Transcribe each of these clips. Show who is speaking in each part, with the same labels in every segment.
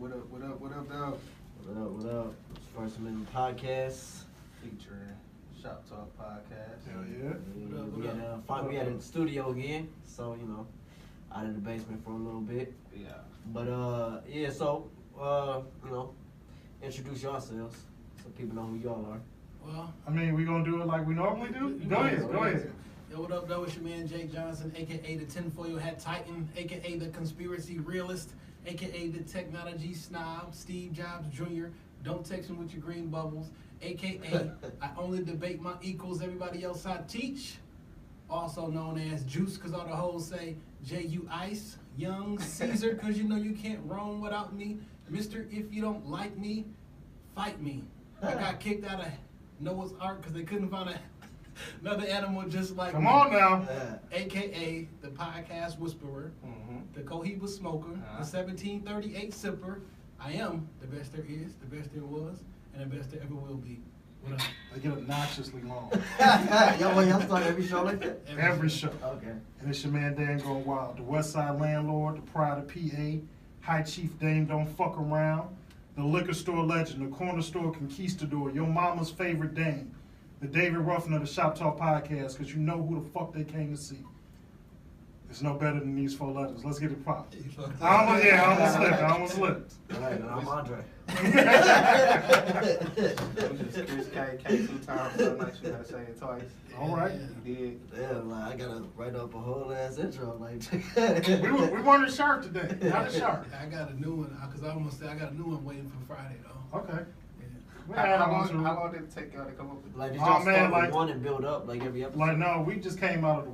Speaker 1: What up, dog?
Speaker 2: What up? It's First Amendment Podcast.
Speaker 1: Featuring Shop Talk Podcast.
Speaker 3: Hell yeah.
Speaker 2: We had the studio again, so out of the basement for a little bit.
Speaker 1: Yeah.
Speaker 2: But introduce yourselves so people know who y'all are.
Speaker 4: Well,
Speaker 3: I mean, we gonna do it like we normally do? Go ahead.
Speaker 4: Yo, what up, though? It's your man Jake Johnson, aka the Tinfoil Hat Titan, aka the Conspiracy Realist, aka the Technology Snob, Steve Jobs Jr. Don't text him with your green bubbles, aka I only debate my equals, everybody else I teach. Also known as Juice, cause all the hoes say J.U. Ice, Young Caesar, cause you know you can't roam without me. Mister, if you don't like me, fight me. I got kicked out of Noah's Ark cause they couldn't find another animal just like
Speaker 3: Come
Speaker 4: me.
Speaker 3: on now.
Speaker 4: AKA the podcast whisperer, the Cohiba smoker, the 1738 sipper. I am the best there is, the best there was, and the best there ever will be. What up?
Speaker 3: They get obnoxiously long.
Speaker 2: Y'all start every show like that?
Speaker 3: Every show.
Speaker 2: Okay.
Speaker 3: And it's your man Dan Going Wild, the West Side Landlord, the Pride of PA, High Chief Dame Don't Fuck Around, the Liquor Store Legend, the Corner Store Conquistador, your mama's favorite dame, the David Ruffin of the Shop Talk Podcast, because you know who the fuck they came to see. It's no better than these 4 letters. Let's get it popped. I almost slipped.
Speaker 2: All right, I'm Andre.
Speaker 1: Chris K 2 times, so much you gotta say it twice.
Speaker 3: All right.
Speaker 1: You did.
Speaker 2: Yeah, like I gotta write up a whole ass intro. Like
Speaker 3: We weren't sharp today. Not sharp.
Speaker 4: I got a new one, because I almost said I got a new one waiting for Friday, though.
Speaker 3: Okay.
Speaker 4: Yeah.
Speaker 1: How long did it take y'all to come up with
Speaker 2: Like, did
Speaker 3: Oh,
Speaker 2: y'all
Speaker 3: man,
Speaker 2: start
Speaker 3: like-
Speaker 2: with one and build up like every episode?
Speaker 3: Like, no, we just came out of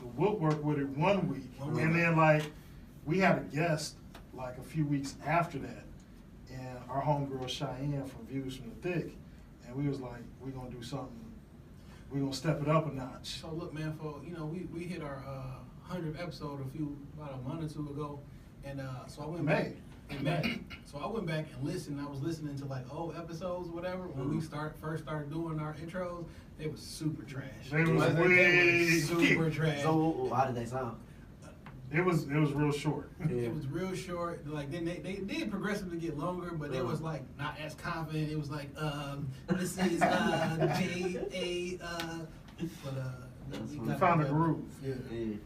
Speaker 3: the woodwork with it 1 week.
Speaker 4: One week.
Speaker 3: And then, like, we had a guest, like, a few weeks after that. And our homegirl Cheyenne from Views from the Thick. And we was like, we gonna do something. We gonna step it up a notch.
Speaker 4: So look, man, we hit our 100th episode about a month or two ago, and so I went back. In May. So I went back and listened. I was listening to like old episodes, whatever. When we first started doing our intros, they was super trash.
Speaker 3: They was way
Speaker 4: super trash.
Speaker 2: So how did they sound?
Speaker 3: It was real short.
Speaker 4: It was real short. Like then they did progressively get longer, but it was like not as confident. It was like this is J.A.
Speaker 3: We found a groove.
Speaker 4: Yeah.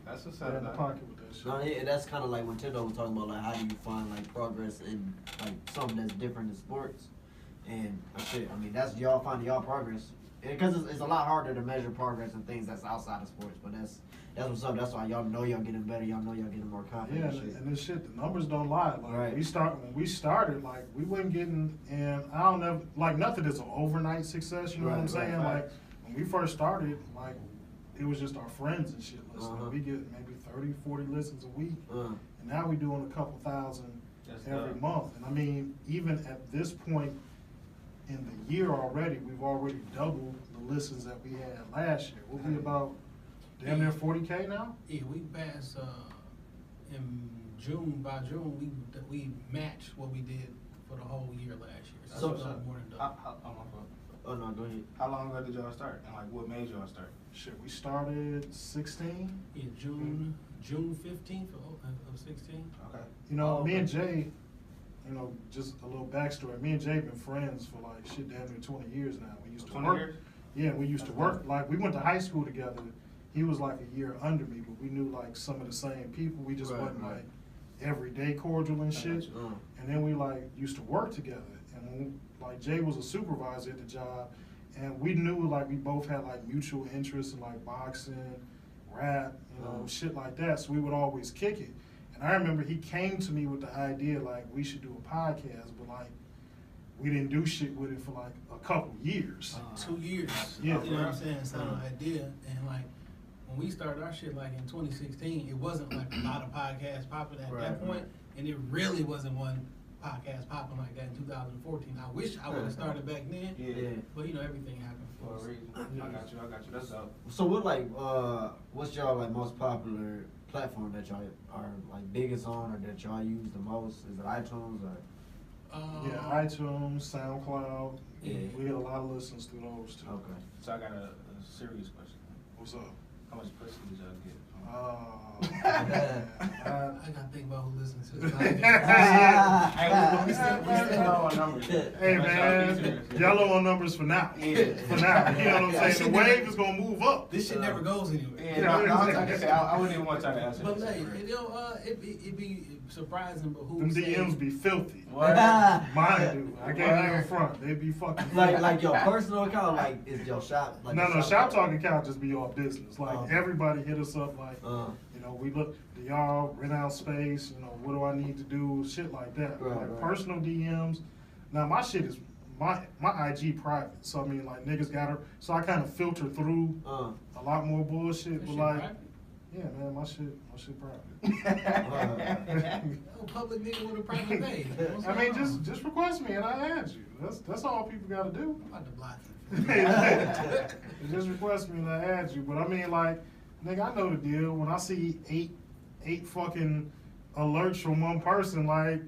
Speaker 1: That's what's
Speaker 3: Right in the
Speaker 1: up.
Speaker 3: pocket with that shit.
Speaker 2: No, yeah, that's kind of like when Tendo was talking about like how do you find like progress in like something that's different in sports, and shit. I mean that's y'all finding y'all progress because it's a lot harder to measure progress in things that's outside of sports. But that's what's up. That's why y'all know y'all getting better. Y'all know y'all getting more confident.
Speaker 3: Yeah,
Speaker 2: and shit.
Speaker 3: and this shit, the numbers don't lie. Like
Speaker 2: Right.
Speaker 3: when we started, like we wasn't getting, and I don't know, like nothing is an overnight success. You know what I'm
Speaker 2: Right,
Speaker 3: saying?
Speaker 1: right.
Speaker 3: Like when we first started, like it was just our friends and shit listening.
Speaker 2: Uh-huh.
Speaker 3: We get maybe 30, 40 listens a week, and now we doing a couple thousand
Speaker 1: That's
Speaker 3: every
Speaker 1: dope.
Speaker 3: month. And I mean, even at this point in the year already, we've already doubled the listens that we had last year. We'll be about damn near 40K now.
Speaker 4: Yeah, we passed in June. By June, we matched what we did for the whole year last year.
Speaker 1: That's
Speaker 4: So
Speaker 1: what's
Speaker 4: it's
Speaker 1: up.
Speaker 4: more than
Speaker 1: How,
Speaker 4: double.
Speaker 1: how, oh, my fault.
Speaker 2: Oh no, go ahead.
Speaker 1: How long ago did y'all start? And like what made y'all start?
Speaker 3: Shit, we started 16.
Speaker 4: Yeah, June 15th of 16.
Speaker 1: Okay.
Speaker 3: You know,
Speaker 1: Oh,
Speaker 3: me and
Speaker 1: okay.
Speaker 3: Jay, you know, just a little backstory. Me and Jay been friends for like shit damn near 20 years now. We used to
Speaker 1: 20
Speaker 3: work.
Speaker 1: years?
Speaker 3: Yeah, we used to
Speaker 1: That's
Speaker 3: work.
Speaker 1: dope.
Speaker 3: Like we went to high school together. He was like a year under me, but we knew like some of the same people. We just
Speaker 2: Right,
Speaker 3: wasn't
Speaker 2: right.
Speaker 3: like everyday cordial and
Speaker 1: I
Speaker 3: shit.
Speaker 1: got you.
Speaker 3: And then we like used to work together. And when, like Jay was a supervisor at the job, and we knew like we both had like mutual interests in like boxing, rap, you know, shit like that. So we would always kick it. And I remember he came to me with the idea like we should do a podcast, but like we didn't do shit with it for like a couple years.
Speaker 4: 2 years.
Speaker 3: Yeah.
Speaker 4: You know what I'm saying? So the idea, and like when we started our shit like in 2016, it wasn't like a lot of podcasts popping at that point, and it really wasn't one podcast popping like that in 2014. I wish I would have started back then,
Speaker 1: Yeah.
Speaker 4: but you know everything happened
Speaker 1: For a
Speaker 4: us.
Speaker 1: reason. I got you. That's dope.
Speaker 2: So what what's y'all like most popular platform that y'all are like biggest on or that y'all use the most? Is it iTunes or?
Speaker 3: Yeah, iTunes, SoundCloud.
Speaker 4: Yeah.
Speaker 3: We get a lot of listens through those too.
Speaker 2: Okay.
Speaker 1: So I got a serious question.
Speaker 3: What's up?
Speaker 1: How much pussy did y'all get
Speaker 4: I gotta think about who listens to this.
Speaker 1: Hey, we still low on numbers.
Speaker 3: Hey man, y'all low on numbers for now.
Speaker 1: Yeah.
Speaker 3: For now, you know what I'm saying? The wave is gonna move up.
Speaker 4: This shit never goes anywhere.
Speaker 1: Yeah, no, like I said, I wouldn't even want y'all to answer
Speaker 4: But
Speaker 1: this.
Speaker 4: hey, it be surprising, but who
Speaker 3: Them
Speaker 4: say-
Speaker 3: DMs be filthy.
Speaker 1: What?
Speaker 3: Mine do. I can't even front. They be fucking filthy.
Speaker 2: like your personal account, like is your shop? Like
Speaker 3: No,
Speaker 2: the
Speaker 3: shop talk account just be all business. Like
Speaker 2: Oh.
Speaker 3: everybody hit us up like, you know, we look, do y'all rent out space? You know, what do I need to do? Shit like that.
Speaker 2: Right,
Speaker 3: like
Speaker 2: right.
Speaker 3: personal DMs. Now my shit is my IG private. So I mean, like niggas got her. So I kind of filter through a lot more bullshit.
Speaker 4: That
Speaker 3: But
Speaker 4: shit
Speaker 3: like,
Speaker 4: private?
Speaker 3: yeah, man, my shit private.
Speaker 4: Oh, public nigga with a private page. What's
Speaker 3: I mean,
Speaker 4: going on?
Speaker 3: just request me and I add you. That's all people gotta do.
Speaker 4: I'm about to block you.
Speaker 3: Just request me and I add you. But I mean, like, nigga, I know the deal. When I see eight fucking alerts from one person, like,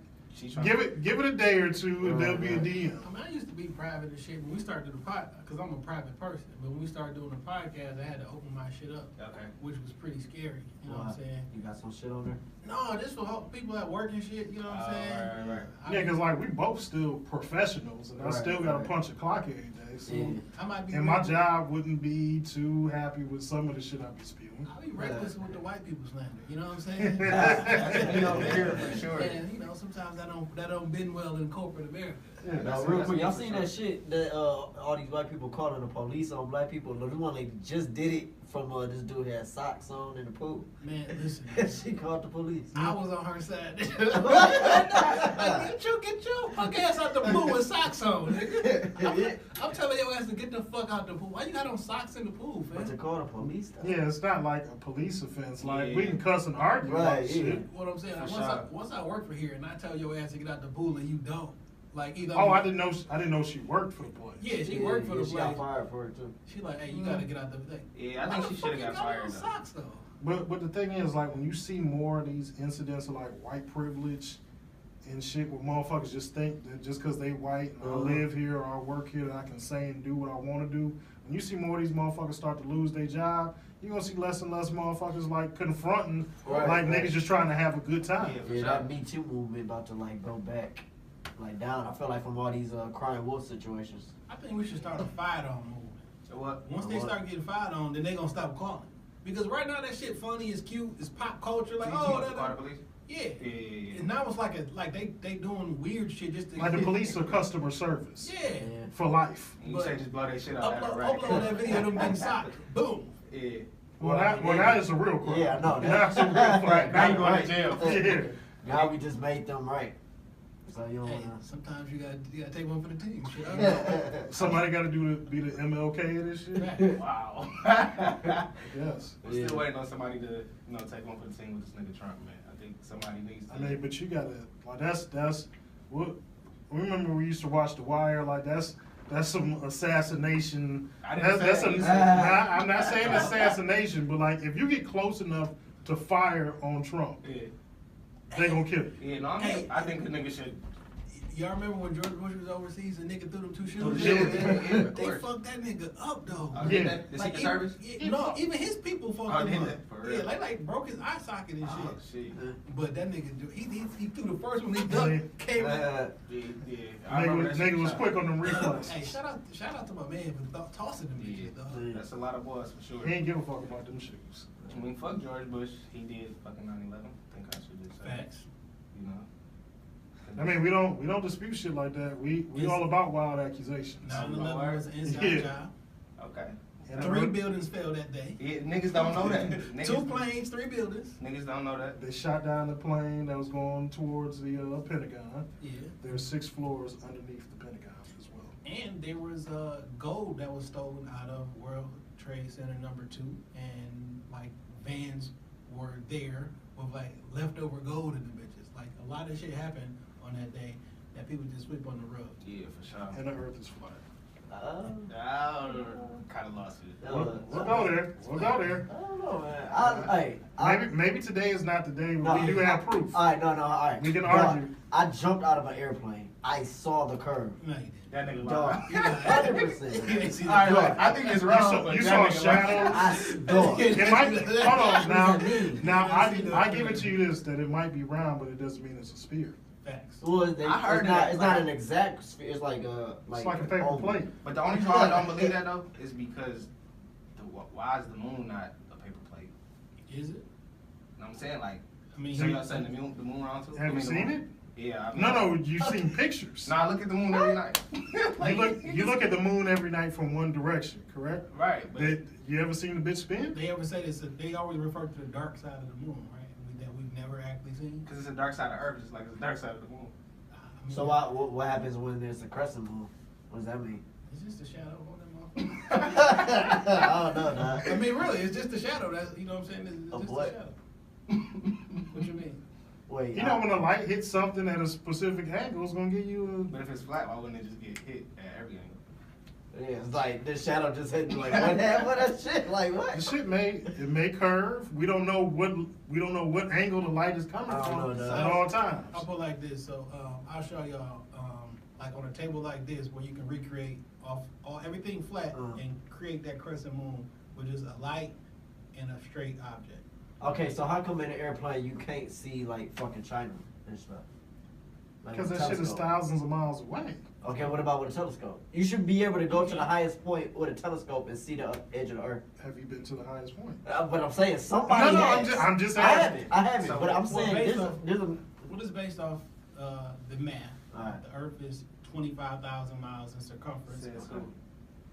Speaker 3: give it a day or two, and there'll be a DM.
Speaker 4: I mean, I used to be private and shit when we started the pod, because I'm a private person. But when we started doing the podcast, I had to open my shit up,
Speaker 1: Okay.
Speaker 4: which was pretty scary. You know what I'm saying?
Speaker 2: You got some shit on there?
Speaker 4: No, this for people at work and shit. You know what I'm saying?
Speaker 1: Right.
Speaker 3: Yeah, because like we both still professionals, and I
Speaker 2: Right,
Speaker 3: still got to
Speaker 2: right.
Speaker 3: punch a clock every day. So,
Speaker 2: Yeah.
Speaker 4: I might be.
Speaker 3: and my job wouldn't be too happy with some of the shit I be spewing.
Speaker 4: I'll be reckless with the white people slander. You know what I'm saying?
Speaker 1: That's me over here for sure.
Speaker 4: And you know, sometimes that don't bend well in corporate America.
Speaker 3: Yeah,
Speaker 2: Now,
Speaker 3: that's-
Speaker 2: real
Speaker 3: that's
Speaker 2: quick, y'all
Speaker 3: for
Speaker 2: seen
Speaker 3: sure.
Speaker 2: that shit that all these white people calling the police on black people? Look, this one lady just did it from this dude had socks on in the pool.
Speaker 4: Man, listen.
Speaker 2: She called the police.
Speaker 4: I was on her side. Like, get your fuck ass out the pool with socks on, nigga. I'm telling your ass to get the fuck out the pool. Why you got on socks in the pool,
Speaker 2: But to
Speaker 4: fam?
Speaker 2: call the police, though.
Speaker 3: Yeah, it's not like a police offense. Like
Speaker 1: Yeah.
Speaker 3: we can cuss and argue
Speaker 2: Right,
Speaker 3: about
Speaker 2: yeah.
Speaker 3: shit.
Speaker 4: What I'm saying, like,
Speaker 1: For
Speaker 4: once,
Speaker 1: sure.
Speaker 4: once I work for here and I tell your ass to get out the pool and you don't, like either.
Speaker 3: Oh, I didn't know she worked for the place.
Speaker 4: Yeah, she worked for the
Speaker 2: She got
Speaker 4: place.
Speaker 2: fired for it, too.
Speaker 4: She like, hey, you gotta get out the thing.
Speaker 1: Yeah, I
Speaker 4: Why
Speaker 1: think
Speaker 4: the
Speaker 1: she
Speaker 4: fuck
Speaker 1: should have
Speaker 4: you
Speaker 1: got fired
Speaker 4: on
Speaker 1: though.
Speaker 4: socks though.
Speaker 3: But the thing is, like, when you see more of these incidents of like white privilege and shit, where motherfuckers just think that just because they white and I live here or I work here that I can say and do what I want to do. When you see more of these motherfuckers start to lose their job, you gonna see less and less motherfuckers like confronting
Speaker 2: Right,
Speaker 3: like
Speaker 2: right.
Speaker 3: niggas just trying to have a good time.
Speaker 1: Yeah. For
Speaker 2: Yeah,
Speaker 1: sure.
Speaker 2: that Me Too movement about to like go back, like down. I feel like from all these crying wolf situations.
Speaker 4: I think we should start a fight on movement.
Speaker 1: So what?
Speaker 4: Once they start getting fired on, then they gonna stop calling. Because right now that shit funny, it's cute, it's pop culture. Like, oh,
Speaker 1: the
Speaker 4: that,
Speaker 1: police?
Speaker 4: yeah.
Speaker 1: Yeah.
Speaker 4: And now it's like they doing weird shit just to
Speaker 3: Like the police are customer service
Speaker 4: Yeah.
Speaker 3: for life.
Speaker 1: And you say just blow that shit out that
Speaker 4: Upload that video of them getting socked. Boom.
Speaker 1: Yeah.
Speaker 3: Well, that is a real crime.
Speaker 2: Yeah, I know.
Speaker 3: That's a real crime.
Speaker 1: Right, now you going
Speaker 2: Right.
Speaker 1: to jail.
Speaker 3: Yeah.
Speaker 2: Now we just made them right. So you don't
Speaker 4: Hey,
Speaker 2: wanna.
Speaker 4: sometimes you gotta take one for the team. Shit, I know.
Speaker 3: Somebody got to be the MLK of this shit.
Speaker 4: Right.
Speaker 1: Wow.
Speaker 3: Yes.
Speaker 1: We're still waiting on somebody to, take one for the team with this nigga Trump, man. I think somebody needs to.
Speaker 3: I mean, but you gotta like that's what. Remember we used to watch The Wire. Like that's some assassination.
Speaker 1: I didn't
Speaker 3: That's
Speaker 1: say
Speaker 3: a,
Speaker 1: that.
Speaker 3: I'm not saying assassination, but like if you get close enough to fire on Trump,
Speaker 1: Yeah.
Speaker 3: they gonna kill you.
Speaker 1: Yeah, no, I think the nigga should.
Speaker 4: Y'all remember when George Bush was overseas and nigga threw them two
Speaker 1: Threw the
Speaker 4: shoes?
Speaker 1: shoes, yeah, of
Speaker 4: They
Speaker 1: course.
Speaker 4: fucked that nigga up though.
Speaker 3: Yeah.
Speaker 1: The
Speaker 4: Like,
Speaker 1: Secret Service?
Speaker 4: No, even his people fucked
Speaker 1: Oh,
Speaker 4: him
Speaker 1: did
Speaker 4: up.
Speaker 1: they? For real?
Speaker 4: Yeah, like broke his eye socket and
Speaker 1: Oh,
Speaker 4: shit.
Speaker 1: shit.
Speaker 4: But that nigga, he threw the first one, he ducked, came in.
Speaker 1: Yeah. I remember that
Speaker 3: Nigga
Speaker 1: shit
Speaker 3: was
Speaker 1: shot.
Speaker 3: quick on them reflexes.
Speaker 4: Hey, shout out to my man for tossing them and shit, though.
Speaker 1: Yeah. That's a lot of boys for sure.
Speaker 3: He ain't give a fuck about them shoes.
Speaker 1: I mean, fuck George Bush. He did fucking 9/11. I think I should just say.
Speaker 4: Facts.
Speaker 1: You know.
Speaker 3: I mean, we don't dispute shit like that. We all about wild accusations.
Speaker 4: 9/11 was an inside
Speaker 3: Yeah.
Speaker 4: job.
Speaker 1: Okay.
Speaker 3: And
Speaker 4: 3 buildings fell that day.
Speaker 1: Yeah, niggas don't know that. Niggas,
Speaker 4: 2 planes, 3 buildings.
Speaker 1: Niggas don't know that.
Speaker 3: They shot down the plane that was going towards the Pentagon.
Speaker 4: Yeah.
Speaker 3: There's 6 floors underneath the Pentagon as well.
Speaker 4: And there was gold that was stolen out of World Trade Center number 2, and like vans were there with like leftover gold in the bitches. Like a lot of shit happened on that day that people just sweep on the rug.
Speaker 1: Yeah, for sure.
Speaker 3: And the Earth is flat.
Speaker 1: Kind of lost it.
Speaker 3: We'll go there. We'll go there.
Speaker 2: I don't know, man.
Speaker 3: Maybe today is not the day, but we do have proof.
Speaker 2: All right, no, all right.
Speaker 3: We can
Speaker 2: Dog,
Speaker 3: argue.
Speaker 2: I jumped out of an airplane. I saw the curve.
Speaker 4: No, you didn't.
Speaker 1: That nigga
Speaker 2: Dog,
Speaker 1: lied.
Speaker 2: 100%.
Speaker 1: All right, look, I think it's wrong. but
Speaker 3: You
Speaker 1: that
Speaker 3: saw
Speaker 1: nigga
Speaker 3: shadows.
Speaker 2: Dog.
Speaker 3: It might. Hold on. Now
Speaker 4: I see the-
Speaker 3: I give it to you this that it might be round, but it doesn't mean it's a spear.
Speaker 4: Facts.
Speaker 2: Well,
Speaker 1: I heard that,
Speaker 2: it's not an exact sphere. It's like a
Speaker 3: It's like a paper
Speaker 2: oval.
Speaker 3: plate.
Speaker 1: But the only reason why I don't believe that though is because why is the moon not a paper plate?
Speaker 4: Is it?
Speaker 1: You know what I'm saying? Like,
Speaker 4: I mean,
Speaker 1: so y'all saying the moon around too?
Speaker 3: Have you seen it?
Speaker 1: Yeah. I mean,
Speaker 3: No, you've seen pictures.
Speaker 1: Nah, I look at the moon every night.
Speaker 3: You look at the moon every night from one direction, correct?
Speaker 1: Right. But
Speaker 3: You ever seen the bitch spin?
Speaker 4: they ever say this? They always refer to the dark side of the moon, right? That we've never actually seen.
Speaker 1: because it's the dark side of Earth, just like it's the dark side of the moon.
Speaker 4: I mean,
Speaker 2: So what happens when there's a crescent moon? What does that mean?
Speaker 4: It's just a shadow on that motherfucker.
Speaker 2: I don't know, dog.
Speaker 4: I mean, really, it's just a shadow. That's, you know what I'm saying? It's
Speaker 2: Of
Speaker 4: just
Speaker 2: what?
Speaker 4: a shadow. What you mean?
Speaker 2: Wait,
Speaker 3: You know when the light hits something at a specific angle, it's gonna give you
Speaker 1: But if it's flat, why wouldn't it just get hit at every angle?
Speaker 2: yeah, it's like this shadow just hit me. Like what happened? What that shit? Like
Speaker 3: the
Speaker 2: what?
Speaker 3: shit may curve. We don't know what angle the light is coming
Speaker 2: I don't
Speaker 3: from
Speaker 2: know,
Speaker 3: at
Speaker 2: dog.
Speaker 3: all times.
Speaker 4: I'll put it like this. So I'll show y'all like on a table like this where you can recreate off everything flat and create that crescent moon with just a light and a straight object.
Speaker 2: Okay, so how come in an airplane you can't see like fucking China and stuff? Like
Speaker 3: Because
Speaker 2: with
Speaker 3: that
Speaker 2: a
Speaker 3: shit is
Speaker 2: telescope.
Speaker 3: thousands of miles away.
Speaker 2: Okay, what about with a telescope? You should be able to go to the highest point with a telescope and see the edge of the earth.
Speaker 3: Have you been to the highest point?
Speaker 2: But I'm saying somebody
Speaker 3: No,
Speaker 2: has.
Speaker 3: I'm just
Speaker 2: I
Speaker 3: asking.
Speaker 2: haven't.
Speaker 1: So,
Speaker 2: But I'm
Speaker 4: well,
Speaker 2: saying
Speaker 4: based
Speaker 2: there's a,
Speaker 4: off-
Speaker 2: there's a
Speaker 4: What is based off the math?
Speaker 2: Alright.
Speaker 4: The Earth is 25,000 miles in circumference.
Speaker 1: Says who?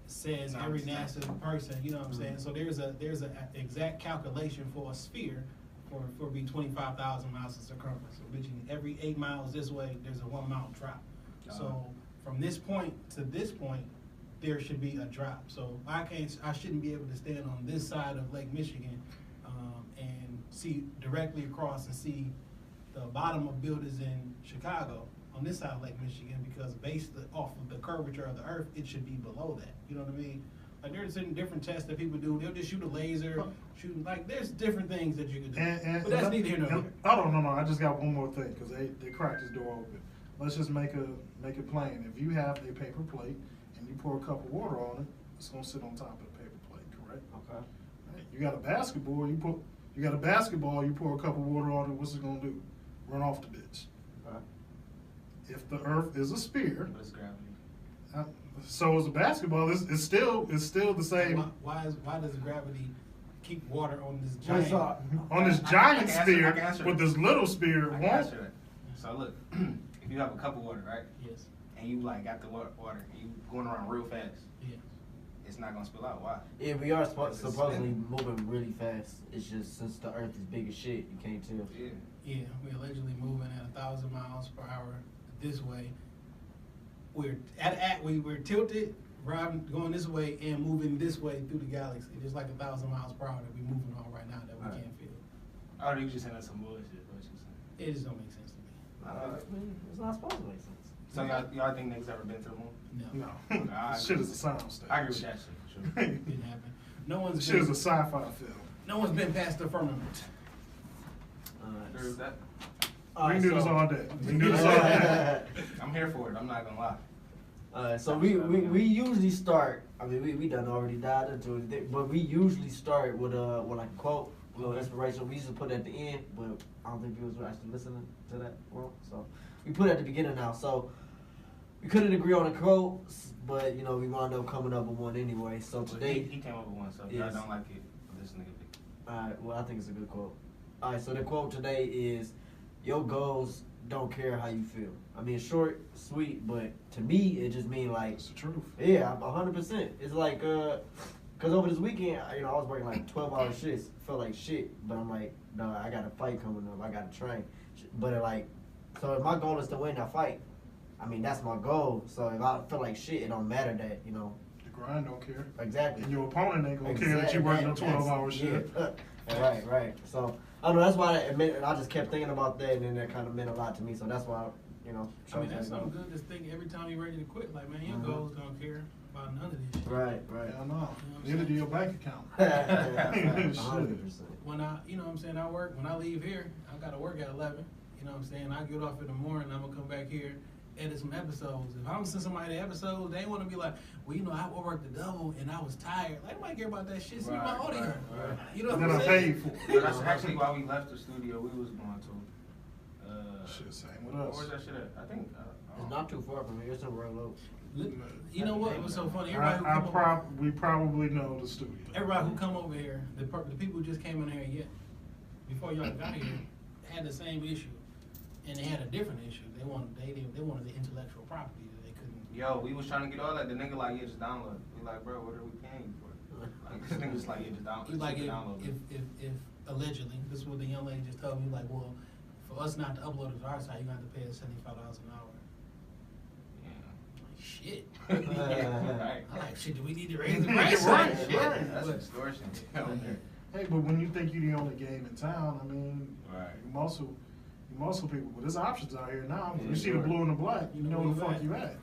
Speaker 4: Says
Speaker 1: No,
Speaker 4: every
Speaker 1: I'm saying.
Speaker 4: NASA person, you know what I'm saying? So there's a exact calculation for a sphere for be 25,000 miles in circumference. So between every 8 miles this way, there's a 1 mile drop. So from this point to this point, there should be a drop. So I shouldn't be able to stand on this side of Lake Michigan and see directly across and see the bottom of buildings in Chicago on this side of Lake Michigan, because based off of the curvature of the Earth, it should be below that. You know what I mean? Like there's different tests that people do. They'll just shoot a laser, there's different things that you can do. But that's neither here nor there.
Speaker 3: Oh no, I just got one more thing because they cracked this door open. Let's just make it plain. If you have a paper plate and you pour a cup of water on it, it's gonna sit on top of the paper plate, correct?
Speaker 2: okay.
Speaker 3: Right. You got a basketball, you pour a cup of water on it, what's it gonna do? Run off the bitch.
Speaker 2: Okay.
Speaker 3: If the earth is a sphere,
Speaker 1: But it's gravity.
Speaker 3: so is a basketball. It's still the same.
Speaker 4: Why does gravity keep water on this
Speaker 2: Wait,
Speaker 4: giant?
Speaker 2: so-
Speaker 3: On this
Speaker 1: I
Speaker 3: giant
Speaker 1: can answer- I
Speaker 3: sphere,
Speaker 1: can answer
Speaker 3: with
Speaker 1: that.
Speaker 3: this little sphere,
Speaker 1: I
Speaker 3: it
Speaker 1: can
Speaker 3: won't.
Speaker 1: answer that. So look, if you have a cup of water, right,
Speaker 4: Yes.
Speaker 1: and you like got the water, and you going around real fast,
Speaker 4: Yeah.
Speaker 1: it's not gonna spill out. Why?
Speaker 2: Yeah, we are
Speaker 1: Because it's
Speaker 2: supposedly
Speaker 1: spinning.
Speaker 2: moving really fast. It's just since the Earth is big as shit, you can't tell.
Speaker 1: Yeah.
Speaker 4: Yeah, we're allegedly moving at 1,000 miles per hour this way. We're we're tilted, going this way and moving this way through the galaxy, just like 1,000 miles per hour that we're moving on right now that we
Speaker 2: Right.
Speaker 4: can't feel.
Speaker 1: Oh, you just saying that's some bullshit. What you saying?
Speaker 4: It just don't make sense to me.
Speaker 2: It's not supposed to make sense.
Speaker 1: So y'all think niggas ever been to the moon?
Speaker 4: No,
Speaker 3: No,
Speaker 1: I
Speaker 3: this shit
Speaker 1: agree.
Speaker 3: is a sound stage.
Speaker 1: I agree with that shit. Sure.
Speaker 4: didn't happen. No one's
Speaker 3: Shit is a
Speaker 4: been,
Speaker 3: sci-fi film.
Speaker 4: no one's been past the firmament.
Speaker 1: Agree with that?
Speaker 3: We can do this all day. We can do this all day.
Speaker 1: I'm here for it. I'm not gonna lie.
Speaker 2: So we usually start. I mean, we done already dived into it, but we usually start with like a quote, a little inspiration. We used to put it at the end, but I don't think people were actually listening to that one. So we put it at the beginning now. So we couldn't agree on a quote, but you know we wound up coming up with one anyway. So
Speaker 1: But
Speaker 2: today,
Speaker 1: he came up with one, so if y'all
Speaker 2: Yes.
Speaker 1: don't like it, this nigga pick.
Speaker 2: alright, well I think it's a good quote. Alright, so the quote today is, "Your goals don't care how you feel." I mean, short, sweet, but to me it just mean like,
Speaker 3: It's the truth.
Speaker 2: yeah, 100%. It's like, cause over this weekend, you know, I was working like 12-hour shifts, felt like shit, but I'm like, no, I got a fight coming up, I got to train. But so if my goal is to win that fight, I mean, that's my goal. So if I feel like shit, it don't matter that, you know,
Speaker 3: The grind don't care.
Speaker 2: exactly.
Speaker 3: And your opponent ain't gonna care that you working a 12-hour shift.
Speaker 2: Yeah. Right. So I don't know. That's why I just kept thinking about that, and then that kind of meant a lot to me. So that's why, you know.
Speaker 4: I mean, that's
Speaker 2: chose that
Speaker 4: something
Speaker 2: goal.
Speaker 4: good to think every time you're ready to quit. Like, man, your
Speaker 2: Mhm.
Speaker 4: goals don't care. about none of this shit.
Speaker 2: Right, right.
Speaker 3: Hell no.
Speaker 4: You know what I'm
Speaker 3: Neither do
Speaker 4: saying?
Speaker 3: your bank account.
Speaker 2: 100%.
Speaker 4: When I, you know what I'm saying, I work, when I leave here, I gotta work at 11. You know what I'm saying? I get off in the morning, I'm gonna come back here, edit some episodes. If I don't send somebody the episodes, they wanna be like, well, you know, I worked the double and I was tired. Like, nobody care about that shit. Send me my
Speaker 1: Right,
Speaker 4: audio.
Speaker 1: right.
Speaker 4: You know
Speaker 3: And
Speaker 4: what
Speaker 3: then
Speaker 4: I'm
Speaker 3: I
Speaker 4: saying?
Speaker 3: paid for it.
Speaker 1: But that's actually why we left the studio. We was going to.
Speaker 3: Shit, same with
Speaker 1: Where's
Speaker 3: us.
Speaker 1: that shit at? I think.
Speaker 2: It's not too far from here. It's somewhere low.
Speaker 4: You know what? It was so funny. Everybody who come over,
Speaker 3: We probably know the studio.
Speaker 4: everybody who come over here, the people who just came in here yet, before y'all got here, had the same issue, and they had a different issue. They wanted the intellectual property that they couldn't.
Speaker 1: Yo, we was trying to get all that. The nigga like, yeah, just download it. We like, bro, what are we paying you for? Like, this nigga's like, yeah, just download it.
Speaker 4: Like
Speaker 1: Download it.
Speaker 4: if allegedly, this is what the young lady just told me. Like, well, for us not to upload it to our site, you got to pay us $75 an hour. Like, shit.
Speaker 1: Right.
Speaker 4: I like shit. Do we need to raise the price?
Speaker 3: Right,
Speaker 4: Shit.
Speaker 3: right.
Speaker 1: That's
Speaker 4: But-
Speaker 1: extortion.
Speaker 3: Hey, but when you think you're the only game in town, I mean,
Speaker 1: Right.
Speaker 3: you muscle people. But there's options out here now.
Speaker 1: Yeah,
Speaker 3: You see the
Speaker 1: sure.
Speaker 3: blue and the black, you know where the fuck you at.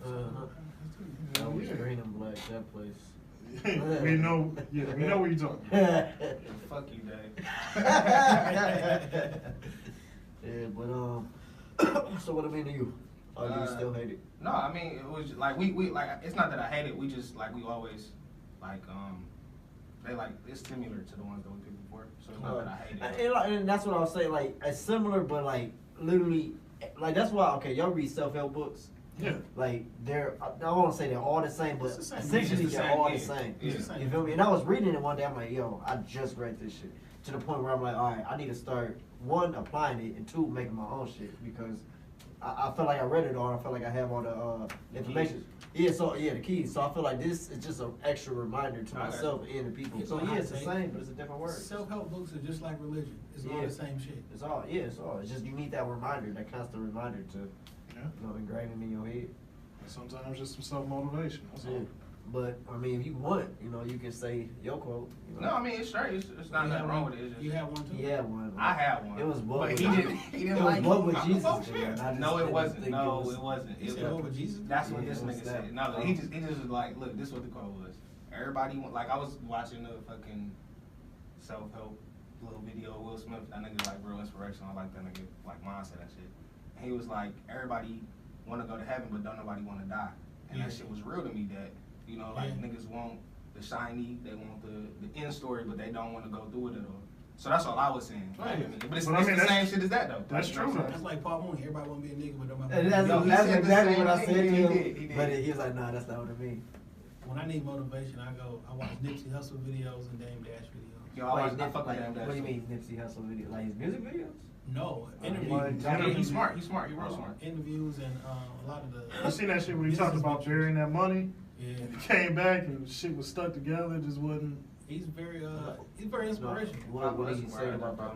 Speaker 2: That was
Speaker 3: Yeah.
Speaker 2: green and black, that place.
Speaker 3: we know what you're talking about.
Speaker 1: Fuck you, Dave.
Speaker 2: Yeah, but so what I mean to you? Oh, do you still hate it?
Speaker 1: No, I mean, it was like, we like, it's not that I hate it, we just, like, we always, like, they like, it's similar to the ones that we picked before, so it's not that I hate it.
Speaker 2: And that's what I was saying, like, it's similar, but like, literally, like, that's why, okay, y'all read self-help books.
Speaker 3: Yeah.
Speaker 2: Like, I don't want to say they're all the same, but
Speaker 4: It's the same.
Speaker 2: essentially
Speaker 1: It's the
Speaker 2: they're
Speaker 1: same,
Speaker 2: all
Speaker 1: yeah.
Speaker 2: the same.
Speaker 1: Yeah.
Speaker 4: It's the same.
Speaker 2: You feel me? And I was reading it one day, I'm like, yo, I just read this shit. To the point where I'm like, all right, I need to start, one, applying it, and two, making my own shit, because I feel like I read it all, I feel like I have all the information. Yeah, so, yeah, the keys. So I feel like this is just an extra reminder to
Speaker 1: Okay.
Speaker 2: myself and the people.
Speaker 4: It's
Speaker 2: So
Speaker 4: a
Speaker 2: yeah,
Speaker 4: hot
Speaker 2: it's the
Speaker 4: take.
Speaker 2: same, but it's a different word.
Speaker 4: Self-help books are just like religion. It's all
Speaker 2: Yeah.
Speaker 4: the same shit.
Speaker 2: It's all, yeah, it's all. It's just you need that reminder, that constant reminder to,
Speaker 3: Yeah.
Speaker 2: you know, ingrain it in your head.
Speaker 3: And sometimes just some self-motivation. That's
Speaker 2: Yeah.
Speaker 3: all.
Speaker 2: But I mean, if you want, you know, you can say your quote. You know.
Speaker 1: No, I mean, it's straight, it's not
Speaker 4: You
Speaker 1: nothing
Speaker 4: have
Speaker 1: wrong
Speaker 4: one-
Speaker 1: with it, it's just.
Speaker 4: You have one too?
Speaker 2: He had one.
Speaker 1: I had one.
Speaker 2: It was what
Speaker 1: But
Speaker 2: with
Speaker 1: he
Speaker 2: Jesus.
Speaker 1: didn't, he didn't
Speaker 2: It was
Speaker 1: like
Speaker 2: what
Speaker 1: it.
Speaker 2: with
Speaker 1: I'm
Speaker 2: Jesus
Speaker 1: like,
Speaker 2: did,
Speaker 1: shit.
Speaker 2: and I just
Speaker 1: No, it
Speaker 2: didn't
Speaker 1: wasn't,
Speaker 2: think
Speaker 1: no,
Speaker 2: it was-
Speaker 1: it wasn't.
Speaker 4: He
Speaker 1: It
Speaker 4: said,
Speaker 1: was-
Speaker 4: what with Jesus?
Speaker 1: That's what
Speaker 2: Yeah,
Speaker 1: this
Speaker 2: it was
Speaker 1: nigga
Speaker 2: that.
Speaker 1: said. No, he just was like, look, this is what the quote was. Everybody, like, I was watching the fucking self-help little video of Will Smith. That nigga like real inspirational. I like that nigga, like mindset and shit. And he was like, everybody want to go to heaven, but don't nobody want to die. And that
Speaker 4: Yeah.
Speaker 1: shit was real to me. That, you know, like
Speaker 4: Yeah.
Speaker 1: niggas want the shiny, they want the end story, but they don't want to go through it at all. So that's all I was saying.
Speaker 4: Right.
Speaker 1: But it's,
Speaker 3: But I mean,
Speaker 1: it's the
Speaker 3: that's-
Speaker 1: same shit as that though.
Speaker 3: that's
Speaker 1: You know what I'm
Speaker 3: true,
Speaker 1: saying?
Speaker 4: That's like Paul Mooney. Everybody want to be a nigga, but nobody
Speaker 2: And
Speaker 4: wanna
Speaker 1: Yo,
Speaker 4: be
Speaker 1: he
Speaker 2: that's
Speaker 1: said the
Speaker 2: exactly
Speaker 1: same
Speaker 2: what I
Speaker 1: thing.
Speaker 2: said to
Speaker 1: He
Speaker 2: him.
Speaker 1: did.
Speaker 2: But he was like, nah, that's not what I mean.
Speaker 4: When I need motivation, I watch Nipsey Hussle videos and Dame Dash videos.
Speaker 1: Yo, I
Speaker 2: Wait,
Speaker 1: fuck with
Speaker 2: like,
Speaker 1: Dame Dash
Speaker 2: what do you
Speaker 1: too.
Speaker 2: mean Nipsey Hussle video? Like his music videos?
Speaker 4: No,
Speaker 2: Yeah,
Speaker 4: interviews.
Speaker 1: Yeah, he's smart. He's smart. He's real smart.
Speaker 4: Interviews and a lot of the.
Speaker 3: I seen that shit when he talked about burying that money.
Speaker 4: Yeah,
Speaker 3: And he came back and shit was stuck together. It just wasn't.
Speaker 4: he's very inspirational.
Speaker 2: What did he say about that?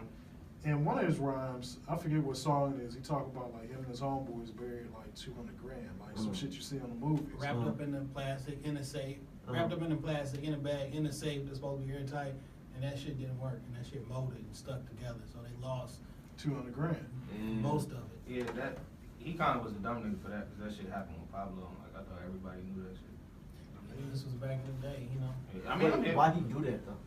Speaker 3: In one of his rhymes, I forget what song it is. He talked about like him and his homeboys buried like 200 grand, like some shit you see on the movies.
Speaker 4: Wrapped up in the plastic, in the safe. Wrapped up in the plastic, in a bag, in the safe that's supposed to be airtight. And that shit didn't work. And that shit molded and stuck together. So they lost
Speaker 3: 200 grand.
Speaker 4: most of it.
Speaker 1: Yeah, that he kind of was a dumb nigga for that because that shit happened with Pablo. Like I thought everybody knew that shit.
Speaker 4: This was back in the day, you know.
Speaker 1: Yeah, I mean,
Speaker 2: Why'd he do that though?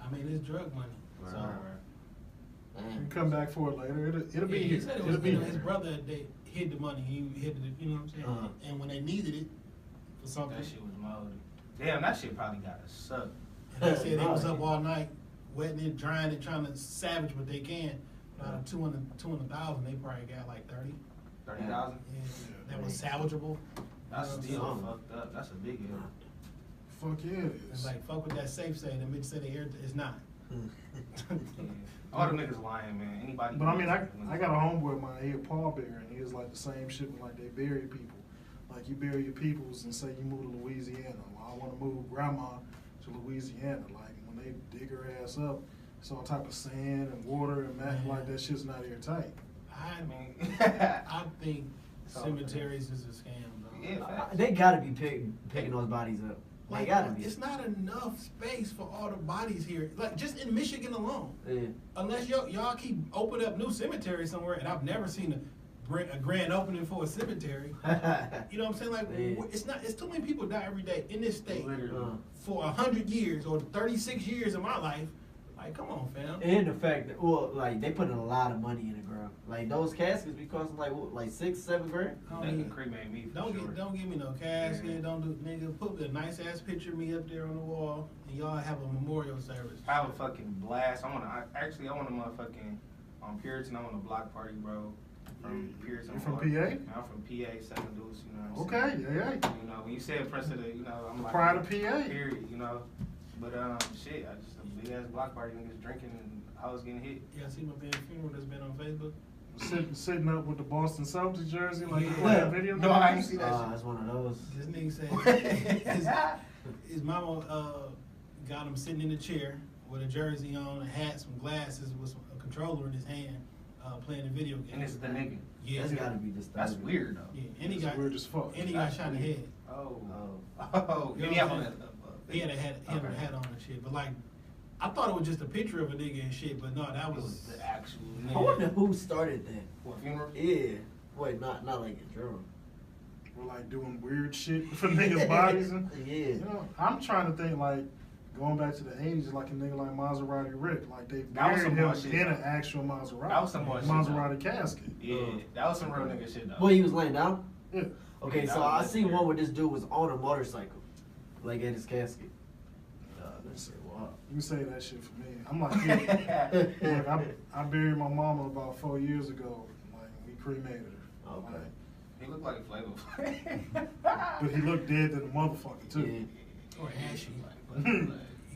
Speaker 4: I mean, it's drug money.
Speaker 1: Right,
Speaker 4: So,
Speaker 1: right, right.
Speaker 3: You can come back for it later. It'll be
Speaker 4: yeah,
Speaker 3: here.
Speaker 4: he said it
Speaker 3: It'll
Speaker 4: was,
Speaker 3: be
Speaker 4: you know,
Speaker 3: here.
Speaker 4: his brother, they hid the money. He hid it, you know what I'm saying?
Speaker 2: Uh-huh.
Speaker 4: And when they needed it for something,
Speaker 1: That shit was moldy. Damn, that shit probably got to suck.
Speaker 4: and they said they was up all night, wetting it, drying it, trying to salvage what they can. Out of 200,000, they probably got like 30.
Speaker 1: 30,000.
Speaker 4: Yeah, that was salvageable.
Speaker 1: That's
Speaker 4: You know
Speaker 1: still
Speaker 4: what I'm saying?
Speaker 1: fucked up. That's a big hit.
Speaker 3: Fuck yeah, it
Speaker 4: It's
Speaker 3: is.
Speaker 4: like, fuck what that safe say, the bitch said it's not.
Speaker 1: Yeah. All them niggas lying, man. Anybody.
Speaker 3: But I mean, I got a homeboy of mine, he a pallbearer, and he was like the same shit when like they bury people. Like you bury your peoples and say you move to Louisiana. Well, I want to move grandma to Louisiana. Like when they dig her ass up, it's all type of sand and water and that. Like that shit's not airtight.
Speaker 1: I mean,
Speaker 4: I think
Speaker 1: So-
Speaker 4: cemeteries is a scam, though.
Speaker 1: Yeah, facts.
Speaker 2: They gotta be picking those bodies up. They
Speaker 4: Like,
Speaker 2: gotta be.
Speaker 4: it's not enough space for all the bodies here. Like, just in Michigan alone.
Speaker 2: Yeah.
Speaker 4: Unless y'all keep opening up new cemeteries somewhere, and I've never seen a grand opening for a cemetery. You know what I'm saying? Like,
Speaker 2: Yeah.
Speaker 4: it's too many people die every day in this state
Speaker 1: Literally.
Speaker 4: for 100 years or 36 years of my life. Like, come on, fam.
Speaker 2: And the fact that, well, like, they put in a lot of money in the ground. Like, those caskets be costing, like, what, like $6-7 grand?
Speaker 4: I
Speaker 1: They
Speaker 4: don't
Speaker 1: can
Speaker 4: need-
Speaker 1: cremate me for
Speaker 4: Don't
Speaker 1: sure.
Speaker 4: don't give me no casket.
Speaker 1: Yeah.
Speaker 4: Don't do nigga. Put a nice ass picture of me up there on the wall, and y'all have a memorial service.
Speaker 1: I have a fucking blast. I want a motherfucking Puritan. I want a block party, bro. From Puritan.
Speaker 3: You from
Speaker 1: Florida.
Speaker 3: PA?
Speaker 1: I'm from PA, Seven Deuce. You know what I'm
Speaker 3: Okay,
Speaker 1: saying?
Speaker 3: yeah.
Speaker 1: You know, when you said Prince of the, you know, I'm like
Speaker 3: Pride of PA.
Speaker 1: Period. You know, but shit, I just a big ass block party, niggas drinking and hoes getting hit.
Speaker 4: Yeah, see my band funeral that's been on Facebook.
Speaker 3: Sitting up with the Boston Celtics jersey like you
Speaker 4: Yeah.
Speaker 3: play that video.
Speaker 1: No, I ain't see that shit.
Speaker 2: That's one of those.
Speaker 4: This nigga said his mama got him sitting in a chair with a jersey on, a hat, some glasses, with a controller in his hand, playing a video game.
Speaker 1: And it's the nigga.
Speaker 4: Yeah,
Speaker 2: That's gotta be disturbing.
Speaker 1: That's weird though.
Speaker 4: yeah, and he
Speaker 3: It's
Speaker 4: got
Speaker 3: weird as fuck.
Speaker 4: and he got shot in the head.
Speaker 1: Oh.
Speaker 2: Oh.
Speaker 1: Oh.
Speaker 4: You
Speaker 1: Did he
Speaker 4: know
Speaker 1: have
Speaker 4: what
Speaker 1: on
Speaker 4: I'm
Speaker 1: that?
Speaker 4: He had a hat on and shit, but like, I thought it was just a picture of a nigga and shit, but no, that
Speaker 1: It
Speaker 4: was.
Speaker 1: was the actual
Speaker 2: I
Speaker 1: nigga.
Speaker 2: wonder who started that.
Speaker 1: What, funeral?
Speaker 2: Yeah. Wait, not like in German.
Speaker 3: We're like doing weird shit for niggas' bodies. And,
Speaker 2: Yeah.
Speaker 3: you know, I'm trying to think like going back to the 80s, like a nigga like Maserati Rick. Like they
Speaker 1: That was
Speaker 3: buried
Speaker 1: some
Speaker 3: him
Speaker 1: bullshit,
Speaker 3: in
Speaker 1: though.
Speaker 3: an actual Maserati.
Speaker 1: That was some bullshit,
Speaker 3: Maserati casket.
Speaker 1: Yeah, that was some real nigga shit though.
Speaker 2: Well, he was laying down?
Speaker 3: Yeah.
Speaker 2: Okay,
Speaker 1: That
Speaker 2: so
Speaker 1: was
Speaker 2: I seen
Speaker 1: legendary.
Speaker 2: one where this dude was on a motorcycle. Like at his casket. Let's say, wow.
Speaker 3: You can say that shit for me. I'm like, yeah. Look, I buried my mama about 4 years ago. Like we cremated her.
Speaker 2: Okay.
Speaker 3: Like,
Speaker 1: He looked like Flavor Flav.
Speaker 3: but he looked dead to the motherfucker too.
Speaker 2: Yeah.
Speaker 4: Or ashy.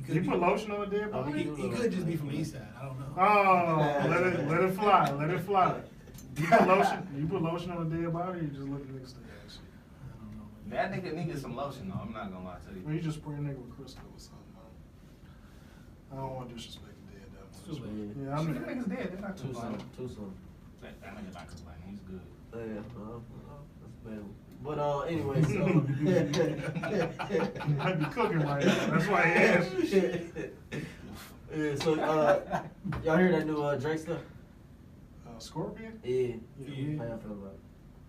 Speaker 3: You put lotion on a dead
Speaker 2: Oh,
Speaker 3: body?
Speaker 4: He could just be from the east side. I don't know.
Speaker 3: Oh, let it fly, let it fly. You put lotion on a dead body, you just look at niggas stay ashy.
Speaker 4: I don't know.
Speaker 1: That nigga needed some lotion though. I'm not gonna lie to
Speaker 3: Well,
Speaker 1: you.
Speaker 3: you just spray a nigga with Crisco or something. I don't want to disrespect the dead that
Speaker 4: It's too
Speaker 3: much.
Speaker 4: late.
Speaker 3: Yeah, I
Speaker 1: Them
Speaker 3: mean,
Speaker 1: niggas dead. They're not
Speaker 2: Too
Speaker 1: complaining.
Speaker 2: soon.
Speaker 1: That nigga not complaining. He's good.
Speaker 2: Yeah, that's bad. But anyway, so
Speaker 3: he might be cooking right now. That's why he asked.
Speaker 2: Yeah, so y'all hear that new Drake stuff?
Speaker 3: Scorpion?
Speaker 2: Yeah.
Speaker 3: Yeah.
Speaker 2: How y'all feel about it?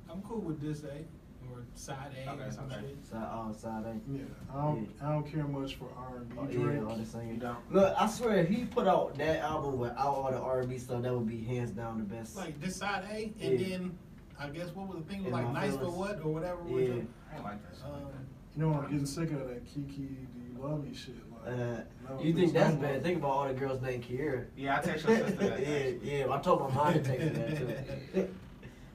Speaker 4: I'm cool with this A or side A or some
Speaker 1: Okay.
Speaker 4: shit.
Speaker 2: Side A.
Speaker 3: Yeah, I don't care much for R&B
Speaker 2: Oh,
Speaker 3: Drake.
Speaker 2: yeah, all the singing.
Speaker 1: You don't?
Speaker 2: Look, I swear, if he put out that album without all the R&B stuff, that would be hands down the best.
Speaker 4: Like this side A, and
Speaker 2: Yeah.
Speaker 4: then I guess what was the thing?
Speaker 2: In
Speaker 4: Like
Speaker 2: My
Speaker 4: nice for
Speaker 2: Feelings.
Speaker 4: what or whatever.
Speaker 2: Yeah.
Speaker 1: I ain't like that shit.
Speaker 3: You know what? I'm getting sick of that Kiki, do you love me shit. Like, no,
Speaker 2: You think
Speaker 3: bitch,
Speaker 2: that's
Speaker 3: don't
Speaker 2: bad?
Speaker 3: love
Speaker 2: Think about all the girls named Kiera.
Speaker 1: Yeah, I text your sister that.
Speaker 2: Yeah,
Speaker 1: actually.
Speaker 2: yeah. I told my mom to text me that too.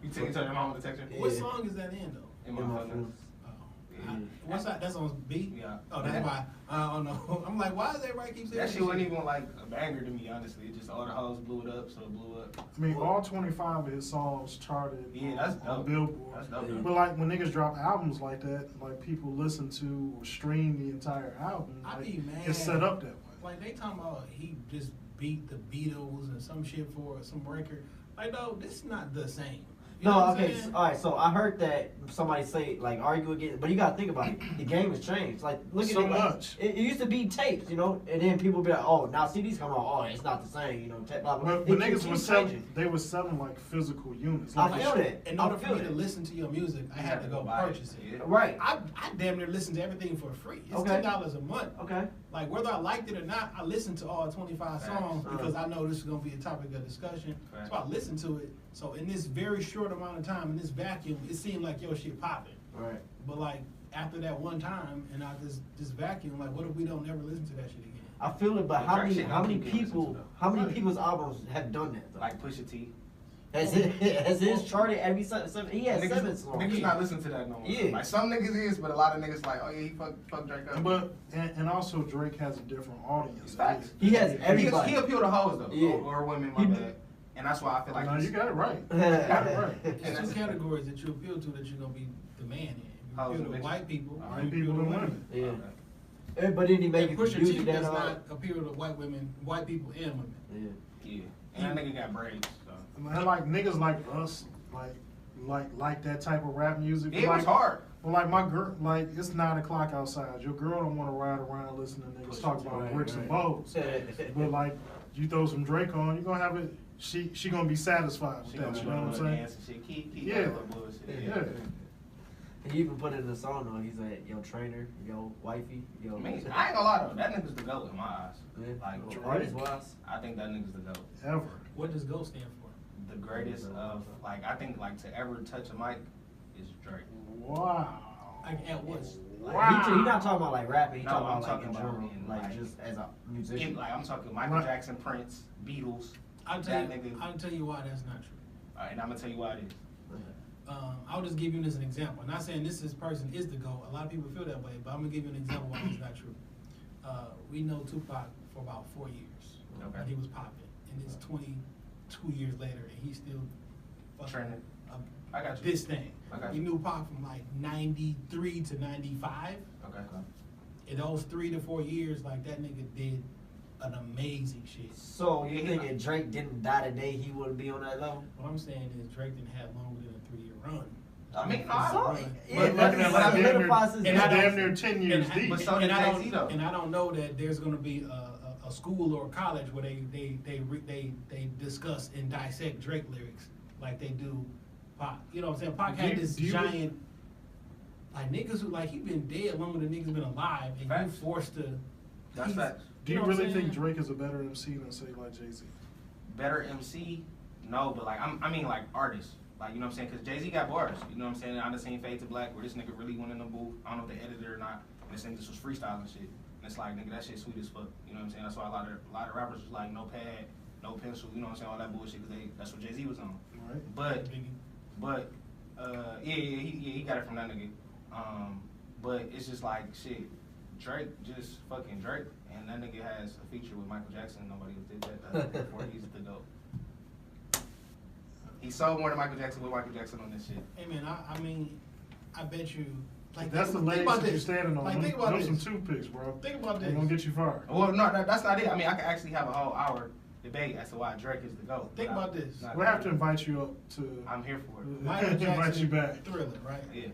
Speaker 1: You tell your mama to text her?
Speaker 2: Yeah.
Speaker 4: What song is that in though?
Speaker 1: In
Speaker 2: In
Speaker 1: my
Speaker 2: My
Speaker 1: feelings.
Speaker 2: Feelings.
Speaker 4: Oh.
Speaker 1: Yeah.
Speaker 4: What's that? That's on B?
Speaker 1: Yeah.
Speaker 4: Oh, that's why. I don't know. I'm like, why does everybody keep saying
Speaker 1: That
Speaker 4: this
Speaker 1: shit wasn't even like a banger to me, honestly. It just all the hoes blew it up, so it blew up.
Speaker 3: I mean, all 25 of his songs charted
Speaker 1: Yeah, that's
Speaker 3: on
Speaker 1: dope.
Speaker 3: Billboard.
Speaker 1: That's dope.
Speaker 2: Yeah.
Speaker 3: But like when niggas drop albums like that, like people listen to or stream the entire album.
Speaker 4: I
Speaker 3: Like,
Speaker 4: be mad.
Speaker 3: it's set up that way.
Speaker 4: Like they talking about he just beat the Beatles and some shit for some record. Like no, this is not the same. You know
Speaker 2: No,
Speaker 4: what I'm
Speaker 2: okay,
Speaker 4: saying?
Speaker 2: all right. So I heard that somebody say like argue again, but you gotta think about it. The game has changed. Like look
Speaker 3: So
Speaker 2: at it. Like,
Speaker 3: much.
Speaker 2: it used to be tapes, you know, and then people be like, oh, now CDs come out. Oh, it's not the same, you know. Tape, blah, blah.
Speaker 3: But
Speaker 2: It
Speaker 3: niggas
Speaker 2: keeps
Speaker 3: was selling,
Speaker 2: changing.
Speaker 3: they was selling like physical units.
Speaker 2: I
Speaker 3: Like,
Speaker 2: feel that.
Speaker 4: In
Speaker 2: I
Speaker 4: order for
Speaker 2: feel
Speaker 4: me to
Speaker 2: that.
Speaker 4: listen to your music, I had to go
Speaker 1: buy
Speaker 4: purchase it.
Speaker 1: Yeah.
Speaker 2: Right.
Speaker 4: I damn near listen to everything for free. It's
Speaker 2: Okay.
Speaker 4: $10 a month.
Speaker 2: Okay.
Speaker 4: Like whether I liked it or not, I listened to all 25 songs
Speaker 2: Facts.
Speaker 4: because I know this is gonna be a topic of discussion.
Speaker 1: Facts.
Speaker 4: So I listened to it. So in this very short amount of time, in this vacuum, it seemed like your shit popping.
Speaker 2: Right.
Speaker 4: But like after that one time and I this vacuum, like what if we don't never listen to that shit again?
Speaker 2: I feel it, but
Speaker 1: Well,
Speaker 2: how
Speaker 1: Drake
Speaker 2: many
Speaker 1: shit
Speaker 2: how many
Speaker 1: don't keep getting
Speaker 2: people
Speaker 1: listened to,
Speaker 2: how many
Speaker 3: Right.
Speaker 2: people's albums have done that though?
Speaker 1: Like Pusha T.
Speaker 2: Has his charted every seven? He has
Speaker 1: Niggas,
Speaker 2: 7 songs.
Speaker 1: niggas not listening to that no more.
Speaker 2: Yeah.
Speaker 1: Like some niggas is, but a lot of niggas like, oh yeah, he fuck Drake up.
Speaker 3: But and also Drake has a different audience.
Speaker 1: Facts.
Speaker 2: He has
Speaker 1: he
Speaker 2: everybody.
Speaker 1: appeal to hoes though,
Speaker 2: Yeah.
Speaker 1: or women,
Speaker 2: He
Speaker 1: my
Speaker 2: do-
Speaker 1: bad. And that's why I feel like
Speaker 3: No,
Speaker 1: he's,
Speaker 3: you got it right. You got it right.
Speaker 1: And
Speaker 4: There's
Speaker 1: that's-
Speaker 4: two categories that you appeal to that you're gonna be the man in. You
Speaker 1: Hoes
Speaker 4: appeal
Speaker 1: and
Speaker 4: to
Speaker 1: bitches.
Speaker 4: white people,
Speaker 3: White
Speaker 4: you appeal
Speaker 3: people
Speaker 4: to
Speaker 3: and
Speaker 4: women.
Speaker 3: women.
Speaker 2: Yeah. But then he make
Speaker 4: And
Speaker 2: it
Speaker 4: Pusha T
Speaker 2: music that
Speaker 4: does
Speaker 2: hard.
Speaker 4: not appeal to white women, white people and women.
Speaker 2: Yeah.
Speaker 1: Yeah. And that nigga got braids. So.
Speaker 3: And like niggas like us, like that type of rap music.
Speaker 1: It
Speaker 3: like,
Speaker 1: was hard.
Speaker 3: Well, like my girl, like it's 9 o'clock outside. Your girl don't want to ride around listening to niggas talk about
Speaker 2: Right,
Speaker 3: bricks and
Speaker 2: right.
Speaker 3: bows. But like, you throw some Drake on, you gonna have it. she gonna be satisfied with
Speaker 1: She
Speaker 3: that.
Speaker 1: gonna
Speaker 3: You
Speaker 1: be
Speaker 3: know what I'm
Speaker 1: doing
Speaker 3: saying?
Speaker 1: dance and shit. Keep
Speaker 3: Yeah.
Speaker 1: that little bullshit.
Speaker 3: Yeah.
Speaker 2: He even put it in the song though. He's like, yo, trainer, yo, wifey, yo.
Speaker 1: I mean, I ain't gonna lie though, that nigga's the GOAT in my eyes.
Speaker 2: Yeah.
Speaker 1: Like,
Speaker 2: Artist wise.
Speaker 1: I think that nigga's the GOAT.
Speaker 3: Ever.
Speaker 4: What does GO stand for?
Speaker 1: The greatest of, like, I think, like, to ever touch a mic is Drake.
Speaker 3: Wow.
Speaker 4: Like at what?
Speaker 3: Wow.
Speaker 2: He not talking about like rapping. He
Speaker 1: No,
Speaker 2: talking
Speaker 1: I'm
Speaker 2: about like
Speaker 1: talking
Speaker 2: in
Speaker 1: about
Speaker 2: general,
Speaker 1: in,
Speaker 2: like
Speaker 1: like-
Speaker 2: just as a musician.
Speaker 1: Like, I'm talking Michael
Speaker 3: Right.
Speaker 1: Jackson, Prince, Beatles.
Speaker 4: I'll tell
Speaker 1: That
Speaker 4: you.
Speaker 1: nigga.
Speaker 4: I'll tell you why that's not true.
Speaker 1: And I'm gonna tell you why it is.
Speaker 4: I'll just give you this an example. Not saying this person is the GOAT. A lot of people feel that way, but I'm gonna give you an example why it's not true. We know Tupac for about 4 years.
Speaker 1: Okay.
Speaker 4: And he was popping, and it's 22 years later, and he's still fucking
Speaker 1: Trending.
Speaker 4: up
Speaker 1: I got you.
Speaker 4: this thing.
Speaker 1: I got
Speaker 4: We
Speaker 1: you.
Speaker 4: knew Pac from like 93 to 95.
Speaker 1: Okay.
Speaker 4: In those 3 to 4 years, like that nigga did an amazing shit.
Speaker 2: So you
Speaker 1: Yeah.
Speaker 2: think if Drake didn't die today, he wouldn't be on that level?
Speaker 4: What I'm saying is Drake didn't have longer than a 3-year run.
Speaker 1: I mean, no, I
Speaker 2: So,
Speaker 1: don't.
Speaker 2: yeah,
Speaker 1: But-
Speaker 2: but
Speaker 1: but-
Speaker 2: it
Speaker 1: but-
Speaker 2: solidifies his
Speaker 4: and I
Speaker 3: It's
Speaker 4: don't-
Speaker 3: damn near 10 years
Speaker 4: and,
Speaker 3: deep.
Speaker 1: But so did
Speaker 4: and I
Speaker 1: Jay-Z, though.
Speaker 4: don't, and I don't know that there's gonna be a school or a college where they discuss and dissect Drake lyrics like they do Pac. You know what I'm saying? Pac
Speaker 3: Do
Speaker 4: had
Speaker 3: you-
Speaker 4: this
Speaker 3: do you-
Speaker 4: giant, like niggas who like he been dead longer than niggas been alive, and
Speaker 1: Facts.
Speaker 4: you forced to.
Speaker 1: That's
Speaker 4: he's-
Speaker 1: facts.
Speaker 3: Do you
Speaker 4: know what I'm
Speaker 3: really think
Speaker 4: saying?
Speaker 3: Drake is a better MC than say like Jay-Z?
Speaker 1: Better MC? No, but like, I mean, like, artists. Like, you know what I'm saying? Because Jay-Z got bars. You know what I'm saying? I done seen Fade to Black where this nigga really went in the booth. I don't know if they edited it or not. And this nigga just was freestyling shit. And it's like, nigga, that shit sweet as fuck. You know what I'm saying? That's why a lot of rappers was like, no pad, no pencil, you know what I'm saying? All that bullshit, because that's what Jay-Z was on.
Speaker 3: Right?
Speaker 1: But, he got it from that nigga. But it's just like, shit, Drake just fucking Drake. And that nigga has a feature with Michael Jackson. Nobody did that before. He's the GOAT. He sold more than Michael Jackson with Michael Jackson on this shit.
Speaker 4: Hey man, I mean, I bet you. Like
Speaker 3: That's the
Speaker 4: think
Speaker 3: legs
Speaker 4: about
Speaker 3: that you're
Speaker 4: this.
Speaker 3: standing on.
Speaker 4: Like think about
Speaker 3: Those some
Speaker 4: this.
Speaker 3: toothpicks, bro.
Speaker 4: Think about
Speaker 3: They're gonna
Speaker 4: this.
Speaker 3: get you fired.
Speaker 1: Well, no, that's not it. I mean, I could actually have a whole hour debate as to why Drake is the GOAT.
Speaker 4: Think
Speaker 1: but
Speaker 4: about
Speaker 1: I'm
Speaker 4: this.
Speaker 1: not
Speaker 3: We'll
Speaker 1: gonna
Speaker 3: have to
Speaker 1: do it.
Speaker 3: invite you up to
Speaker 1: I'm here for it.
Speaker 4: Michael
Speaker 3: invite you
Speaker 4: Jackson,
Speaker 3: back.
Speaker 4: Thriller, right?
Speaker 1: Yeah.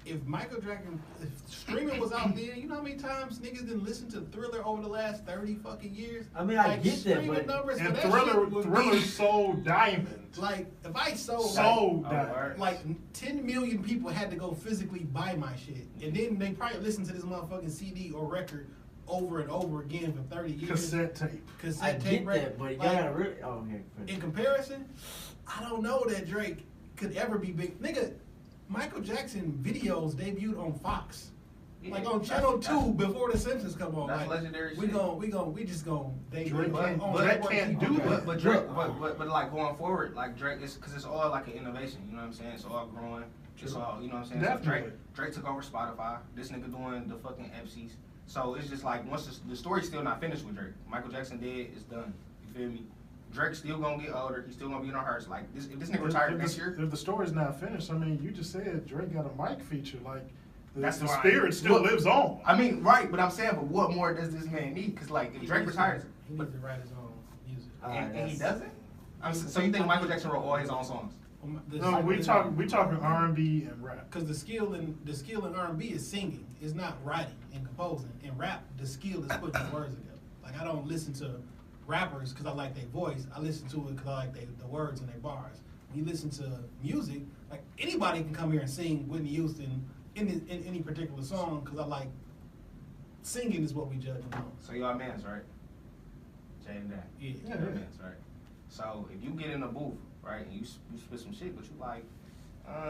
Speaker 4: If Michael Jackson, if streaming was out there, you know how many times niggas didn't listen to Thriller over the last 30 fucking years?
Speaker 2: I mean, I
Speaker 4: Like,
Speaker 2: get that,
Speaker 4: streaming
Speaker 2: but
Speaker 4: numbers for
Speaker 3: And
Speaker 4: that
Speaker 3: Thriller,
Speaker 4: shit would
Speaker 3: Thriller
Speaker 4: be,
Speaker 3: sold diamond.
Speaker 4: like, if I sold,
Speaker 3: Sold
Speaker 1: Oh,
Speaker 3: diamond.
Speaker 1: word.
Speaker 4: like 10 million people had to go physically buy my shit. And then they probably listen to this motherfucking CD or record over and over again for 30 years.
Speaker 3: Cassette tape.
Speaker 4: Cassette
Speaker 2: I
Speaker 4: tape
Speaker 2: get
Speaker 4: record.
Speaker 2: that, but you
Speaker 4: Like,
Speaker 2: gotta really. Oh, okay.
Speaker 4: in comparison, I don't know that Drake could ever be big. Nigga, Michael Jackson videos debuted on Fox. Like on Channel 2 before The Simpsons come on.
Speaker 1: That's
Speaker 4: like,
Speaker 1: legendary
Speaker 4: we
Speaker 1: shit.
Speaker 4: We just gonna debut
Speaker 3: Drake
Speaker 4: it
Speaker 3: can't-
Speaker 4: on
Speaker 3: Drake
Speaker 4: network
Speaker 3: can't
Speaker 4: TV.
Speaker 3: do that.
Speaker 1: But Drake, but like going forward, like Drake is because it's all like an innovation. You know what I'm saying? It's all growing. It's all, you know what I'm saying? So
Speaker 3: Definitely.
Speaker 1: Drake took over Spotify. This nigga doing the fucking Epsies. So it's just like once the story's still not finished with Drake. Michael Jackson dead, it's done. You feel me? Drake's still gonna get older. He's still gonna be in our hearts. Like this, if this nigga retired next year,
Speaker 3: If the story's not finished, I mean, you just said Drake got a mic feature. Like,
Speaker 1: That's
Speaker 3: the
Speaker 1: why-
Speaker 3: spirit still
Speaker 1: Look,
Speaker 3: lives on.
Speaker 1: I mean, right? But I'm saying, but what more does this man need? Because like if
Speaker 4: He
Speaker 1: Drake
Speaker 4: needs
Speaker 1: retires,
Speaker 4: to, he needs to write his own music.
Speaker 1: and he doesn't. So you think Michael Jackson wrote all his own songs?
Speaker 3: No, we talking R&B and rap.
Speaker 4: Because the skill in R&B is singing. It's not writing and composing. In rap, the skill is putting the words together. Like I don't listen to rappers because I like their voice. I listen to it because I like the words and their bars. When you listen to music, like anybody can come here and sing Whitney Houston in any particular song because I like singing is what we judge on.
Speaker 1: So y'all mans, right? Jay and Dan.
Speaker 4: Yeah.
Speaker 3: Yeah.
Speaker 1: Y'all mans, right? So if you get in a booth, right, and you spit some shit, but you like, I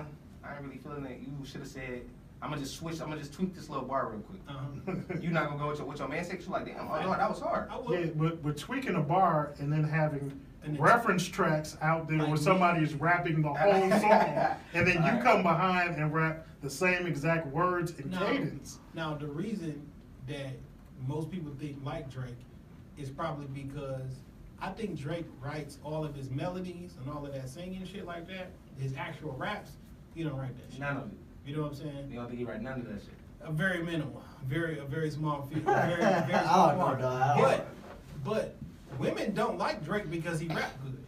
Speaker 1: ain't really feeling it. You should have said, I'm gonna just tweak this little bar real quick.
Speaker 4: Uh-huh.
Speaker 1: You not gonna go with your man section? You like, damn, oh no, that was hard.
Speaker 4: I would.
Speaker 3: Yeah, but tweaking a bar and then having
Speaker 4: And then-
Speaker 3: reference tracks out there
Speaker 4: Like
Speaker 3: where
Speaker 4: me.
Speaker 3: somebody is rapping the whole song, and then you
Speaker 1: Alright.
Speaker 3: come behind and rap the same exact words and
Speaker 4: No.
Speaker 3: cadence.
Speaker 4: Now, the reason that most people think like Drake is probably because I think Drake writes all of his melodies and all of that singing shit like that. His actual raps, he don't write that shit.
Speaker 1: None of it.
Speaker 4: You know what I'm saying?
Speaker 1: You don't think he write none of that shit?
Speaker 4: A very minimal, a very small few, very
Speaker 2: I
Speaker 4: small
Speaker 2: don't know,
Speaker 4: part.
Speaker 2: dog. I don't
Speaker 4: But women don't like Drake because he rap good.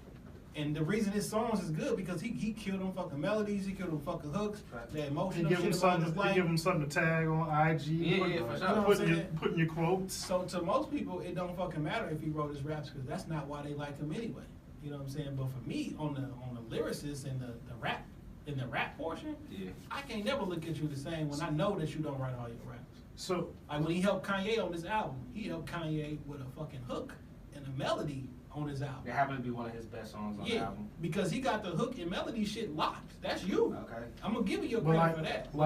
Speaker 4: And the reason his songs is good because he killed them fucking melodies, he killed them fucking hooks,
Speaker 1: Right.
Speaker 4: that
Speaker 3: You
Speaker 4: emotional
Speaker 3: give them
Speaker 4: shit about
Speaker 3: something.
Speaker 4: his
Speaker 3: You
Speaker 4: life.
Speaker 3: give them something to tag on IG.
Speaker 1: Yeah,
Speaker 3: put-
Speaker 1: yeah, for sure.
Speaker 4: You know what I'm
Speaker 3: Putting your,
Speaker 4: saying?
Speaker 3: putting your quotes.
Speaker 4: So to most people, it don't fucking matter if he wrote his raps because that's not why they like him anyway. You know what I'm saying? But for me, on the lyricist and the rap portion,
Speaker 1: Yeah.
Speaker 4: I can't never look at you the same when I know that you don't write all your raps.
Speaker 3: So
Speaker 4: Like when he helped Kanye on this album, he helped Kanye with a fucking hook and a melody on his album.
Speaker 1: It happened to be one of his best songs on the
Speaker 4: Yeah,
Speaker 1: album.
Speaker 4: because he got the hook and melody shit locked. That's you.
Speaker 1: Okay.
Speaker 4: I'm gonna give you your
Speaker 3: but
Speaker 4: credit for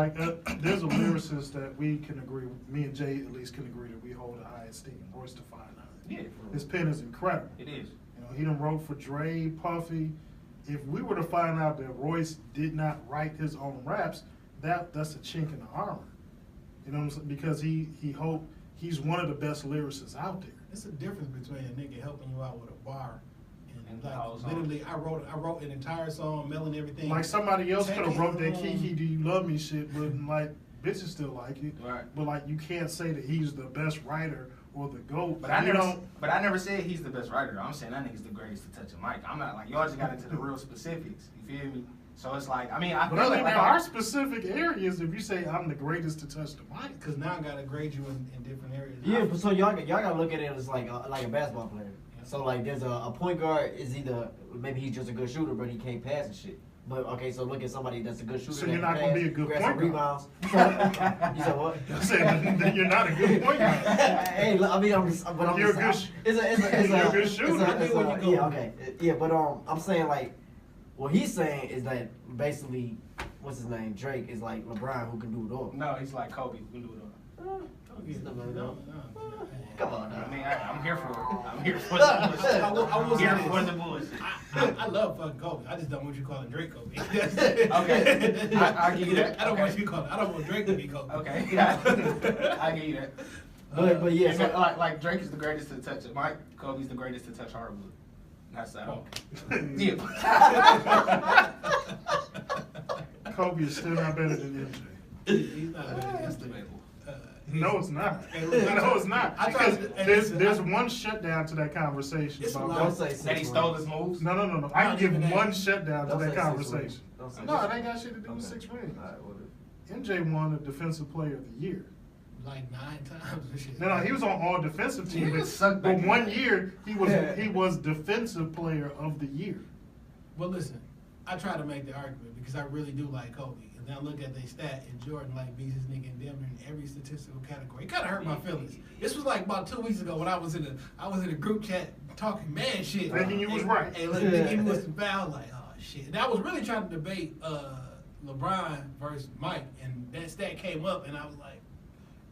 Speaker 4: that.
Speaker 3: there's a lyricist that we can agree, me and Jay at least can agree that we hold a high esteem. Royce the 5'9".
Speaker 1: Yeah.
Speaker 3: His pen is incredible.
Speaker 1: It is.
Speaker 3: You know, he done wrote for Dre, Puffy. If we were to find out that Royce did not write his own raps, that's a chink in the armor. You know what I'm saying? Because he's one of the best lyricists out there.
Speaker 4: It's a difference between a nigga helping you out with a bar and
Speaker 1: the whole
Speaker 4: like
Speaker 1: song.
Speaker 4: literally I wrote an entire song, melon everything.
Speaker 3: Like somebody else could have
Speaker 4: Taking
Speaker 3: wrote that
Speaker 4: on-
Speaker 3: Kiki Do You Love Me shit, but like bitches still like it.
Speaker 1: Right.
Speaker 3: But like you can't say that he's the best writer or the GOAT.
Speaker 1: But I
Speaker 3: You
Speaker 1: never,
Speaker 3: don't-
Speaker 1: but I never said he's the best writer. I'm saying that nigga's the greatest to touch a mic. I'm not like y'all just got into the real specifics. You feel me? So it's like I mean I
Speaker 3: But
Speaker 1: feel
Speaker 3: I mean,
Speaker 1: like
Speaker 3: there are specific areas. If you say I'm the greatest to touch the mic,
Speaker 4: Because now I gotta grade you in different areas.
Speaker 2: Yeah, but so y'all gotta look at it as like a basketball player. So like there's a point guard is either maybe he's just a good shooter but he can't pass and shit. But okay, so look at somebody that's a good shooter.
Speaker 3: So
Speaker 2: that
Speaker 3: you're
Speaker 2: can
Speaker 3: not gonna
Speaker 2: pass,
Speaker 3: be a good
Speaker 2: grab
Speaker 3: point
Speaker 2: some
Speaker 3: guard.
Speaker 2: rebounds. So, you said what?
Speaker 3: I'm saying that you're not a good point guard.
Speaker 2: Hey, look, I mean, but I'm
Speaker 3: You're a
Speaker 2: just,
Speaker 3: good
Speaker 2: it's
Speaker 3: you're
Speaker 2: a
Speaker 3: a good shooter.
Speaker 2: yeah, okay, yeah, but I'm saying like, what he's saying is that basically, what's his name, Drake is like LeBron who can do it all.
Speaker 1: no, he's like Kobe. We do it all.
Speaker 2: He's not like that.
Speaker 4: No.
Speaker 2: Come on,
Speaker 1: I
Speaker 2: now.
Speaker 1: mean, I'm here for it. I'm here for the bullshit.
Speaker 4: I will say
Speaker 1: here
Speaker 4: this.
Speaker 1: for the bullshit.
Speaker 4: I love fucking Kobe. I just don't want you calling Drake Kobe.
Speaker 1: Okay. I'll give you that.
Speaker 4: I don't
Speaker 1: Okay.
Speaker 4: want you calling. I don't want Drake to be Kobe.
Speaker 1: Okay, yeah, I give you that.
Speaker 2: But yeah,
Speaker 1: And
Speaker 2: so,
Speaker 1: like Drake is the greatest to touch it. Mike Kobe's the greatest to touch hardwood. That's
Speaker 4: Oh.
Speaker 1: Yeah.
Speaker 3: Kobe is still not better than MJ.
Speaker 4: He's not better than
Speaker 1: That's
Speaker 4: MJ.
Speaker 1: debatable.
Speaker 3: No, it's not.
Speaker 4: Hey, look,
Speaker 3: No, it's not.
Speaker 4: I tried
Speaker 3: Because
Speaker 4: to-
Speaker 3: there's one shutdown to that conversation.
Speaker 4: It's a
Speaker 3: about
Speaker 4: lot.
Speaker 2: don't say
Speaker 1: That he
Speaker 2: 6
Speaker 1: stole
Speaker 2: rings.
Speaker 1: his moves.
Speaker 3: No. I can give
Speaker 4: even that.
Speaker 3: one shutdown to
Speaker 2: Don't
Speaker 3: that
Speaker 2: say 6
Speaker 3: conversation.
Speaker 2: rings. Don't say
Speaker 3: No, it
Speaker 2: 6
Speaker 3: ain't got shit to do with 6 rings.
Speaker 2: Alright, whatever.
Speaker 3: MJ won the Defensive Player of the Year.
Speaker 4: Like 9 times and shit.
Speaker 3: No, he was on all defensive teams.
Speaker 1: Niggas suck back
Speaker 3: But
Speaker 1: in
Speaker 3: one
Speaker 1: the day.
Speaker 3: year he was Defensive Player of the Year.
Speaker 4: Well, listen, I try to make the argument because I really do like Kobe. And then I look at their stat, and Jordan like beats his nigga in damn near in every statistical category. It kind of hurt my feelings. This was like about 2 weeks ago when I was in a group chat talking mad shit.
Speaker 3: Thinking you was
Speaker 4: And-
Speaker 3: right.
Speaker 4: Hey, look, thinking he was foul. Like, oh shit. And I was really trying to debate LeBron versus Mike, and that stat came up, and I was like,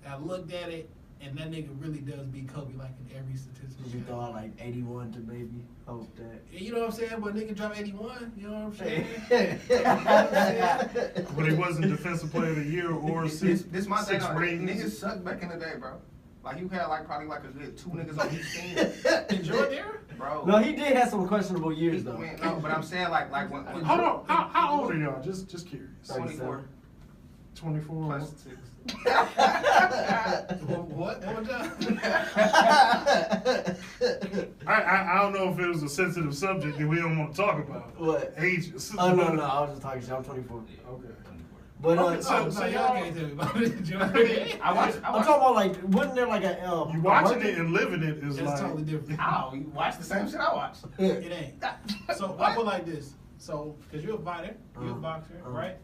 Speaker 4: I looked at it, and that nigga really does beat Kobe like in every statistical
Speaker 2: Did you
Speaker 4: category.
Speaker 2: throw out like 81 to maybe hope that?
Speaker 4: You know what I'm saying? But nigga drop 81. You know what I'm saying?
Speaker 3: But he wasn't Defensive Player of the Year or
Speaker 1: This my thing.
Speaker 3: six
Speaker 1: on-
Speaker 3: rings.
Speaker 1: Niggas sucked back in the day, bro. Like you had like probably like a good 2 niggas on each team,
Speaker 4: In Jordan era?
Speaker 1: bro.
Speaker 2: No, he did have some questionable years though.
Speaker 1: Man, no, but I'm saying like when
Speaker 3: Hold on, how old are y'all? Just curious.
Speaker 1: 24
Speaker 3: 24.
Speaker 1: plus 6.
Speaker 4: What? One more time?
Speaker 3: I don't know if it was a sensitive subject that we don't want to talk about.
Speaker 2: What?
Speaker 3: Ages.
Speaker 2: Oh no, I was just talking shit. I'm 24.
Speaker 3: Okay.
Speaker 2: But
Speaker 3: Okay,
Speaker 4: So
Speaker 3: so
Speaker 4: y'all
Speaker 3: y'all-
Speaker 4: can't tell me about it. Jordan.
Speaker 1: I watched.
Speaker 2: I'm talking about like, wasn't there like a
Speaker 3: You watching it and living it is
Speaker 4: It's
Speaker 3: like
Speaker 4: totally different.
Speaker 1: How you watch the same shit I watch?
Speaker 4: It ain't. So I put like this. So, because you're a fighter, you're a boxer, right?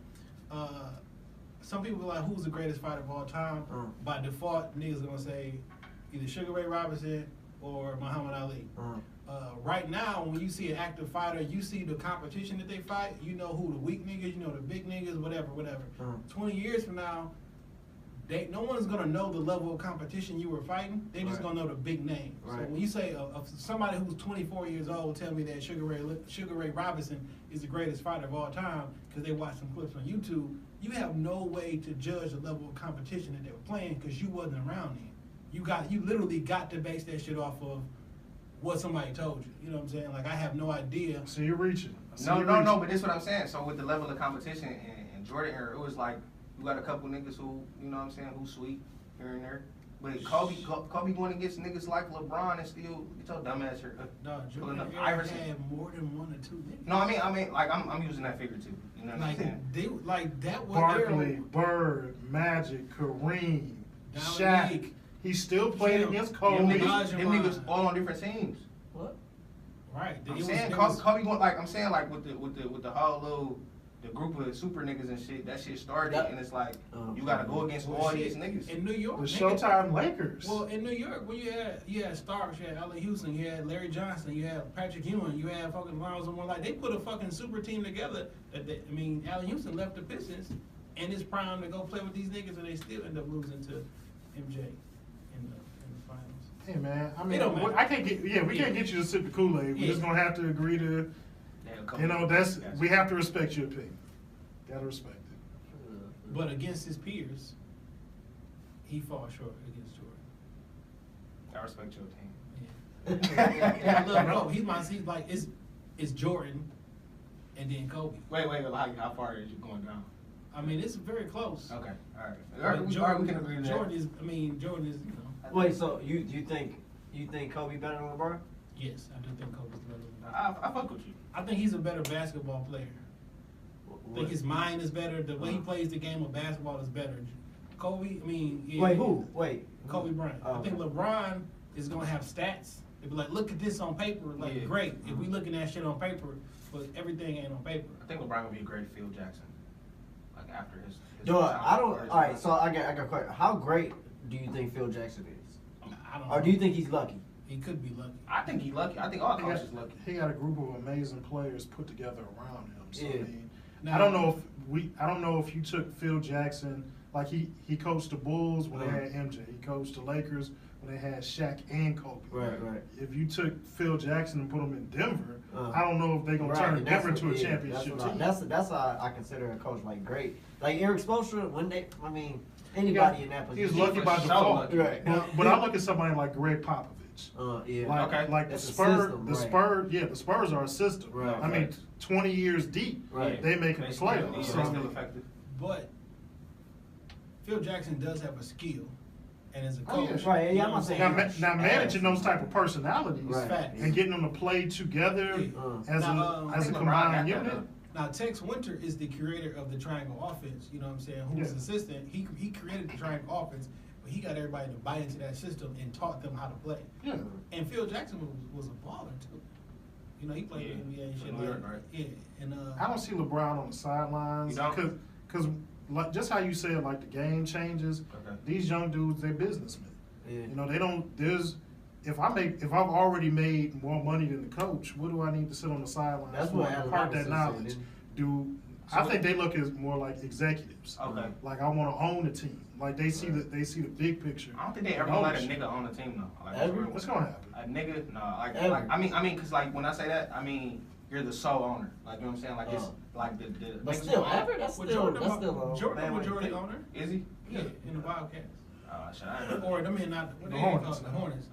Speaker 4: Some people are like, who's the greatest fighter of all time? By default, niggas gonna say either Sugar Ray Robinson or Muhammad Ali. Right now, when you see an active fighter, you see the competition that they fight. You know who the weak niggas, you know the big niggas, whatever. 20 years from now, no one's gonna know the level of competition you were fighting. They just gonna know the big names. So
Speaker 2: Right.
Speaker 4: when you say somebody who's 24 years old tell me that Sugar Ray Robinson is the greatest fighter of all time because they watched some clips on YouTube, you have no way to judge the level of competition that they were playing because you wasn't around then. You literally got to base that shit off of what somebody told you. You know what I'm saying? Like I have no idea.
Speaker 3: So you're reaching.
Speaker 1: No, but this is what I'm saying. So with the level of competition in Jordan era, it was like you got a couple niggas who, you know what I'm saying, who sweet here and there. But Kobe going against niggas like LeBron and still get your dumb ass here.
Speaker 4: No,
Speaker 1: Pulling
Speaker 4: Jordan
Speaker 1: up
Speaker 4: era
Speaker 1: Iverson.
Speaker 4: had more than 1 or 2 niggas.
Speaker 1: No, I mean, like I'm using that figure too. You know what I'm
Speaker 4: Like
Speaker 1: saying?
Speaker 4: they like that was
Speaker 3: Barkley, Bird, Magic, Kareem, Shaq.
Speaker 4: Dominique.
Speaker 3: He still played
Speaker 4: Jim.
Speaker 3: against
Speaker 1: Them
Speaker 3: Kobe.
Speaker 1: niggas,
Speaker 4: Olajuwon.
Speaker 1: all on different teams.
Speaker 2: What?
Speaker 4: Right.
Speaker 1: I'm
Speaker 4: It
Speaker 1: saying
Speaker 4: was-
Speaker 1: Kobe went like I'm saying like with the whole little the group of super niggas and shit. That shit started and it's like you gotta go against all these niggas.
Speaker 4: In New York,
Speaker 3: The
Speaker 4: nigga,
Speaker 3: Showtime Lakers.
Speaker 4: Well, in New York, when you had Starks, you had Allen Houston, you had Larry Johnson, you had Patrick Ewing, you had fucking Lonzo Moore. Like they put a fucking super team together. Allen Houston left the Pistons in his prime to go play with these niggas, and they still end up losing to MJ in the finals.
Speaker 3: Hey man, I
Speaker 4: It
Speaker 3: mean,
Speaker 4: don't matter.
Speaker 3: I can't get we can't get you to sip the Kool-Aid. We're just gonna have to agree to, you know, we have to respect your opinion. Gotta respect it.
Speaker 4: But against his peers, he falls short against Jordan.
Speaker 1: I respect your team.
Speaker 4: Yeah. I love Kobe. He's like it's Jordan, and then Kobe.
Speaker 1: Wait, like how far is you going down?
Speaker 4: I mean, it's very close.
Speaker 1: Okay, all right.
Speaker 4: But
Speaker 1: All right, we can agree to that.
Speaker 4: Jordan is, you know.
Speaker 2: Wait, so you think Kobe better than LeBron?
Speaker 4: Yes, I do think Kobe's better than
Speaker 1: I fuck with you.
Speaker 4: I think he's a better basketball player. I think his mind is better. The way he plays the game of basketball is better. Kobe, I mean... Yeah,
Speaker 2: Wait, who? Wait.
Speaker 4: Kobe Bryant.
Speaker 2: Oh,
Speaker 4: I think
Speaker 2: okay.
Speaker 4: LeBron is going to have stats. They'll be like, look at this on paper. Like,
Speaker 1: Yeah.
Speaker 4: great. If we looking at shit on paper, but everything ain't on paper.
Speaker 1: I think LeBron would be a great Phil Jackson. Like after his
Speaker 2: No, I don't.
Speaker 1: time.
Speaker 2: All right, so I got a question. How great do you think Phil Jackson is?
Speaker 4: I don't know.
Speaker 2: Or do you think he's lucky?
Speaker 4: He could be lucky.
Speaker 1: I think he's lucky. I think all coaches lucky.
Speaker 3: He got a group of amazing players put together around him. So
Speaker 2: Yeah.
Speaker 3: I mean,
Speaker 4: Now-
Speaker 3: I don't know if you took Phil Jackson, like he coached the Bulls when they had MJ. He coached the Lakers when they had Shaq and Kobe.
Speaker 2: Right.
Speaker 3: If you took Phil Jackson and put him in Denver,
Speaker 2: Uh-huh.
Speaker 3: I don't know if they're gonna turn
Speaker 2: and that's
Speaker 3: Denver to a
Speaker 2: what- yeah,
Speaker 3: championship team.
Speaker 2: That's how I consider a coach like great. Like Eric Spoelstra, anybody in that
Speaker 3: He was
Speaker 2: position.
Speaker 3: lucky by
Speaker 1: For
Speaker 3: default.
Speaker 1: sure.
Speaker 2: Right.
Speaker 3: But I look at somebody like Greg Popovich.
Speaker 2: Yeah.
Speaker 3: Like
Speaker 2: That's a
Speaker 3: the Spurs,
Speaker 2: system,
Speaker 3: the
Speaker 2: right.
Speaker 3: Spurs, yeah, the Spurs are a system.
Speaker 2: Right,
Speaker 3: I mean,
Speaker 1: right.
Speaker 3: 20 years deep,
Speaker 2: Right.
Speaker 3: they making the
Speaker 1: They still-
Speaker 3: playoffs.
Speaker 1: yeah,
Speaker 3: So,
Speaker 1: they
Speaker 3: I
Speaker 1: still
Speaker 3: mean,
Speaker 1: effective.
Speaker 4: But Phil Jackson does have a skill. And as a
Speaker 3: Oh,
Speaker 4: coach,
Speaker 3: yeah.
Speaker 2: Right, yeah,
Speaker 4: you know
Speaker 2: I'm
Speaker 4: what
Speaker 2: not saying-
Speaker 3: now managing those type of personalities
Speaker 2: Right.
Speaker 4: Facts.
Speaker 3: and getting them to play together
Speaker 4: Yeah.
Speaker 3: as
Speaker 4: Now,
Speaker 3: a
Speaker 1: I think LeBron
Speaker 3: combined
Speaker 1: got that,
Speaker 3: unit.
Speaker 4: Now, Tex Winter is the creator of the triangle offense, you know what I'm saying, who's
Speaker 3: Yeah.
Speaker 4: assistant. He created the triangle offense, but he got everybody to buy into that system and taught them how to play.
Speaker 3: Yeah.
Speaker 4: And Phil Jackson was a baller, too. You know, he played in the NBA and
Speaker 1: For
Speaker 4: shit
Speaker 1: New
Speaker 4: like
Speaker 1: York, right?
Speaker 4: Yeah, and
Speaker 3: I don't see LeBron on the sidelines
Speaker 1: You don't?
Speaker 3: because like just how you said, like the game changes.
Speaker 1: Okay.
Speaker 3: These young dudes, they're businessmen.
Speaker 2: Yeah.
Speaker 3: You know, they don't. If I've already made more money than the coach, what do I need to sit on the sidelines?
Speaker 2: That's
Speaker 3: for
Speaker 2: what
Speaker 3: and
Speaker 2: Allen
Speaker 3: impart that
Speaker 2: Iverson
Speaker 3: knowledge.
Speaker 2: said,
Speaker 3: I think they look as more like executives.
Speaker 1: Okay.
Speaker 3: Like I want to own the team. Like they see the big picture.
Speaker 1: I don't think they ever gonna let a nigga on the team though. Like,
Speaker 2: Ever?
Speaker 3: What's gonna happen?
Speaker 1: A nigga, no. Like
Speaker 2: Ever.
Speaker 1: I mean, cause like when I say that, I mean you're the sole owner. Like you know what I'm saying? Like it's like the.
Speaker 2: But
Speaker 1: niggas
Speaker 2: still,
Speaker 1: own-
Speaker 2: ever? That's
Speaker 4: Well,
Speaker 2: still
Speaker 4: Jordan
Speaker 2: a
Speaker 4: majority
Speaker 2: bandwagon.
Speaker 4: owner.
Speaker 1: Is he?
Speaker 4: Yeah, in the Wildcats.
Speaker 1: Shit, I didn't know
Speaker 4: Or,
Speaker 1: that.
Speaker 4: I mean, not, what
Speaker 3: The
Speaker 4: they ain't
Speaker 3: Hornets.
Speaker 4: called, the Hornets.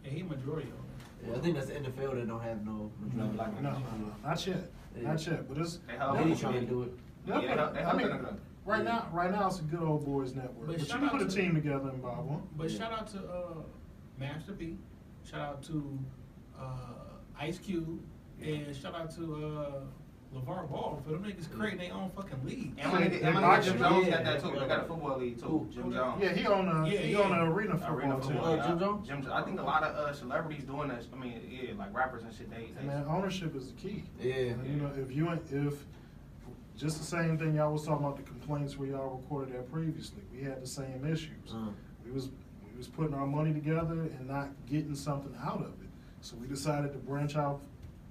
Speaker 4: Yeah, he majority owner.
Speaker 2: Yeah, I think that's the NFL that don't have no majority.
Speaker 1: Like-
Speaker 3: No, not yet.
Speaker 2: Yeah.
Speaker 3: Not yet. But it's
Speaker 1: They held
Speaker 2: They
Speaker 1: up
Speaker 2: trying to
Speaker 1: for
Speaker 2: do it.
Speaker 1: Yeah, they held
Speaker 3: I
Speaker 1: that
Speaker 3: mean,
Speaker 1: nigga up.
Speaker 3: right now it's a good old boys network.
Speaker 4: But
Speaker 3: But
Speaker 4: shout
Speaker 3: you can
Speaker 4: out
Speaker 3: put a
Speaker 4: to-
Speaker 3: team together and buy one.
Speaker 4: But
Speaker 2: Yeah.
Speaker 4: shout out to Master P, shout out to Ice Cube, and shout out to LeVar Ball for them niggas creating their own fucking league.
Speaker 1: And my nigga,
Speaker 3: And
Speaker 1: Jim
Speaker 3: boxing.
Speaker 1: Jones
Speaker 2: Yeah.
Speaker 1: got that too. They got a football league too.
Speaker 2: Who?
Speaker 1: Jim Jones.
Speaker 3: Yeah, he on
Speaker 4: Yeah.
Speaker 3: the arena football
Speaker 1: Arena
Speaker 3: team.
Speaker 1: football.
Speaker 2: Jim
Speaker 1: yeah.
Speaker 2: Jones?
Speaker 1: Jim, I think a lot of celebrities doing that. I mean, yeah, like rappers and shit. They
Speaker 3: Man, ownership is the key.
Speaker 2: Yeah.
Speaker 3: You know, if just the same thing y'all was talking about the complaints where y'all recorded that previously, we had the same issues. We was putting our money together and not getting something out of it. So we decided to branch off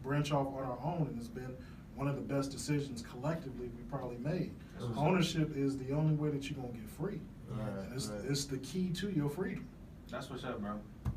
Speaker 3: on our own, and it's been one of the best decisions collectively we probably made.
Speaker 2: Mhm.
Speaker 3: Ownership is the only way that you're gonna get free.
Speaker 2: Right,
Speaker 3: And it's,
Speaker 2: right.
Speaker 3: it's the key to your freedom.
Speaker 1: That's what's up, bro.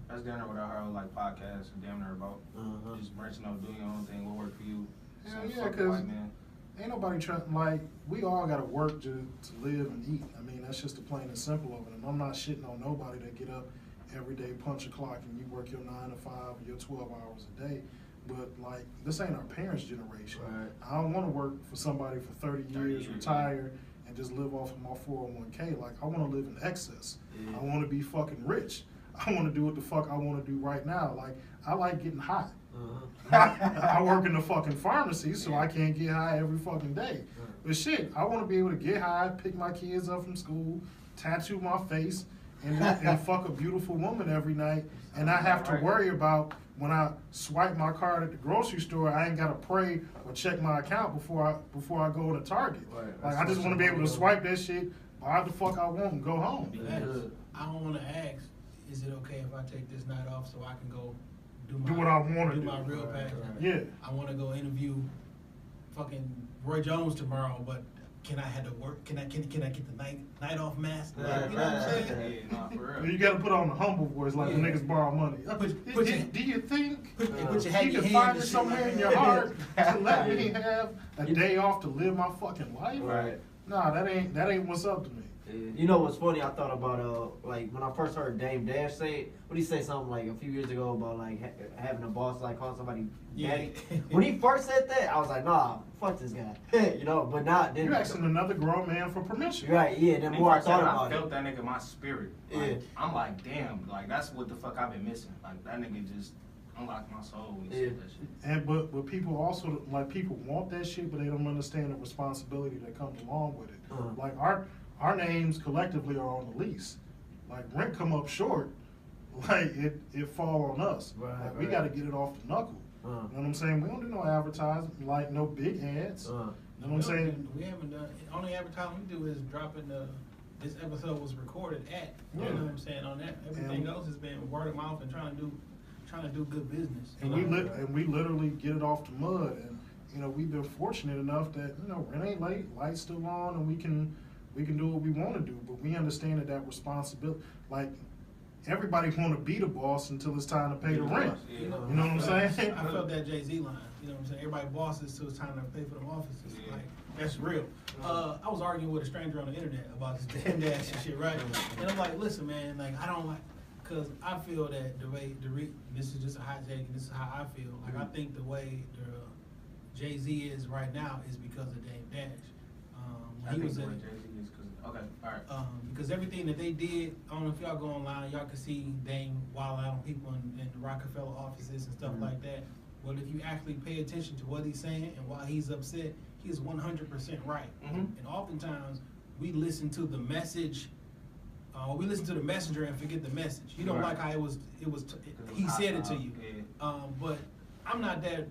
Speaker 1: That's damn near what I heard like podcasts and damn near about.
Speaker 2: Uh-huh.
Speaker 1: Just branching out, doing your own thing. What work for you?
Speaker 3: Hell
Speaker 1: So
Speaker 3: yeah,
Speaker 1: fuck the
Speaker 3: 'cause
Speaker 1: white man.
Speaker 3: Ain't nobody trying, like, we all gotta work to live and eat. I mean, that's just the plain and simple of it. And I'm not shitting on nobody that get up every day, punch a clock, and you work your 9 to 5, your 12 hours a day. But, like, this ain't our parents' generation.
Speaker 2: Right.
Speaker 3: I don't wanna work for somebody for 30 years, retire, and just live off of my 401k. Like, I wanna live in excess.
Speaker 2: Yeah.
Speaker 3: I wanna be fucking rich. I wanna do what the fuck I wanna do right now. Like, I like getting high. I work in the fucking pharmacy, so I can't get high every fucking day. But shit, I want to be able to get high, pick my kids up from school, tattoo my face, and fuck a beautiful woman every night, and not have to worry about when I swipe my card at the grocery store, I ain't gotta pray or check my account before I go to Target.
Speaker 2: Right.
Speaker 3: Like I just want to be able to swipe that shit, buy the fuck I want, and go home.
Speaker 4: I don't want to ask, is it okay if I take this night off so I can go
Speaker 3: Do what I want to
Speaker 4: do
Speaker 3: do.
Speaker 4: my real passion?
Speaker 3: Yeah.
Speaker 4: I want to go interview fucking Roy Jones tomorrow, but can I have to work? Can I get the night off mask? Like, you know what I'm saying?
Speaker 1: Yeah, nah, for real.
Speaker 3: You gotta put on the humble voice like when
Speaker 4: Yeah.
Speaker 3: niggas borrow money.
Speaker 4: Put your-
Speaker 3: Do you think
Speaker 4: Put your
Speaker 3: you
Speaker 4: your
Speaker 3: can
Speaker 4: hand
Speaker 3: find
Speaker 4: and
Speaker 3: it
Speaker 4: shit
Speaker 3: somewhere
Speaker 4: like
Speaker 3: in
Speaker 4: that.
Speaker 3: your heart to let me have a day off to live my fucking life?
Speaker 2: Right.
Speaker 3: Nah, that ain't what's up to me.
Speaker 2: You know what's funny? I thought about like when I first heard Dame Dash say it. What he say something like a few years ago about like having a boss like call somebody daddy. When he first said that, I was like, nah, fuck this guy. You know, but not then.
Speaker 3: You asking another grown man for permission.
Speaker 2: Right? Yeah. Then
Speaker 1: When
Speaker 2: more
Speaker 1: he
Speaker 2: I
Speaker 1: first
Speaker 2: thought
Speaker 1: said it,
Speaker 2: about
Speaker 1: I felt
Speaker 2: it.
Speaker 1: that nigga in my spirit. Like,
Speaker 2: Yeah.
Speaker 1: I'm like, damn, like that's what the fuck I've been missing. Like that nigga just unlocked my soul when he said that shit.
Speaker 3: And but people also like people want that shit, but they don't understand the responsibility that comes along with it.
Speaker 2: Uh-huh.
Speaker 3: Like our names collectively are on the lease. Like rent come up short, like it fall on us.
Speaker 2: Right,
Speaker 3: Like we
Speaker 2: right.
Speaker 3: got to get it off the knuckle. You know what I'm saying? We don't do no advertising, like no big ads. You know what I'm saying?
Speaker 4: We haven't done. Only advertising we do is dropping the. This episode was recorded at. You
Speaker 3: Yeah.
Speaker 4: know what I'm saying? On that, everything else has been word of mouth and trying to do good business.
Speaker 3: And we literally get it off the mud. And you know we've been fortunate enough that you know rent ain't late, lights still on, and we can do what we want to do. But we understand that responsibility, like. Everybody want to be the boss until it's time to pay the rent.
Speaker 1: Yeah.
Speaker 3: You know what I'm saying?
Speaker 4: I felt that Jay-Z line. You know what I'm saying? Everybody bosses till it's time to pay for them offices.
Speaker 1: Yeah.
Speaker 4: Like, that's real. I was arguing with a stranger on the internet about this damn dash and shit, right? And I'm like, listen, man, like, I don't like, because I feel that the way, this is just a hot take, and this is how I feel. Like, I think the way Jay-Z is right now is because of Dame Dash.
Speaker 1: I
Speaker 4: He
Speaker 1: think
Speaker 4: was
Speaker 1: the
Speaker 4: a,
Speaker 1: way Jay-Z is okay, all right.
Speaker 4: because everything that they did, I don't know if y'all go online, y'all can see Dame wild out on people in the Rockefeller offices and stuff like that. But if you actually pay attention to what he's saying and why he's upset, he is 100% right. And oftentimes we listen to the message, we listen to the messenger and forget the message. You don't
Speaker 1: Right.
Speaker 4: like how he said it to you.
Speaker 1: Yeah.
Speaker 4: But I'm not that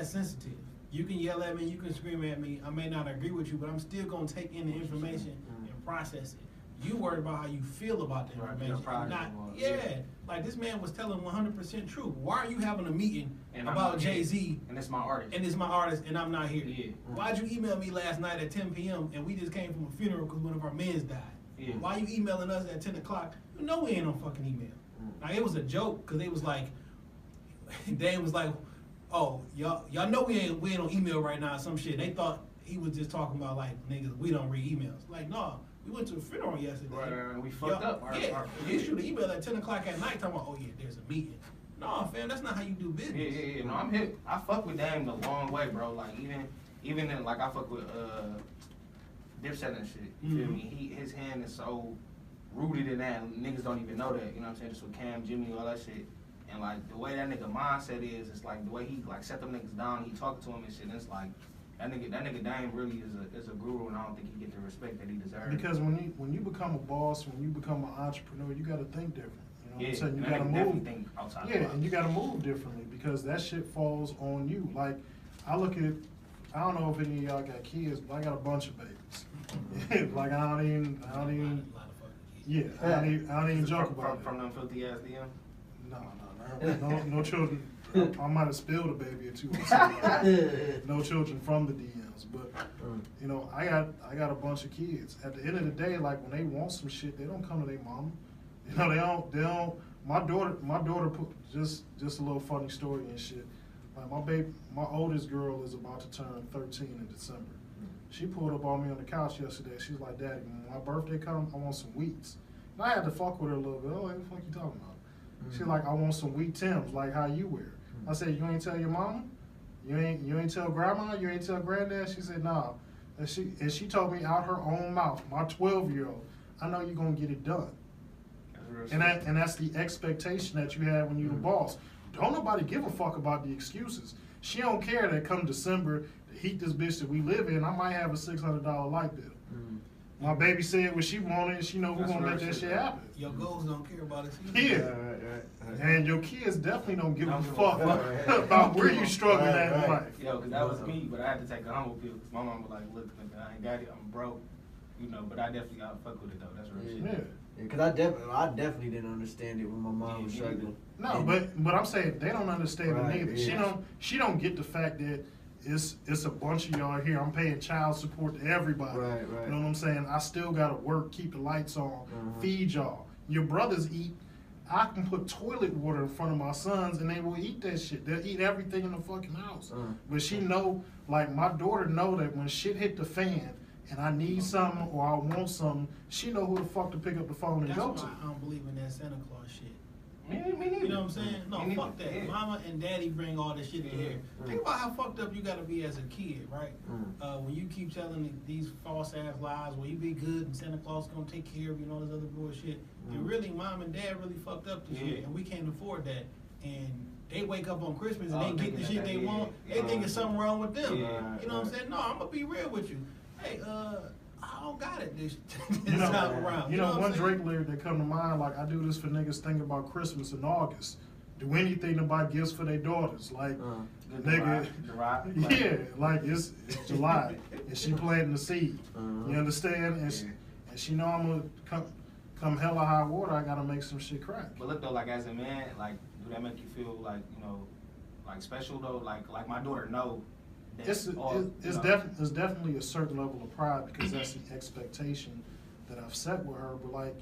Speaker 4: sensitive. You can yell at me, you can scream at me. I may not agree with you, but I'm still gonna take in the information and process it. You worried about how you feel about the
Speaker 1: Right,
Speaker 4: information.
Speaker 1: your pride
Speaker 4: Not,
Speaker 1: involved,
Speaker 4: yeah.
Speaker 1: yeah.
Speaker 4: Like this man was telling 100% truth. Why are you having a meeting
Speaker 1: And I'm
Speaker 4: about
Speaker 1: not here.
Speaker 4: Jay-Z
Speaker 1: And it's my artist.
Speaker 4: and it's my artist and I'm not here?
Speaker 1: Yeah.
Speaker 4: Why'd you email me last night at 10 p.m. and we just came from a funeral because one of our men's died?
Speaker 1: Yeah.
Speaker 4: Why you emailing us at 10 o'clock? You know we ain't on fucking email. Like it was a joke because they was like, Dame was like, oh, y'all know we ain't on email right now or some shit. They thought he was just talking about like, niggas, we don't read emails. Like, no, we went to a funeral yesterday.
Speaker 1: Right, we fucked up.
Speaker 4: You shoot an email at 10 o'clock at night talking about, oh yeah, there's a meeting. No, fam, that's not how you do business.
Speaker 1: Yeah. No, I'm hip. I fuck with Dame the long way, bro. Like even in, like I fuck with Dipset and shit. You feel me? His hand is so rooted in that. And niggas don't even know that. You know what I'm saying? Just with Cam, Jimmy, all that shit. And like the way that nigga mindset is, it's like the way he like set them niggas down. He talking to him and shit. And it's like that nigga Dame really is a guru, and I don't think he get the respect that he deserves.
Speaker 3: Because when you become a boss, when you become an entrepreneur, you got to think different. You know what I'm saying? You
Speaker 1: and
Speaker 3: got to
Speaker 1: that nigga definitely
Speaker 3: move.
Speaker 1: think outside the
Speaker 3: Yeah,
Speaker 1: box.
Speaker 3: and you got to move differently because that shit falls on you. Like I look at, I don't know if any of y'all got kids, but I got a bunch of babies. Like I don't even,
Speaker 4: A lot of fucking kids.
Speaker 3: yeah, I don't even joke about it.
Speaker 1: From them filthy ass DM.
Speaker 3: No children. I might have spilled a baby or two. Or something like that. No children from the DMs, but you know, I got a bunch of kids. At the end of the day, like when they want some shit, they don't come to their mama. You know, they don't. My daughter put just a little funny story and shit. Like my oldest girl is about to turn 13 in December. She pulled up on me on the couch yesterday. She's like, "Daddy, when my birthday comes, I want some wheats." And I had to fuck with her a little bit. Oh, what the fuck you talking about? She's like, "I want some wheat Timbs, like how you wear." I said, "You ain't tell your mama? You ain't tell grandma? You ain't tell granddad?" She said, "Nah." And she told me out her own mouth, my 12-year-old, "I know you're gonna get it done." And that's the expectation that you have when you're the boss. Don't nobody give a fuck about the excuses. She don't care that come December, the heat this bitch that we live in, I might have a $600 light bill. My baby said what she wanted, and she know who
Speaker 1: That's
Speaker 3: gonna
Speaker 1: real
Speaker 3: make that
Speaker 1: shit,
Speaker 3: shit
Speaker 1: though.
Speaker 3: happen.
Speaker 4: Your goals don't care about it.
Speaker 3: Yeah. And your kids definitely don't give a fuck about where you struggling at in life.
Speaker 1: Yo, cause that was me, but I had to take a humble pill. Cause my mom was like, "Look, nigga, I ain't got it. I'm broke, you know." But I definitely gotta fuck with it though. That's real shit.
Speaker 3: Yeah.
Speaker 2: Because I definitely didn't understand it when my mom was struggling.
Speaker 3: No,
Speaker 2: And-
Speaker 3: but I'm saying they don't understand
Speaker 2: Right,
Speaker 3: it neither.
Speaker 2: yeah.
Speaker 3: She don't get the fact that it's a bunch of y'all here. I'm paying child support to everybody.
Speaker 2: Right.
Speaker 3: You know what I'm saying? I still gotta work, keep the lights on,
Speaker 2: Uh-huh.
Speaker 3: feed y'all. Your brothers eat. I can put toilet water in front of my sons and they will eat that shit. They'll eat everything in the fucking house. But she know, like my daughter know that when shit hit the fan and I need something or I want something, she know who the fuck to pick up the phone and
Speaker 4: That's
Speaker 3: go
Speaker 4: why
Speaker 3: to.
Speaker 4: I don't believe in that Santa Claus shit.
Speaker 1: Me neither.
Speaker 4: You know what I'm saying? No,
Speaker 1: Me
Speaker 4: fuck
Speaker 1: neither.
Speaker 4: that.
Speaker 1: Yeah.
Speaker 4: Mama and daddy bring all this shit to here. Think about how fucked up you gotta be as a kid, right? When you keep telling these false ass lies, well, you be good and Santa Claus gonna take care of you and all this other bullshit. And really, mom and dad really fucked up this shit, and we can't afford that. And they wake up on Christmas and they get the shit they want. They think it's something wrong with them.
Speaker 1: Yeah.
Speaker 4: You know what I'm saying? No, I'm gonna be real with you. Hey, I don't got it this
Speaker 3: You know,
Speaker 4: time around.
Speaker 3: You know,
Speaker 4: what I'm
Speaker 3: one
Speaker 4: saying?
Speaker 3: Drake lyric that come to mind, like I do this for niggas thinking about Christmas in August. Do anything to buy gifts for their daughters. Like,
Speaker 1: Good
Speaker 3: nigga,
Speaker 1: Gerard.
Speaker 3: yeah, like it's July and she planting the seed. You understand? And she know I'm gonna come hella high water, I gotta make some shit crack.
Speaker 1: But look though, like as a man, like do that make you feel like, you know, like special though? Like my daughter know that
Speaker 3: It's definitely a certain level of pride because that's the expectation that I've set with her. But like,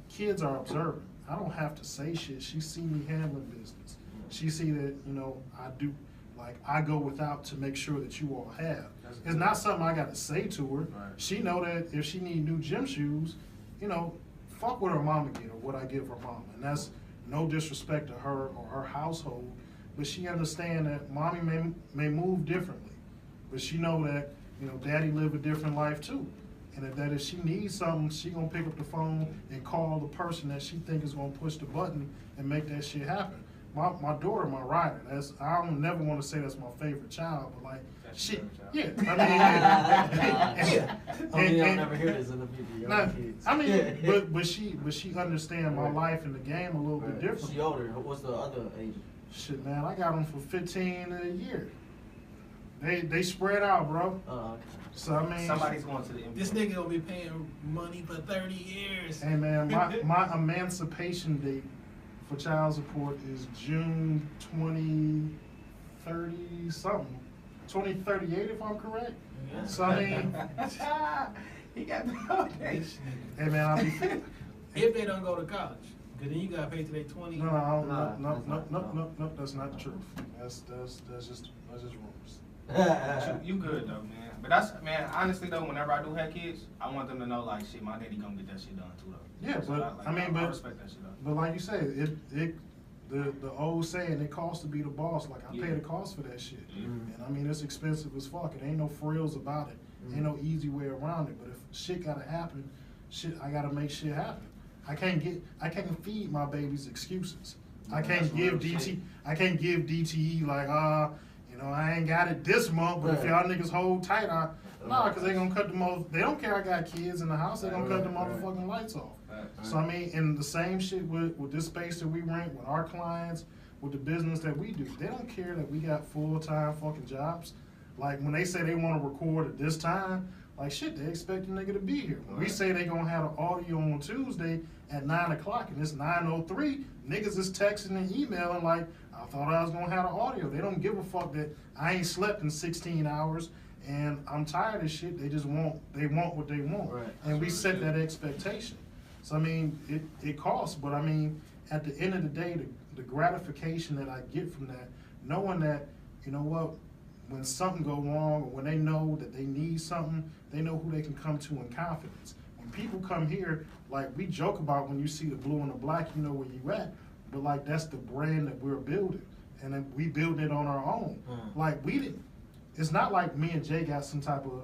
Speaker 3: kids are observant. I don't have to say shit. She see me handling business. She see that, you know, I do, like I go without to make sure that you all have. It's not something I got to say to her.
Speaker 1: Right.
Speaker 3: She know that if she need new gym shoes, you know, fuck what her mama get or what I give her mama. And that's no disrespect to her or her household, but she understand that mommy may move differently, but she know that, you know, daddy live a different life too. And that if she needs something, she gonna pick up the phone and call the person that she think is gonna push the button and make that shit happen. My daughter, my rider. I don't never want to say that's my favorite child, but like
Speaker 1: That's
Speaker 3: she,
Speaker 1: your favorite
Speaker 3: yeah.
Speaker 1: child.
Speaker 3: I mean,
Speaker 2: Hopefully y'all never hear this in the future, y'all
Speaker 3: nah,
Speaker 2: kids.
Speaker 3: I mean, but she understand my life and the game a little bit different.
Speaker 2: She older. What's the other age?
Speaker 3: Shit, man, I got them for 15 a year. They spread out, bro.
Speaker 2: Okay.
Speaker 3: So I mean,
Speaker 1: Somebody's going to the
Speaker 4: This nigga gonna be paying money for 30 years.
Speaker 3: hey man, my emancipation date for child support is June 2030 something, 2038 if I'm correct.
Speaker 4: Yeah.
Speaker 3: So I mean,
Speaker 1: he got the okay.
Speaker 3: hey man, I'll be.
Speaker 4: If they don't go to college, cause then you gotta pay till they 20.
Speaker 3: No,
Speaker 2: No,
Speaker 3: that's not the truth. That's just rumors.
Speaker 1: You good though, man. But that's, man, honestly though, whenever I do have kids, I want them to know like shit, my daddy gonna get that shit done too though.
Speaker 3: Yeah,
Speaker 1: So,
Speaker 3: but
Speaker 1: like,
Speaker 3: I mean,
Speaker 1: I respect that shit though.
Speaker 3: But like you say, the old saying, it costs to be the boss. Like I pay
Speaker 1: Yeah.
Speaker 3: the cost for that shit,
Speaker 1: Yeah.
Speaker 3: and I mean it's expensive as fuck. It ain't no frills about it. Ain't no easy way around it. But if shit gotta happen, I gotta make shit happen. I can't feed my babies excuses. I can't give DTE like you know, I ain't got it this month, but if y'all niggas hold tight, cause they gonna cut the they don't care I got kids in the house, they gonna cut the motherfucking lights off. So I mean, and the same shit with this space that we rent, with our clients, with the business that we do. They don't care that we got full-time fucking jobs. Like when they say they wanna record at this time, like shit, they expect the nigga to be here. When we say they gonna have an audio on Tuesday at 9 o'clock and it's 9:03, niggas is texting and emailing like, I thought I was gonna have an audio. They don't give a fuck that I ain't slept in 16 hours and I'm tired of shit. They want what they want.
Speaker 2: Right.
Speaker 3: And we set that expectation. So I mean, it costs, but I mean, at the end of the day, the gratification that I get from that, knowing that, you know what, when something go wrong or when they know that they need something, they know who they can come to in confidence. When people come here, like we joke about when you see the blue and the black, you know where you at, but like that's the brand that we're building, and then we build it on our own. Like it's not like me and Jay got some type of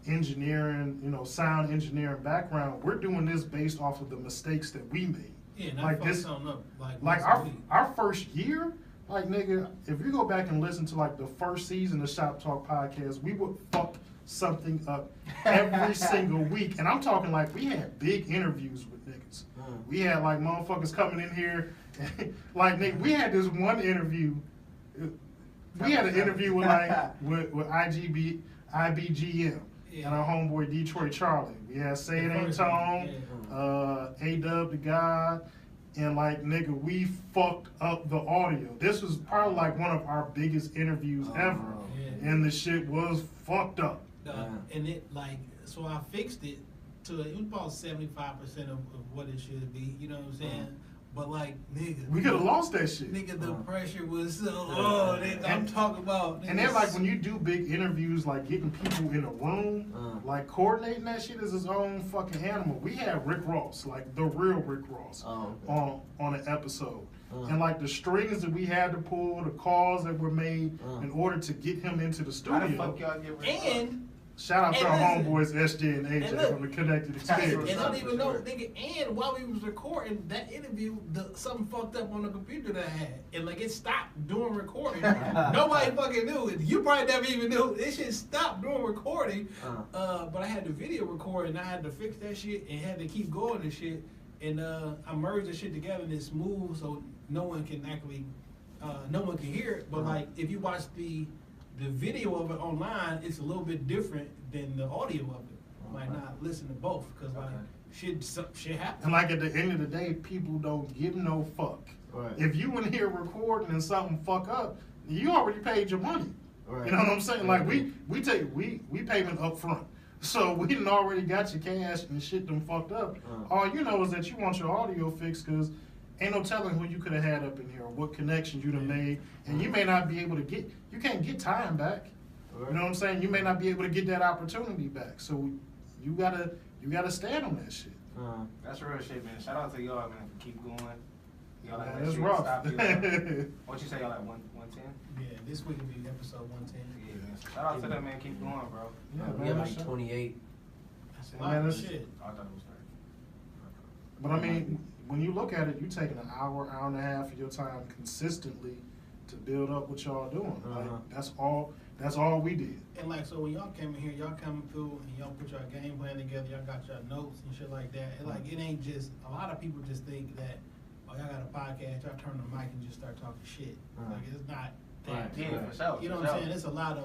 Speaker 3: engineering, you know, sound engineering background. We're doing this based off of the mistakes that we made.
Speaker 4: Yeah, not
Speaker 3: like
Speaker 4: fuck
Speaker 3: this,
Speaker 4: something up.
Speaker 3: like our first year, Like, nigga, if you go back and listen to like the first season of Shop Talk podcast, we would fuck something up every single week. And I'm talking like we had big interviews with niggas. We had like motherfuckers coming in here. Like, nigga, we had this one interview. We had an interview with like with IBGM and our homeboy Detroit Charlie. We had Say It Ain't Tone, A-Dub the God, and like, nigga, we fucked up the audio. This was probably like one of our biggest interviews ever. And the shit was fucked up.
Speaker 4: And it like, so I fixed it to it was about 75% of what it should be. You know what I'm saying? But like, nigga,
Speaker 3: we could have lost that shit.
Speaker 4: Nigga, the pressure was so. Nigga, I'm talking about. Nigga,
Speaker 3: and then like when you do big interviews, like getting people in a room, like coordinating that shit is his own fucking animal. We had Rick Ross, like the real Rick Ross, on an episode. And like the strings that we had to pull, the calls that were made in order to get him into the studio.
Speaker 1: How the fuck y'all get Rick Ross?
Speaker 4: And
Speaker 3: shout out to our homeboys SJ and AJ from the Connected Experience.
Speaker 4: And I don't even know, nigga. And while we was recording that interview, something fucked up on the computer that I had, and like it stopped doing recording. Nobody fucking knew it. You probably never even knew it shit stopped doing recording. But I had the video recording, and I had to fix that shit and had to keep going and shit. And I merged the shit together and it's smooth, so no one can actually, no one can hear it. But like if you watch the video of it online, it's a little bit different than the audio of it. Might not listen to both because like shit happens.
Speaker 3: And like at the end of the day, people don't give no fuck. Right. If you in here recording and something fuck up, you already paid your money. Right. You know what I'm saying? Like we payment up front. So we done already got your cash and shit done fucked up. All you know is that you want your audio fixed because ain't no telling who you could have had up in here or what connections you done made. And you may not be able to you can't get time back. Right. You know what I'm saying? You may not be able to get that opportunity back. So you gotta stand on that shit.
Speaker 1: That's real shit, man. Shout out to y'all, man, for keep going. Y'all like
Speaker 3: that's rough.
Speaker 1: What you say, y'all like 110?
Speaker 4: Yeah, this week will be episode 110.
Speaker 1: Yeah, man. So shout out to them, man. Keep going, bro.
Speaker 2: Yeah, we have like 28.
Speaker 4: That's a lot of shit.
Speaker 1: I thought it was 30.
Speaker 3: But I mean, when you look at it, you taking an hour and a half of your time consistently to build up what y'all doing. Like that's all we did.
Speaker 4: And like, so when y'all came in here, y'all coming through and y'all put your game plan together, y'all got your notes and shit like that. And like, it ain't just, a lot of people just think that, oh, y'all got a podcast, y'all turn the mic and just start talking shit. Like, it's not that.
Speaker 1: Yeah, for sure.
Speaker 4: You know what I'm saying? It's a lot of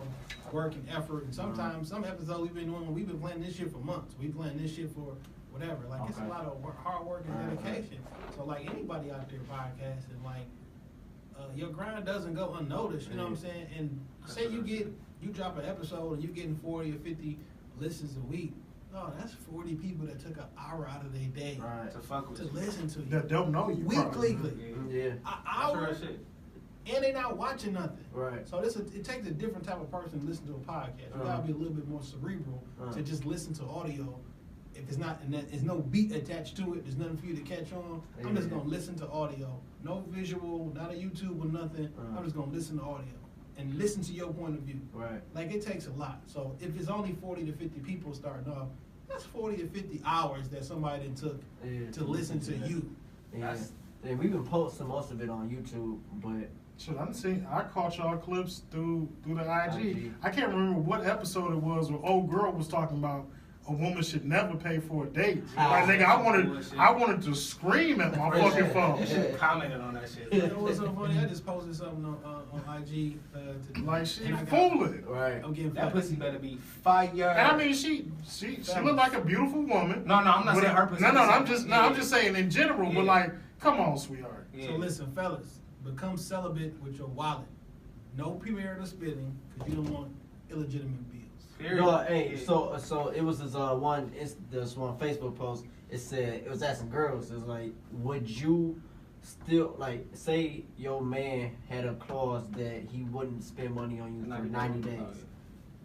Speaker 4: work and effort. And sometimes, some episodes we've been doing, we've been planning this shit for months. We planning this shit for whatever. Like, it's a lot of hard work and dedication. So like, anybody out there podcasting, like, your grind doesn't go unnoticed, you know what I'm saying? And say you drop an episode and you're getting 40 or 50 listens a week. Oh, that's 40 people that took an hour out of their day to listen to you.
Speaker 3: That don't know you.
Speaker 4: Weekly.
Speaker 2: Yeah.
Speaker 4: An hour. And they not watching nothing.
Speaker 2: Right.
Speaker 4: So it takes a different type of person to listen to a podcast. You gotta be a little bit more cerebral to just listen to audio. If it's not, and there's no beat attached to it, there's nothing for you to catch on. I'm just gonna listen to audio, no visual, not a YouTube or nothing. I'm just gonna listen to audio and listen to your point of view.
Speaker 2: Right.
Speaker 4: Like it takes a lot. So if it's only 40 to 50 people starting off, that's 40 to 50 hours that somebody then took to listen to you.
Speaker 2: Yeah. We've been posting most of it on YouTube, but.
Speaker 3: Shit, I caught y'all clips through the IG. I can't remember what episode it was where old girl was talking about a woman should never pay for a date. Like, nigga, I wanted to scream at my fucking phone.
Speaker 1: You should have commented on that shit.
Speaker 4: You know what's so funny? I just posted something on IG.
Speaker 3: Like, she fooling.
Speaker 2: Right.
Speaker 4: I'm getting
Speaker 1: that pussy better be fire.
Speaker 3: And I mean, she looked like a beautiful woman.
Speaker 1: No, I'm not saying her pussy.
Speaker 3: I'm just saying in general. But like, come on, sweetheart.
Speaker 4: Yeah. So listen, fellas, become celibate with your wallet. No premarital spitting because you don't want illegitimate bills.
Speaker 2: No, hey, so it was this one Facebook post. It said, it was asking girls, it was like, would you still, like, say your man had a clause that he wouldn't spend money on you for 90 days,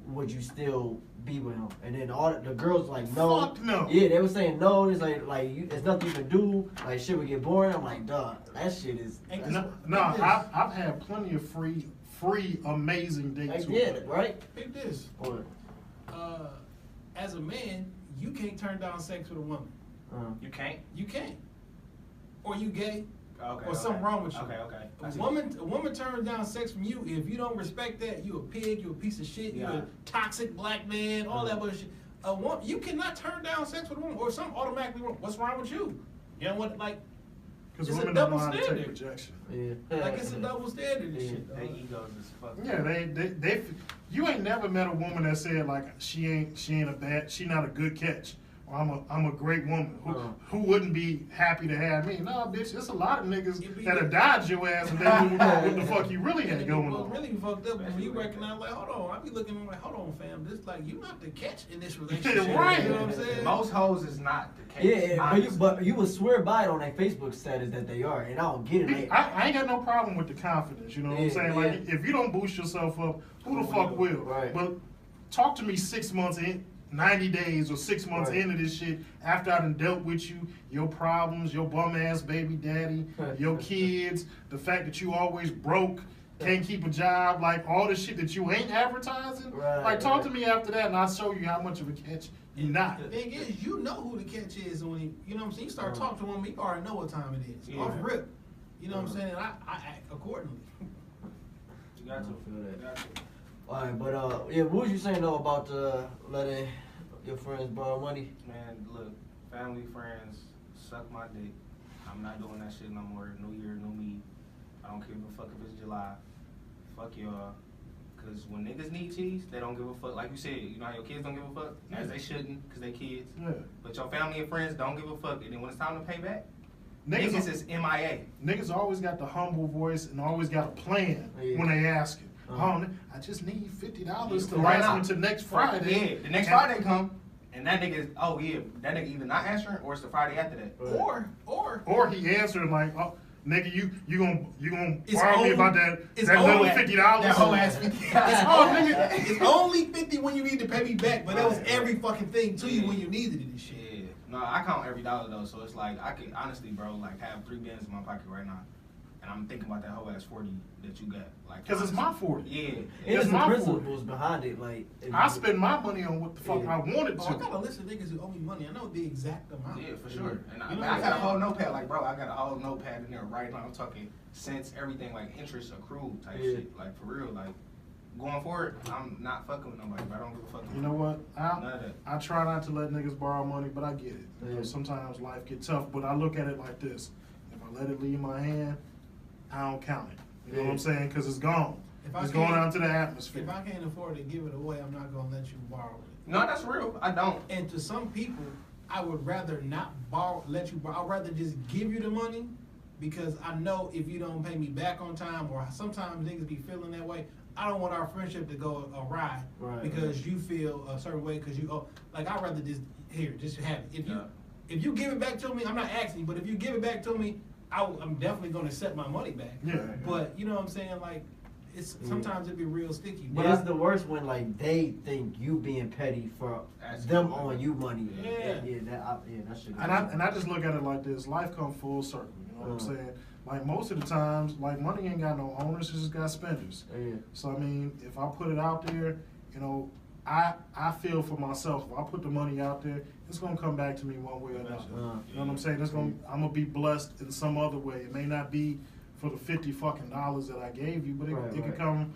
Speaker 2: would you still be with him? And then all the girls like, no.
Speaker 3: Fuck no.
Speaker 2: Yeah, they were saying no. It's like there's nothing you can do. Like, shit would get boring. I'm like, duh, that shit is.
Speaker 3: No, I've had plenty of free amazing dates.
Speaker 2: I get it, right?
Speaker 4: Pick this.
Speaker 2: What?
Speaker 4: As a man, you can't turn down sex with a woman.
Speaker 1: You can't?
Speaker 4: You can't. Or you gay,
Speaker 1: Okay,
Speaker 4: or something wrong with you.
Speaker 1: Okay. I
Speaker 4: A
Speaker 1: see.
Speaker 4: woman turns down sex from you if you don't respect that. You a pig. You a piece of shit. You
Speaker 1: Yeah.
Speaker 4: a toxic black man. All that bullshit. A woman, you cannot turn down sex with a woman or some automatically wrong. What's wrong with you? You know what? Like,
Speaker 3: Because
Speaker 4: it's a
Speaker 3: women don't know
Speaker 4: double
Speaker 3: how to take
Speaker 4: standard.
Speaker 3: rejection.
Speaker 2: Yeah.
Speaker 4: like it's a double standard and shit.
Speaker 1: They
Speaker 4: dog.
Speaker 1: egos is fucked.
Speaker 3: Yeah, they you ain't never met a woman that said like she not a good catch. Or I'm a great woman who wouldn't be happy to have me. No, bitch, there's a lot of niggas that'll dodge your ass and they knew what the fuck you really had going
Speaker 4: What
Speaker 3: on.
Speaker 4: really fucked up when you recognize, like, hold on, I be looking like, hold on, fam, this like you not the catch in this relationship.
Speaker 3: Right.
Speaker 4: You know what I'm saying?
Speaker 1: Most hoes is not the case.
Speaker 2: Yeah,
Speaker 1: honestly.
Speaker 2: but you would swear by it on their Facebook status that they are, and I don't get it.
Speaker 3: I ain't got no problem with the confidence, you know what I'm
Speaker 2: Yeah,
Speaker 3: saying? Like, if you don't boost yourself up, who the fuck will?
Speaker 2: Right.
Speaker 3: But talk to me 6 months in, 90 days or 6 months
Speaker 2: Right.
Speaker 3: into this shit, after I done dealt with you, your problems, your bum ass baby daddy, your kids, the fact that you always broke, can't keep a job, like all the shit that you ain't advertising.
Speaker 2: Right,
Speaker 3: like, talk
Speaker 2: right.
Speaker 3: to me after that and I'll show you how much of a catch you not.
Speaker 4: The thing is, you know who the catch is when you know what I'm saying. You start talking to a woman, you already know what time it is.
Speaker 1: Yeah.
Speaker 4: Off rip, you know what I'm saying. And I act accordingly.
Speaker 1: You got to.
Speaker 2: I feel that.
Speaker 1: You got to.
Speaker 2: All right, but yeah, what was you saying though about letting your friends borrow money?
Speaker 1: Man, look, family, friends, suck my dick. I'm not doing that shit no more. New year, new me. I don't give a fuck if it's July. Fuck y'all. Cause when niggas need cheese, they don't give a fuck. Like you said, you know how your kids don't give a fuck? As they shouldn't, cause they kids.
Speaker 3: Yeah.
Speaker 1: But your family and friends don't give a fuck. And then when it's time to pay back,
Speaker 3: Niggas,
Speaker 1: niggas is MIA.
Speaker 3: niggas always got the humble voice and always got a plan
Speaker 2: Yeah.
Speaker 3: when they ask it.
Speaker 2: Uh-huh.
Speaker 3: I just need $50 to
Speaker 1: Right
Speaker 3: last
Speaker 1: now.
Speaker 3: me to next Friday.
Speaker 1: Yeah, the next Friday come, and that nigga is, oh yeah, that nigga either not answering or it's the Friday after that.
Speaker 2: Right.
Speaker 3: Or he answered like, oh, nigga, you gonna
Speaker 4: It's
Speaker 3: borrow me
Speaker 4: only-
Speaker 3: about that
Speaker 4: it's
Speaker 3: little
Speaker 4: only-
Speaker 3: $50?
Speaker 1: That whole ass $50.
Speaker 3: Oh, nigga.
Speaker 4: It's only 50 when you need to pay me back, but that was every fucking thing to you when you needed it and shit.
Speaker 1: Yeah. No, I count every dollar though, so it's like I can honestly, bro, like have 3 bands in my pocket right now, and I'm thinking about that whole ass 40 that you got, like.
Speaker 3: Because it's my 40.
Speaker 1: Yeah.
Speaker 2: It's
Speaker 3: It's
Speaker 2: the
Speaker 3: my
Speaker 2: principles behind it, like if
Speaker 3: I
Speaker 2: you-
Speaker 3: spend my money on what the fuck
Speaker 2: Yeah.
Speaker 3: I wanted
Speaker 4: Oh, I
Speaker 3: to.
Speaker 4: got a list of niggas who owe me money. I know the exact amount.
Speaker 1: Yeah, for sure. And
Speaker 4: You know
Speaker 1: I
Speaker 4: what
Speaker 1: got a
Speaker 4: I'm
Speaker 1: whole
Speaker 4: saying?
Speaker 1: notepad, like, bro, I got a whole notepad in there right now. I'm talking cents, everything, like interest accrued type
Speaker 2: Yeah.
Speaker 1: shit. Like, for real, like, going forward, I'm not fucking with nobody, but I don't give a fuck.
Speaker 3: You know what?
Speaker 1: None of that.
Speaker 3: I try not to let niggas borrow money, but I get it. You know,
Speaker 2: Yeah.
Speaker 3: sometimes life get tough, but I look at it like this. If I let it leave my hand, I don't count it. You know what I'm saying? Because it's gone.
Speaker 4: If I
Speaker 3: It's going
Speaker 4: can't-
Speaker 3: out to the atmosphere.
Speaker 4: If I can't afford to give it away, I'm not gonna let you borrow it.
Speaker 1: No, that's real. I don't.
Speaker 4: And to some people, I would rather not let you borrow. I'd rather just give you the money because I know if you don't pay me back on time, or sometimes niggas be feeling that way. I don't want our friendship to go awry
Speaker 2: Right,
Speaker 4: because you feel a certain way because like I'd rather just just have it. If you give it back to me, I'm not asking you, but if you give it back to me, I'm definitely gonna accept my money back.
Speaker 3: Yeah.
Speaker 4: But you know what I'm saying, like. It's sometimes it be real sticky.
Speaker 2: But it's the worst when like they think you being petty for them owing you money.
Speaker 4: Yeah.
Speaker 2: That shit.
Speaker 3: And I just look at it like this: life come full circle. You know what I'm saying? Like most of the times, like money ain't got no owners; it just got spenders.
Speaker 2: Yeah.
Speaker 3: So I mean, if I put it out there, you know, I feel for myself. If I put the money out there, it's gonna come back to me one way or another. You know what I'm saying? I'm gonna be blessed in some other way. It may not be for the $50 fucking that I gave you, but it could come.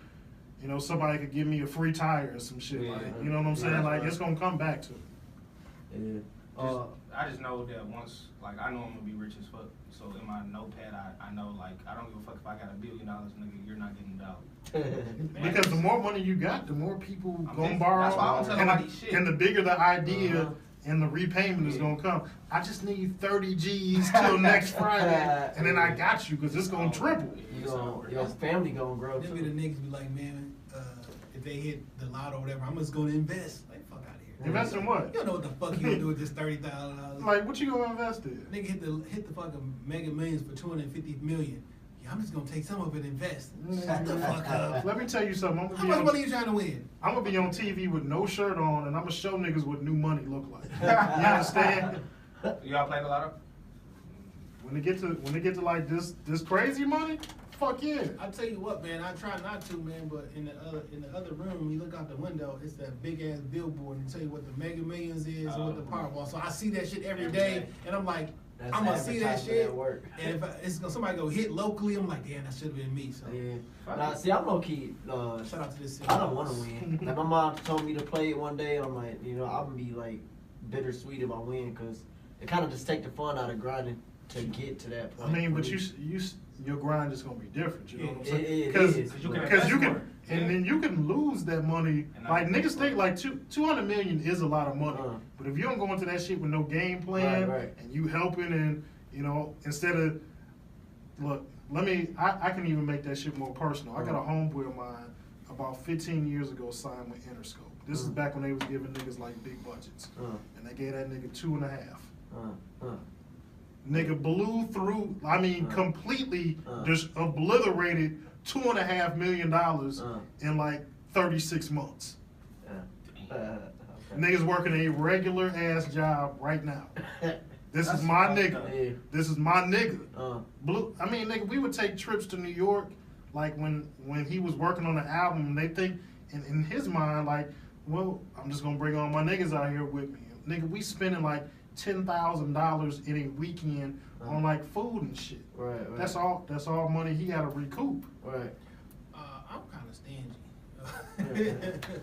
Speaker 3: You know, somebody could give me a free tire or some shit.
Speaker 1: Yeah.
Speaker 3: Like, you know what I'm saying?
Speaker 1: that's
Speaker 3: Like
Speaker 1: right.
Speaker 3: it's gonna come back to me.
Speaker 2: Yeah.
Speaker 1: I just know that once, like, I know I'm gonna be rich as fuck. So in my notepad, I know, like, I don't give a fuck if I got $1 billion, nigga. You're not getting $1.
Speaker 3: Because the more money you got, the more people
Speaker 1: I'm
Speaker 3: gonna
Speaker 1: busy.
Speaker 3: borrow,
Speaker 1: That's why I don't tell
Speaker 3: and,
Speaker 1: nobody shit.
Speaker 3: and the bigger the idea
Speaker 2: Uh-huh.
Speaker 3: and the repayment is
Speaker 1: Yeah.
Speaker 3: gonna come. I just need 30 G's till next Friday, and then I got you because it's gonna triple.
Speaker 2: Your family gonna grow
Speaker 4: Then be the
Speaker 2: too.
Speaker 4: niggas be like, man, if they hit the lotto or whatever, I'm just gonna invest. Like, fuck out of here.
Speaker 3: Invest in what?
Speaker 4: You don't know what the fuck you gonna do with this $30,000.
Speaker 3: Like, what you gonna invest in?
Speaker 4: Nigga hit the fucking Mega Millions for 250 million. Yeah, I'm just gonna take some of it and invest. Shut the fuck up.
Speaker 3: Let me tell you something.
Speaker 4: How much money you trying to win?
Speaker 3: I'm gonna be on TV with no shirt on, and I'm gonna show niggas what new money look like. You understand?
Speaker 1: Y'all play the lotto?
Speaker 3: When they get to like this crazy money, fuck yeah.
Speaker 4: I tell you what, man, I try not to, man, but in the other room, when you look out the window, it's that big ass billboard and tell you what the Mega Millions is and what the Powerball. So I see that shit every day, and I'm like,
Speaker 2: That's
Speaker 4: I'm gonna see that
Speaker 2: advertisement
Speaker 4: shit.
Speaker 2: at work.
Speaker 4: And if it's gonna somebody go hit locally, I'm like, damn, that should have been me. So
Speaker 2: Yeah. Nah, see, I'm low key.
Speaker 4: shout out to this.
Speaker 2: I don't want to win. Like my mom told me to play it one day, and I'm like, I'm gonna be like bittersweet if I win, cause it kind of just take the fun out of grinding to get to that point.
Speaker 3: I mean, but your grind is gonna be different. You know what I'm saying?
Speaker 2: It
Speaker 3: Because
Speaker 2: is,
Speaker 3: you
Speaker 2: but-
Speaker 3: can, and then you can lose that money.
Speaker 1: And
Speaker 3: Like
Speaker 1: I-
Speaker 3: niggas think like 200 million is a lot of money,
Speaker 2: Uh.
Speaker 3: but if you don't go into that shit with no game plan
Speaker 2: Right.
Speaker 3: and you helping and instead of look, I can even make that shit more personal. I got a homeboy of mine about 15 years ago signed with Interscope. This is back when they was giving niggas like big budgets, and they gave that nigga 2.5. Nigga blew through. I mean, completely just obliterated $2.5 million in like 36 months.
Speaker 2: Okay.
Speaker 3: Niggas working a regular ass job right now. This is my nigga.
Speaker 2: Yeah.
Speaker 3: This is my nigga.
Speaker 2: Blue.
Speaker 3: I mean, nigga, we would take trips to New York, like when he was working on the album, and they think in his mind, like, well, I'm just gonna bring all my niggas out here with me. Nigga, we spending like $10,000 in a weekend on like food and shit.
Speaker 2: Right.
Speaker 3: That's all money he had to recoup.
Speaker 2: Right.
Speaker 4: I'm kind of stingy.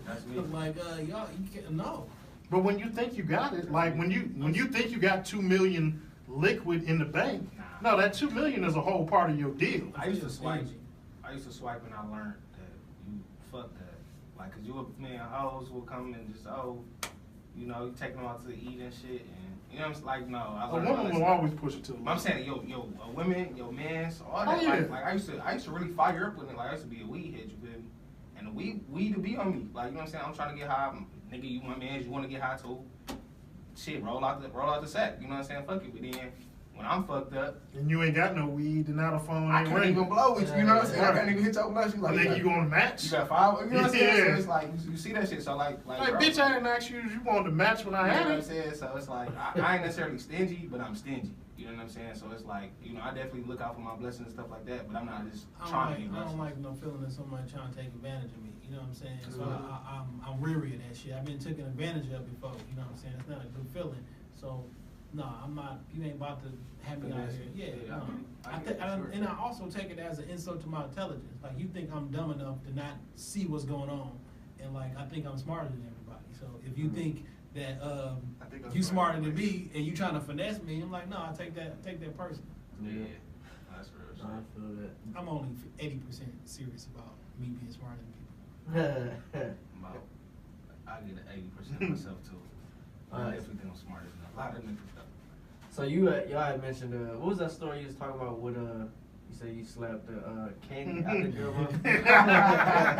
Speaker 1: That's me.
Speaker 4: I'm like, y'all, you can't, no.
Speaker 3: But when you think you got it, like when you think you got 2 million liquid in the bank, no, that 2 million is a whole part of your deal.
Speaker 1: I used to swipe and I learned that you fuck that. Like, cause hoes will come and just, you take them out to eat and shit, and I'm like, no. I
Speaker 3: A
Speaker 1: learned
Speaker 3: woman will always push it to the
Speaker 1: I'm
Speaker 3: limit.
Speaker 1: saying, women, mans, all that.
Speaker 3: Oh, yeah.
Speaker 1: Like I used to really fire up with it. Like I used to be a weed head, you feel me? And the weed to be on me. Like, you know what I'm saying? I'm trying to get high. Nigga, you my mans, you want to get high too? Shit, roll out the sack. You know what I'm saying? Fuck it. But then when I'm fucked up,
Speaker 3: And you ain't got no weed, and now the phone
Speaker 1: I
Speaker 3: ain't
Speaker 1: can't
Speaker 3: ringing.
Speaker 1: even blow with you. You know what I'm saying? I can't even hit your blush. You like,
Speaker 3: Nigga, you on the match?
Speaker 1: you got 5. You know what I'm saying?
Speaker 3: Yeah.
Speaker 1: So it's like you see that shit. So like
Speaker 3: Like,
Speaker 1: bro,
Speaker 3: bitch, I didn't ask you if you wanted to match when I
Speaker 1: you know
Speaker 3: had
Speaker 1: what I'm
Speaker 3: it.
Speaker 1: saying? So it's like I ain't necessarily stingy, but I'm stingy. You know what I'm saying? So it's like, I definitely look out for my blessings and stuff like that, but I'm not just trying to get
Speaker 4: I don't
Speaker 1: blessings.
Speaker 4: like no feeling that somebody trying to take advantage of me. You know what I'm saying? So
Speaker 1: Mhm.
Speaker 4: I'm weary of that shit. I've been taken advantage of before. You know what I'm saying? It's not a good feeling. So no, I'm not. You ain't about to have me out here. Yeah.
Speaker 1: Yeah,
Speaker 4: No.
Speaker 1: I get it, sure.
Speaker 4: And I also take it as an insult to my intelligence. Like, you think I'm dumb enough to not see what's going on, and like I think I'm smarter than everybody. So if you think that
Speaker 1: I think I'm
Speaker 4: you
Speaker 1: smart.
Speaker 4: smarter than me and you trying to finesse me, I'm like, no, I take that person.
Speaker 1: Yeah, that's real shit.
Speaker 2: I feel that.
Speaker 4: I'm only 80% serious about me being smarter than people.
Speaker 1: About, I get 80% myself too. I
Speaker 2: Alright.
Speaker 1: definitely think I'm smarter than a lot of niggas though.
Speaker 2: So y'all had mentioned what was that story you was talking about with you said you slapped Candy out the girl mouth?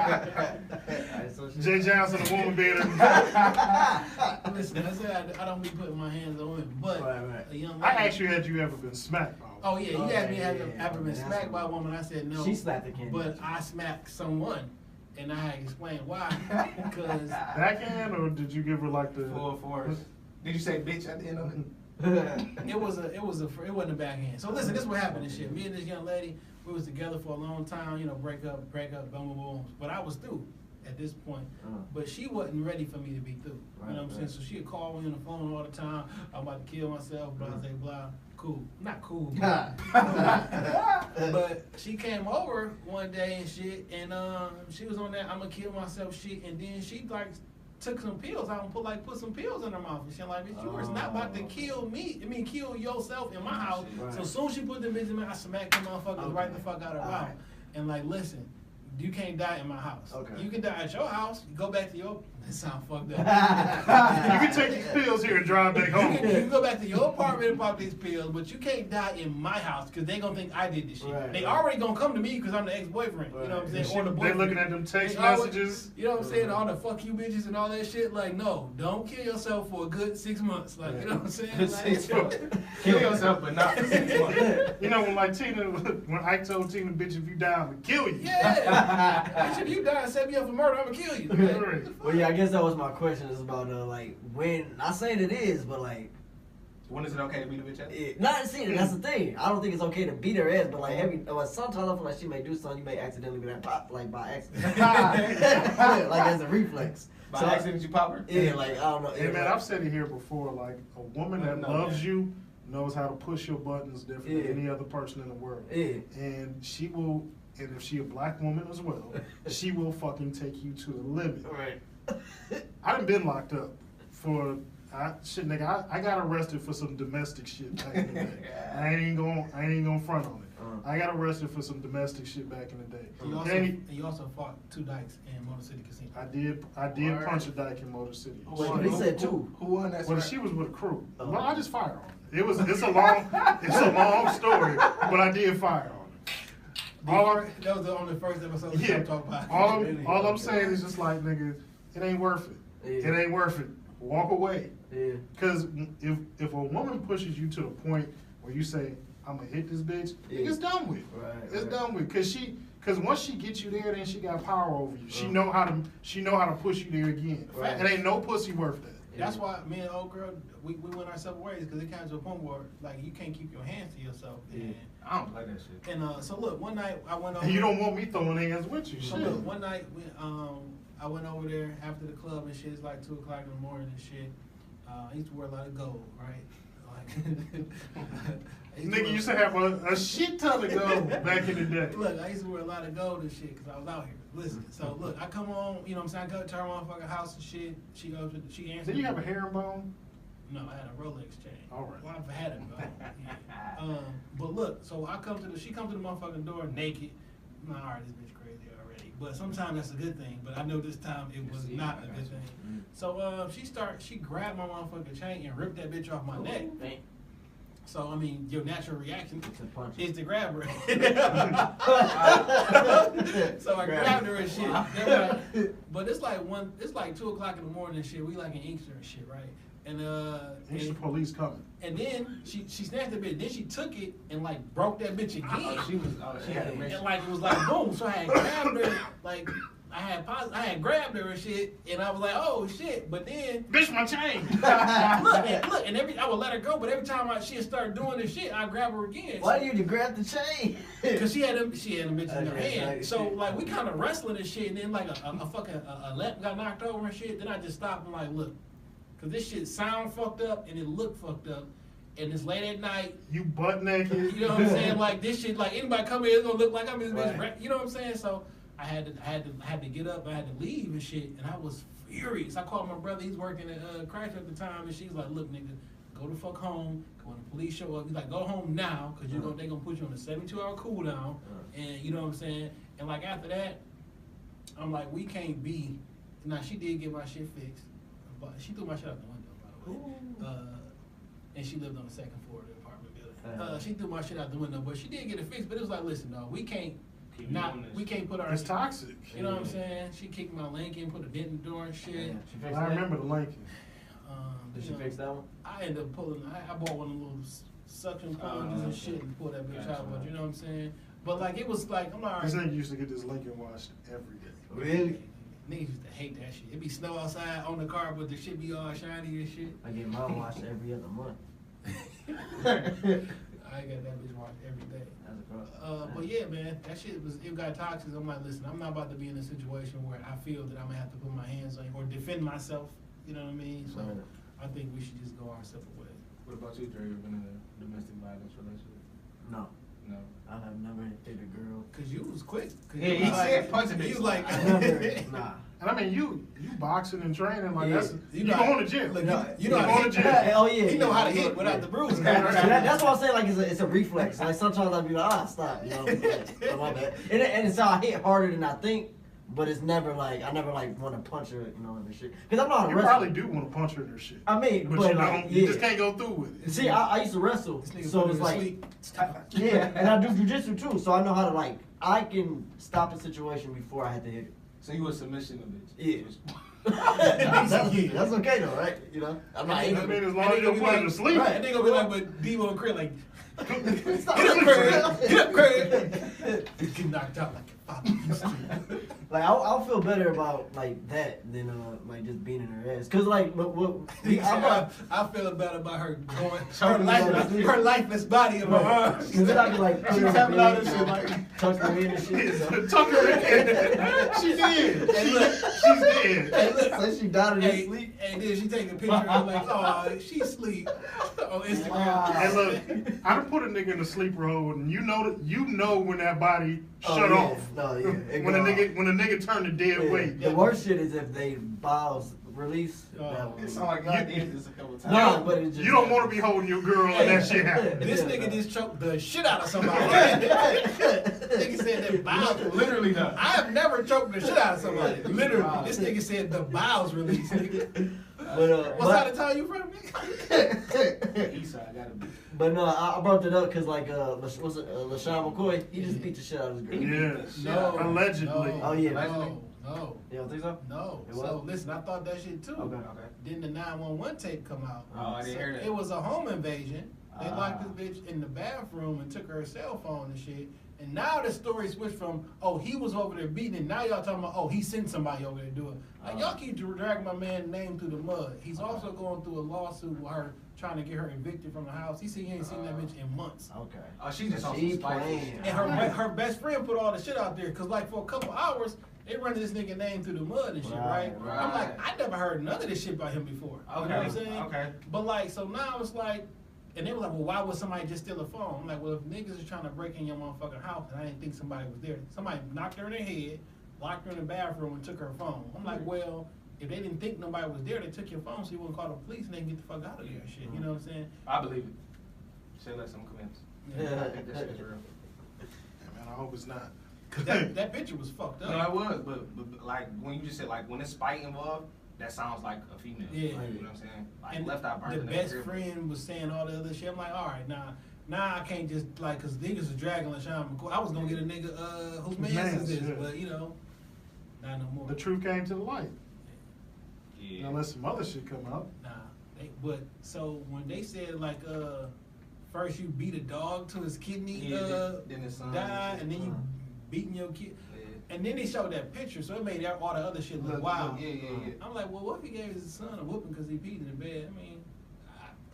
Speaker 2: Alright, so she-
Speaker 3: Jay Johnson, a woman being
Speaker 4: Listen, I said I don't be putting my hands on women, but
Speaker 2: Right.
Speaker 4: a young
Speaker 3: I
Speaker 4: lady.
Speaker 3: asked you, had you ever been smacked by a woman?
Speaker 4: Oh yeah, you
Speaker 2: Oh,
Speaker 4: asked me
Speaker 2: yeah,
Speaker 4: have
Speaker 2: yeah,
Speaker 4: ever been
Speaker 2: yeah.
Speaker 4: smacked by a woman. I said no.
Speaker 2: She slapped the Candy.
Speaker 4: But I smacked someone, and I had to explain why. Because
Speaker 3: Backhand, or did you give her like the
Speaker 1: Full force. Did you say bitch at the end of it?
Speaker 4: it wasn't a backhand. So listen, this is what happened and shit. Me and this young lady, we was together for a long time. break up, boom, boom, boom. But I was through at this point. But she wasn't ready for me to be through. You know what I'm saying?
Speaker 2: Right.
Speaker 4: So she'd call me on the phone all the time. I'm about to kill myself, blah, blah, blah. Cool. Not cool. But she came over one day and shit, and she was on that I'm gonna kill myself shit, and then she like took some pills out and put some pills in her mouth and shit like, bitch, you was not about to kill me. I mean, kill yourself in my house.
Speaker 2: Right.
Speaker 4: So soon she put the bitch in my, I smacked the motherfuckers right the fuck out of her mouth.
Speaker 2: Alright.
Speaker 4: And like, listen, you can't die in my house.
Speaker 2: Okay.
Speaker 4: You can die at your house. You go back to your. That sound fucked up.
Speaker 3: You can take these pills here and drive back
Speaker 4: You
Speaker 3: home.
Speaker 4: can go back to your apartment and pop these pills, but you can't die in my house because they gonna think I did this shit.
Speaker 2: Right,
Speaker 4: They
Speaker 2: right.
Speaker 4: already gonna come to me because I'm the ex-boyfriend. You know what I'm saying? Or the
Speaker 3: They
Speaker 4: boyfriend.
Speaker 3: looking at them text
Speaker 4: They always-
Speaker 3: messages.
Speaker 4: You know what I'm saying? All the fuck you bitches and all that shit. Like, no, don't kill yourself for a good 6 months. Like, you know what I'm saying?
Speaker 1: 6
Speaker 4: Like,
Speaker 1: months. Kill yourself, but not for 6 months.
Speaker 3: You know when when Ike told Tina, bitch, if you die, I'm gonna kill you.
Speaker 4: Yeah. Bitch, if you die and set me up for murder, I'm gonna kill you. Like,
Speaker 2: Well, yeah, I guess that was my question. Is about like when. Not saying it is, but like.
Speaker 1: When is it okay to beat a bitch ass?
Speaker 2: Not saying it, that's the thing. I don't think it's okay to beat her ass, but like sometimes I feel like she may do something, you may accidentally be like pop, like by accident, like as a reflex.
Speaker 1: By
Speaker 2: So,
Speaker 1: accident you pop her?
Speaker 2: Yeah, like I don't know.
Speaker 3: Hey man, I've said it here before. Like a woman that
Speaker 1: No,
Speaker 3: loves
Speaker 1: man.
Speaker 3: you knows how to push your buttons different
Speaker 2: Yeah.
Speaker 3: than any other person in the world.
Speaker 2: Yeah.
Speaker 3: And she will, and if she a black woman as well, she will fucking take you to the limit.
Speaker 2: Right.
Speaker 3: I done been locked up for nigga. I got arrested for some domestic shit back in the day. I ain't gonna front on it. I got arrested for some domestic shit back in the day.
Speaker 4: You also fought 2 dykes in Motor City Casino.
Speaker 3: I did punch a dyke in Motor City.
Speaker 2: Wait, he said 2.
Speaker 1: Who won that?
Speaker 3: Well, she was with a crew. Well, I just fired on her. It's a long story, but I did fire on her.
Speaker 4: That was on the first episode.
Speaker 3: Yeah.
Speaker 4: Talk about.
Speaker 3: All I'm saying is just like, nigga, it ain't worth it.
Speaker 2: Yeah.
Speaker 3: It ain't worth it. Walk away.
Speaker 2: Yeah.
Speaker 3: Because if a woman pushes you to the point where you say, I'm gonna hit this bitch,
Speaker 2: Yeah.
Speaker 3: it's done with.
Speaker 2: Right,
Speaker 3: It's
Speaker 2: right.
Speaker 3: done with. Because once she gets you there, then she got power over you. She know how to push you there again.
Speaker 2: Right.
Speaker 3: It ain't no pussy worth that.
Speaker 4: That's why me and old girl we went our separate ways because it came to a point where like you can't keep your hands to yourself.
Speaker 2: Yeah.
Speaker 1: I don't play that shit.
Speaker 4: And so look, one night I went over.
Speaker 3: And you don't want me throwing hands with you.
Speaker 4: So
Speaker 3: Shit.
Speaker 4: look, one night I went over there after the club and shit. It's like 2 o'clock in the morning and shit. I used to wear a lot of gold, right? Like,
Speaker 3: Nigga used to have a shit ton of gold back in the day.
Speaker 4: Look, I used to wear a lot of gold and shit because I was out here. Listen, so look, I come on, you know what I'm saying? I go to her motherfucking house and shit. She goes, she answers.
Speaker 3: Did you have a herringbone?
Speaker 4: No, I had a Rolex chain.
Speaker 3: All right.
Speaker 4: Well, I've had it, yeah. But look, so she comes to the motherfucking door naked. Nah, all right, this bitch crazy already. But sometimes that's a good thing. But I know this time it was not a good thing. So she grabbed my motherfucking chain and ripped that bitch off my neck. So I mean, your natural reaction is to grab her. So I grabbed her and shit. But it's like 2 o'clock in the morning and shit. We like in Inkster and shit, right? And
Speaker 3: Ain't the police coming?
Speaker 4: and then she snatched the bitch. Then she took it and like broke that bitch again.
Speaker 1: She had a mission.
Speaker 4: And like it was like boom. So I had grabbed her, like I had grabbed her and shit, and I was like, oh shit. But then
Speaker 3: Bitch, my chain.
Speaker 4: look, and I would let her go, but every time she started doing this shit, I grab her again.
Speaker 2: Why do you grab the chain?
Speaker 4: Cause she had them bitches in her
Speaker 2: Okay,
Speaker 4: hand.
Speaker 2: right.
Speaker 4: So like we kind of wrestling and shit, and then like a fucking lamp got knocked over and shit. Then I just stopped and like, look, cause this shit sound fucked up and it look fucked up, and it's late at night.
Speaker 3: You butt naked.
Speaker 4: You know what I'm saying? Like this shit, like anybody come here, it's gonna look like I'm in this bitch.
Speaker 2: Right.
Speaker 4: You know what I'm saying? So I had to get up. I had to leave and shit, and I was furious. I called my brother. He's working at Crash at the time, and she's like, "Look, nigga, go the fuck home. When the police show up, he's like, go home now, cause they gonna put you on a 72-hour cool down, and you know what I'm saying. And like after that, I'm like, we can't be. Now she did get my shit fixed, but she threw my shit out the window, by the way. And she lived on the second floor of the apartment building. She threw my shit out the window, but she did get it fixed. But it was like, listen, dog, we can't put our.
Speaker 3: It's toxic.
Speaker 4: You know what I'm saying? She kicked my Lincoln, put a dent in the door and shit.
Speaker 2: Yeah, she fixed
Speaker 3: I
Speaker 2: that?
Speaker 3: remember the Lincoln.
Speaker 2: Did she
Speaker 4: You know,
Speaker 2: fix that one?
Speaker 4: I ended up pulling. I bought one of those suction plunges and shit and pulled that bitch out. But you know what I'm saying? But like it was like I'm like,
Speaker 3: This nigga used to get this Lincoln washed every day.
Speaker 2: Really?
Speaker 4: niggas used to hate that shit. It be snow outside on the car, but the shit be all shiny and shit.
Speaker 2: I get mine washed every other month.
Speaker 4: I ain't got that bitch washed every day.
Speaker 2: That's a problem.
Speaker 4: But yeah, man, that shit it got toxic. I'm like, listen, I'm not about to be in a situation where I feel that I'm gonna have to put my hands on or defend myself. You know what I mean? So
Speaker 2: Right.
Speaker 4: I think we should just go our separate ways.
Speaker 1: What about you, Dre? You been in a domestic violence relationship?
Speaker 2: No,
Speaker 1: No.
Speaker 2: I have never hit a girl.
Speaker 4: Cause you was quick.
Speaker 1: Yeah, he said punching
Speaker 4: You
Speaker 1: bitches.
Speaker 4: was like,
Speaker 2: I never, nah.
Speaker 3: And I mean, you boxing and training like
Speaker 2: Yeah.
Speaker 3: that's
Speaker 4: You
Speaker 3: you
Speaker 4: know-
Speaker 3: going to gym.
Speaker 4: look, you
Speaker 3: You
Speaker 4: know how
Speaker 3: going
Speaker 4: to
Speaker 3: to
Speaker 4: hit.
Speaker 3: gym.
Speaker 2: Oh yeah.
Speaker 4: He know how to
Speaker 2: yeah,
Speaker 4: hit without
Speaker 2: yeah.
Speaker 4: the bruise.
Speaker 2: So that's why I'm saying like it's a reflex. Like sometimes I'll be like, stop, you know, like, my bad. And so I hit harder than I think, but it's never like I never like want to punch her, you know, and shit. Cause I'm not a
Speaker 3: You
Speaker 2: wrestler.
Speaker 3: probably do want to punch her in her shit.
Speaker 2: I mean,
Speaker 3: But
Speaker 2: but
Speaker 3: you
Speaker 2: like,
Speaker 3: don't.
Speaker 2: yeah.
Speaker 3: You just can't go through with it.
Speaker 2: See, I used to wrestle,
Speaker 4: This nigga
Speaker 2: so
Speaker 4: put
Speaker 2: it's
Speaker 4: him to
Speaker 2: like,
Speaker 4: sleep.
Speaker 2: yeah, and I do jujitsu too, so I know how to like, I can stop a situation before I have to hit it.
Speaker 1: So you a submission of bitch?
Speaker 2: Yeah. that's okay though, right? You know, I'm not
Speaker 3: I
Speaker 2: angry.
Speaker 3: mean, as long as you don't put her to sleep.
Speaker 2: Right.
Speaker 4: And they gonna be like, but Debo and Craig like,
Speaker 2: Stop.
Speaker 4: get up, Craig, get up, Craig. Get knocked out like your father used to.
Speaker 2: Like I'll feel better about like that than like just being in her ass. Cause like what
Speaker 4: I feel better about her going her lifeless body in my arms.
Speaker 2: Cause then I can like
Speaker 3: She's having all this shit like
Speaker 2: tuck her in and shit. So.
Speaker 3: tuck her in. She did.
Speaker 4: Hey, look.
Speaker 3: She's dead.
Speaker 4: Hey, look.
Speaker 2: So she died in her
Speaker 4: Hey,
Speaker 2: sleep.
Speaker 4: and then she take a picture of like, oh, she sleep on Instagram.
Speaker 2: Wow.
Speaker 3: And look, I done put a nigga in a sleeper hold, and you know when that body shut
Speaker 2: yeah.
Speaker 3: off.
Speaker 2: No, yeah. It
Speaker 3: When a
Speaker 2: go
Speaker 3: nigga turned the dead
Speaker 2: off.
Speaker 3: weight.
Speaker 2: The worst shit is if they bowels release.
Speaker 4: Oh.
Speaker 1: It sound like y'all did this a couple times.
Speaker 2: No, but it just
Speaker 3: You don't want to be holding your girl and that shit happen.
Speaker 4: This nigga just choked the shit out of somebody. Nigga said that bowels.
Speaker 1: Literally not.
Speaker 4: I have never choked the shit out of somebody. Literally. This nigga said the bowels release. Nigga.
Speaker 2: But
Speaker 4: What side of town you from, nigga?
Speaker 1: East side gotta be.
Speaker 2: But no, I brought that up because like what's it, LaShawn McCoy? He just beat the shit out of his girl.
Speaker 3: Yeah.
Speaker 4: No.
Speaker 3: Allegedly.
Speaker 2: Oh, yeah.
Speaker 4: No.
Speaker 2: You don't think so?
Speaker 4: No.
Speaker 2: It
Speaker 4: So
Speaker 2: was?
Speaker 4: listen, I thought that shit too.
Speaker 2: Okay.
Speaker 4: Then the 911 tape come out.
Speaker 1: Oh, I didn't hear that.
Speaker 4: It was a home invasion. They locked
Speaker 1: Ah.
Speaker 4: this bitch in the bathroom and took her cell phone and shit. And now the story switched from, oh, he was over there beating it. Now y'all talking about, oh, he sent somebody over there to do it. Like, y'all keep dragging my man's name through the mud. He's also going through a lawsuit with her trying to get her evicted from the house. He said he ain't seen that bitch in months.
Speaker 2: Okay.
Speaker 1: Oh, she just on
Speaker 2: She
Speaker 1: some spike
Speaker 2: playing.
Speaker 1: shit.
Speaker 4: And her best friend put all the shit out there. Because, like, for a couple hours, they running this nigga name through the mud and shit, right?
Speaker 2: Right.
Speaker 4: I'm like, I never heard none of this shit about him before. You know what I'm saying?
Speaker 1: Okay.
Speaker 4: But like, so now it's like, and they were like, well, why would somebody just steal a phone? I'm like, well, if niggas is trying to break in your motherfucking house and I didn't think somebody was there, somebody knocked her in the head, locked her in the bathroom and took her phone. I'm like, well, if they didn't think nobody was there, they took your phone so you wouldn't call the police and they can get the fuck out of there and shit. You know what I'm saying?
Speaker 1: I believe it. Say let some commence. I think that shit's real.
Speaker 3: Yeah, man, I hope it's not.
Speaker 4: Cause that picture was fucked up.
Speaker 1: No, it was, but like when you just said like when it's spite involved, that sounds like a female.
Speaker 4: Yeah.
Speaker 1: You know what I'm saying? Like
Speaker 4: And
Speaker 1: left eye burnt.
Speaker 4: the
Speaker 1: in
Speaker 4: best
Speaker 1: crib.
Speaker 4: friend was saying all the other shit. I'm like, all right, now I can't just like, cause niggas is dragging LaShawn McCoy. I was gonna get a nigga whose man is this,
Speaker 3: yeah.
Speaker 4: but you know, not no more.
Speaker 3: The truth came to the light.
Speaker 1: Yeah.
Speaker 3: Unless some other shit come out.
Speaker 4: Nah, but so when they said like first you beat a dog till his kidney
Speaker 1: then his son
Speaker 4: died, and then you beating your kid,
Speaker 1: Yeah.
Speaker 4: and then they showed that picture, so it made all the other shit look wild.
Speaker 1: Yeah.
Speaker 4: I'm like, well, what if he gave his son a whooping because he peed in the bed? I mean,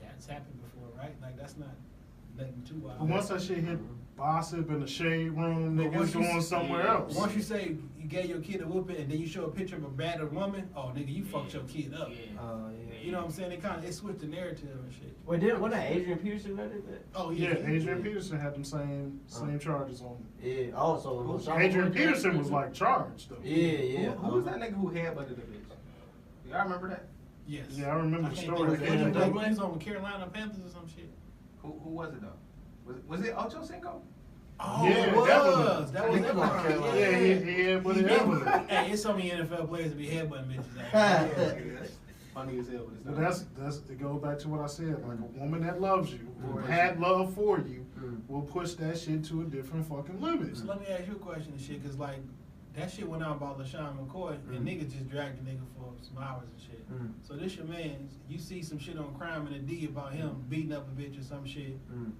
Speaker 4: that's happened before, right? Like that's not nothing too wild.
Speaker 3: But once that shit hit gossip in the shade room,
Speaker 4: But
Speaker 3: niggas
Speaker 4: once you
Speaker 3: going
Speaker 4: s-
Speaker 3: somewhere
Speaker 1: yeah.
Speaker 3: else.
Speaker 4: Once you say you gave your kid a whooping and then you show a picture of a battered woman, oh nigga, you fucked your kid up.
Speaker 2: Yeah.
Speaker 4: You know what I'm saying? It switched the narrative and shit.
Speaker 2: Wait, didn't wasn't that Adrian Peterson that did that?
Speaker 4: Oh
Speaker 3: Yeah,
Speaker 4: yeah,
Speaker 3: Adrian Peterson had them same charges on him.
Speaker 2: Yeah. Also, LaShawn
Speaker 3: Adrian
Speaker 2: McCoy-
Speaker 3: Peterson was like charged though.
Speaker 2: Yeah.
Speaker 1: Who was that nigga who headbutted the bitch? Y'all remember that?
Speaker 4: Yes.
Speaker 3: Yeah, I remember the
Speaker 4: can't
Speaker 3: story.
Speaker 4: think of it.
Speaker 2: Adrian
Speaker 4: He was on Carolina Panthers or some shit.
Speaker 1: Who was it though? Was it Ocho Cinco?
Speaker 4: Oh,
Speaker 3: Yeah,
Speaker 4: it
Speaker 3: definitely.
Speaker 4: was. That was
Speaker 2: I think it was
Speaker 4: that
Speaker 2: Carolina.
Speaker 3: Yeah, he but it happened.
Speaker 4: Hey, it's so many NFL players to be headbutting bitches. out here.
Speaker 1: That's funny as hell, but it's
Speaker 3: But
Speaker 1: not.
Speaker 3: that's it goes back to what I said. Like a woman that loves you or
Speaker 1: Mhm.
Speaker 3: had love for you
Speaker 2: Mm.
Speaker 3: will push that shit to a different fucking limit.
Speaker 4: So let me ask you a question and shit, cause like that shit went out about LaShawn McCoy and niggas just dragged the nigga for some hours and shit.
Speaker 2: Mm.
Speaker 4: So this your man, you see some shit on Crime and a D about him beating up a bitch or some shit.
Speaker 2: Mm.